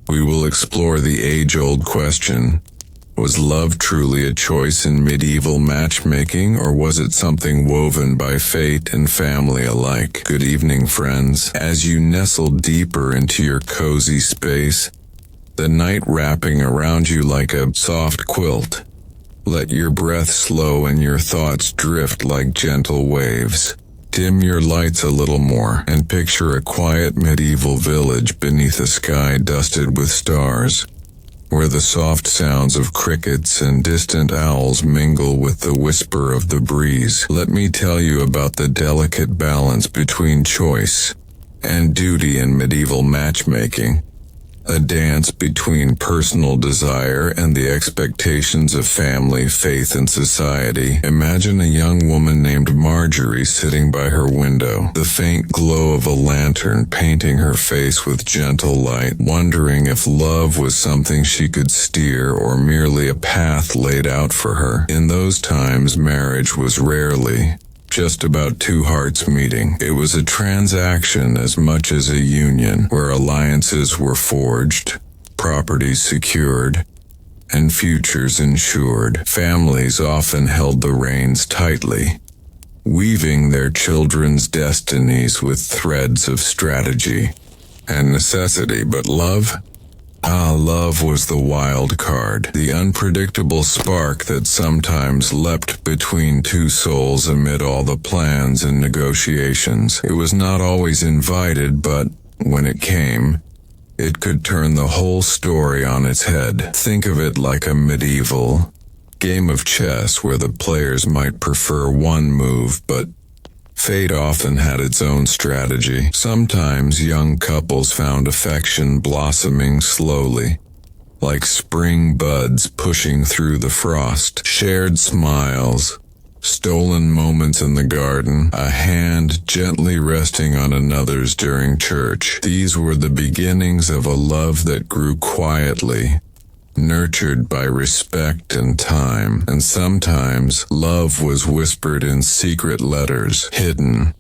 we will explore the age-old question: was love truly a choice in medieval matchmaking, or was it something woven by fate and family alike? Good evening, friends. As you nestle deeper into your cozy space, the night wrapping around you like a soft quilt, let your breath slow and your thoughts drift like gentle waves. Dim your lights a little more and picture a quiet medieval village beneath a sky dusted with stars, where the soft sounds of crickets and distant owls mingle with the whisper of the breeze. Let me tell you about the delicate balance between choice and duty in medieval matchmaking, a dance between personal desire and the expectations of family, faith, and society. Imagine a young woman named Marjorie sitting by her window, the faint glow of a lantern painting her face with gentle light, wondering if love was something she could steer or merely a path laid out for her. In those times, marriage was rarely just about two hearts meeting. It was a transaction as much as a union, where alliances were forged, properties secured, and futures ensured. Families often held the reins tightly, weaving their children's destinies with threads of strategy and necessity. But love? Love was the wild card, the unpredictable spark that sometimes leapt between two souls amid all the plans and negotiations. It was not always invited, but when it came, it could turn the whole story on its head. Think of it like a medieval game of chess where the players might prefer one move, but fate often had its own strategy. Sometimes young couples found affection blossoming slowly, like spring buds pushing through the frost. Shared smiles, stolen moments in the garden, a hand gently resting on another's during church. These were the beginnings of a love that grew quietly, nurtured by respect and time. And sometimes love was whispered in secret letters, hidden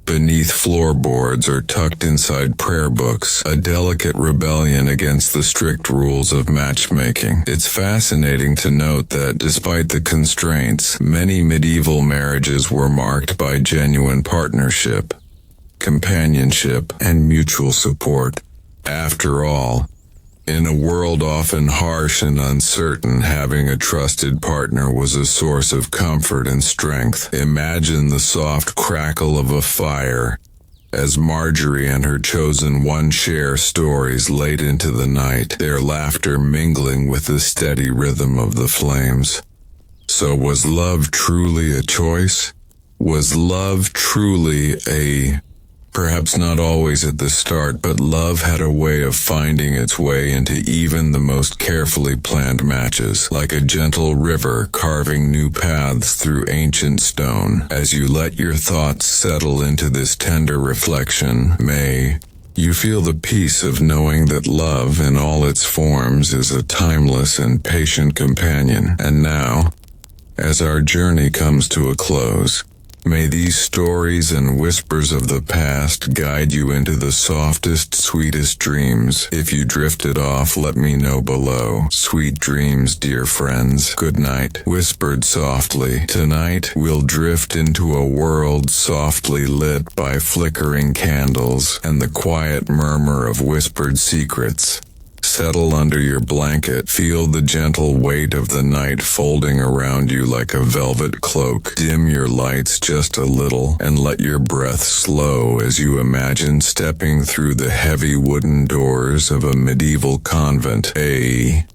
beneath floorboards or tucked inside prayer books, a delicate rebellion against the strict rules of matchmaking. It's fascinating to note that despite the constraints, many medieval marriages were marked by genuine partnership, companionship, and mutual support. After all, in a world often harsh and uncertain, having a trusted partner was a source of comfort and strength. Imagine the soft crackle of a fire as Marjorie and her chosen one share stories late into the night, their laughter mingling with the steady rhythm of the flames. So was love truly a choice? Was love truly perhaps not always at the start, but love had a way of finding its way into even the most carefully planned matches, like a gentle river carving new paths through ancient stone. As you let your thoughts settle into this tender reflection, may you feel the peace of knowing that love in all its forms is a timeless and patient companion. And now, as our journey comes to a close, may these stories and whispers of the past guide you into the softest, sweetest dreams. If you drifted off, let me know below. Sweet dreams, dear friends. Good night. Whispered softly. Tonight, we'll drift into a world softly lit by flickering candles and the quiet murmur of whispered secrets. Settle under your blanket. Feel the gentle weight of the night folding around you like a velvet cloak. Dim your lights just a little and let your breath slow as you imagine stepping through the heavy wooden doors of a medieval convent. A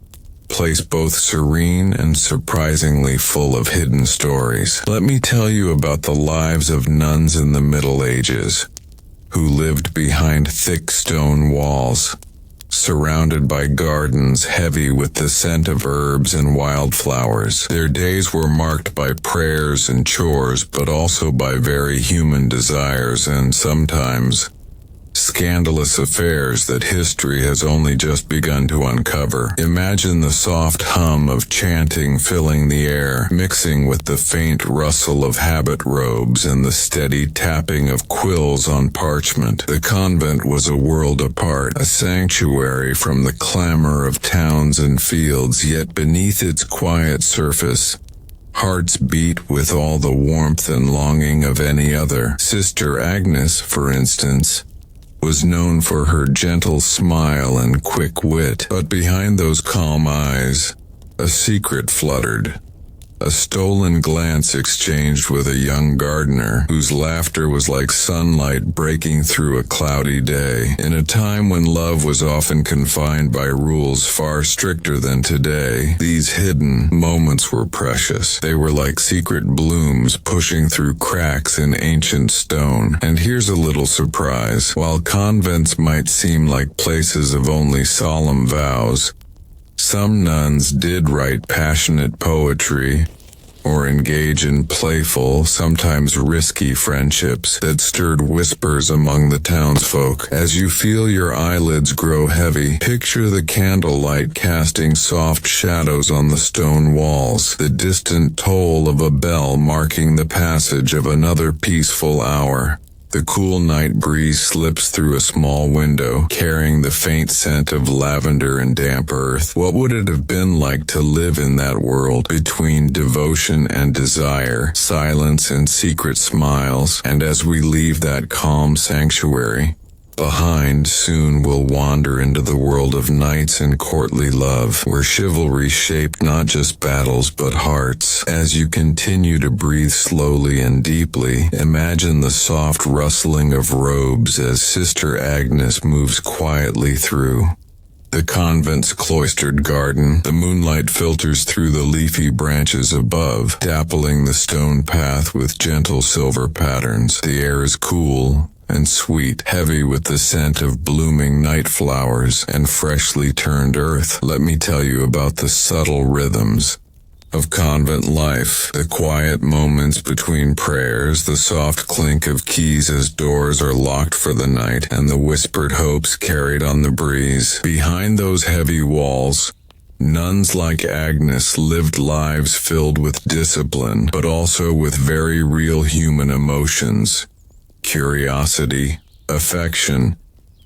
place both serene and surprisingly full of hidden stories. Let me tell you about the lives of nuns in the Middle Ages, who lived behind thick stone walls, surrounded by gardens heavy with the scent of herbs and wildflowers. Their days were marked by prayers and chores, but also by very human desires and sometimes scandalous affairs that history has only just begun to uncover. Imagine the soft hum of chanting filling the air, mixing with the faint rustle of habit robes and the steady tapping of quills on parchment. The convent was a world apart, a sanctuary from the clamor of towns and fields, yet beneath its quiet surface, hearts beat with all the warmth and longing of any other. Sister Agnes, for instance, was known for her gentle smile and quick wit, but behind those calm eyes, a secret fluttered. A stolen glance exchanged with a young gardener, whose laughter was like sunlight breaking through a cloudy day. In a time when love was often confined by rules far stricter than today, these hidden moments were precious. They were like secret blooms pushing through cracks in ancient stone. And here's a little surprise. While convents might seem like places of only solemn vows, some nuns did write passionate poetry or engage in playful, sometimes risky friendships that stirred whispers among the townsfolk. As you feel your eyelids grow heavy, picture the candlelight casting soft shadows on the stone walls, the distant toll of a bell marking the passage of another peaceful hour. The cool night breeze slips through a small window, carrying the faint scent of lavender and damp earth. What would it have been like to live in that world, between devotion and desire, silence and secret smiles? And as we leave that calm sanctuary behind, soon we'll wander into the world of knights and courtly love, where chivalry shaped not just battles but hearts. As you continue to breathe slowly and deeply, imagine the soft rustling of robes as Sister Agnes moves quietly through the convent's cloistered garden. The moonlight filters through the leafy branches above, dappling the stone path with gentle silver patterns. The air is cool and sweet, heavy with the scent of blooming night flowers and freshly turned earth. Let me tell you about the subtle rhythms of convent life, the quiet moments between prayers, the soft clink of keys as doors are locked for the night, and the whispered hopes carried on the breeze. Behind those heavy walls, nuns like Agnes lived lives filled with discipline, but also with very real human emotions. Curiosity, affection,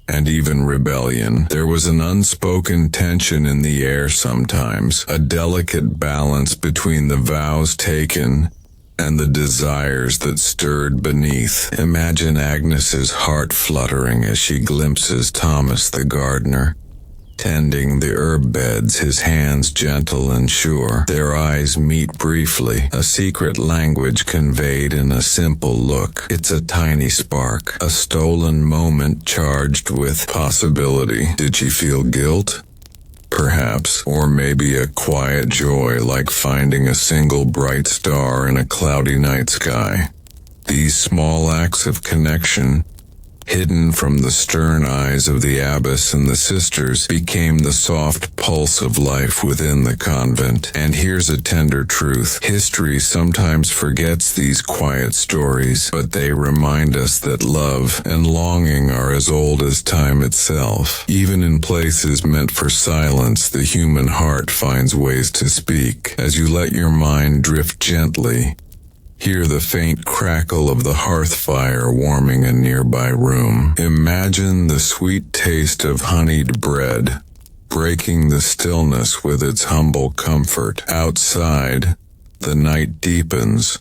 and even rebellion. There was an unspoken tension in the air sometimes, a delicate balance between the vows taken and the desires that stirred beneath. Imagine Agnes's heart fluttering as she glimpses Thomas the gardener, tending the herb beds, his hands gentle and sure. Their eyes meet briefly, a secret language conveyed in a simple look. It's a tiny spark, a stolen moment charged with possibility. Did she feel guilt? Perhaps, or maybe a quiet joy like finding a single bright star in a cloudy night sky. These small acts of connection, hidden from the stern eyes of the abbess and the sisters, became the soft pulse of life within the convent. And here's a tender truth. History sometimes forgets these quiet stories, but they remind us that love and longing are as old as time itself. Even in places meant for silence, the human heart finds ways to speak. As you let your mind drift gently, hear the faint crackle of the hearth fire warming a nearby room. Imagine the sweet taste of honeyed bread, breaking the stillness with its humble comfort. Outside, the night deepens,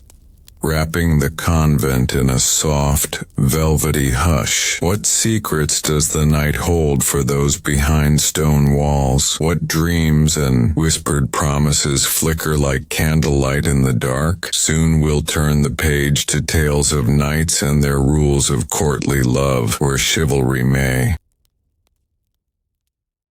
wrapping the convent in a soft, velvety hush. What secrets does the night hold for those behind stone walls? What dreams and whispered promises flicker like candlelight in the dark? Soon we'll turn the page to tales of knights and their rules of courtly love, where chivalry may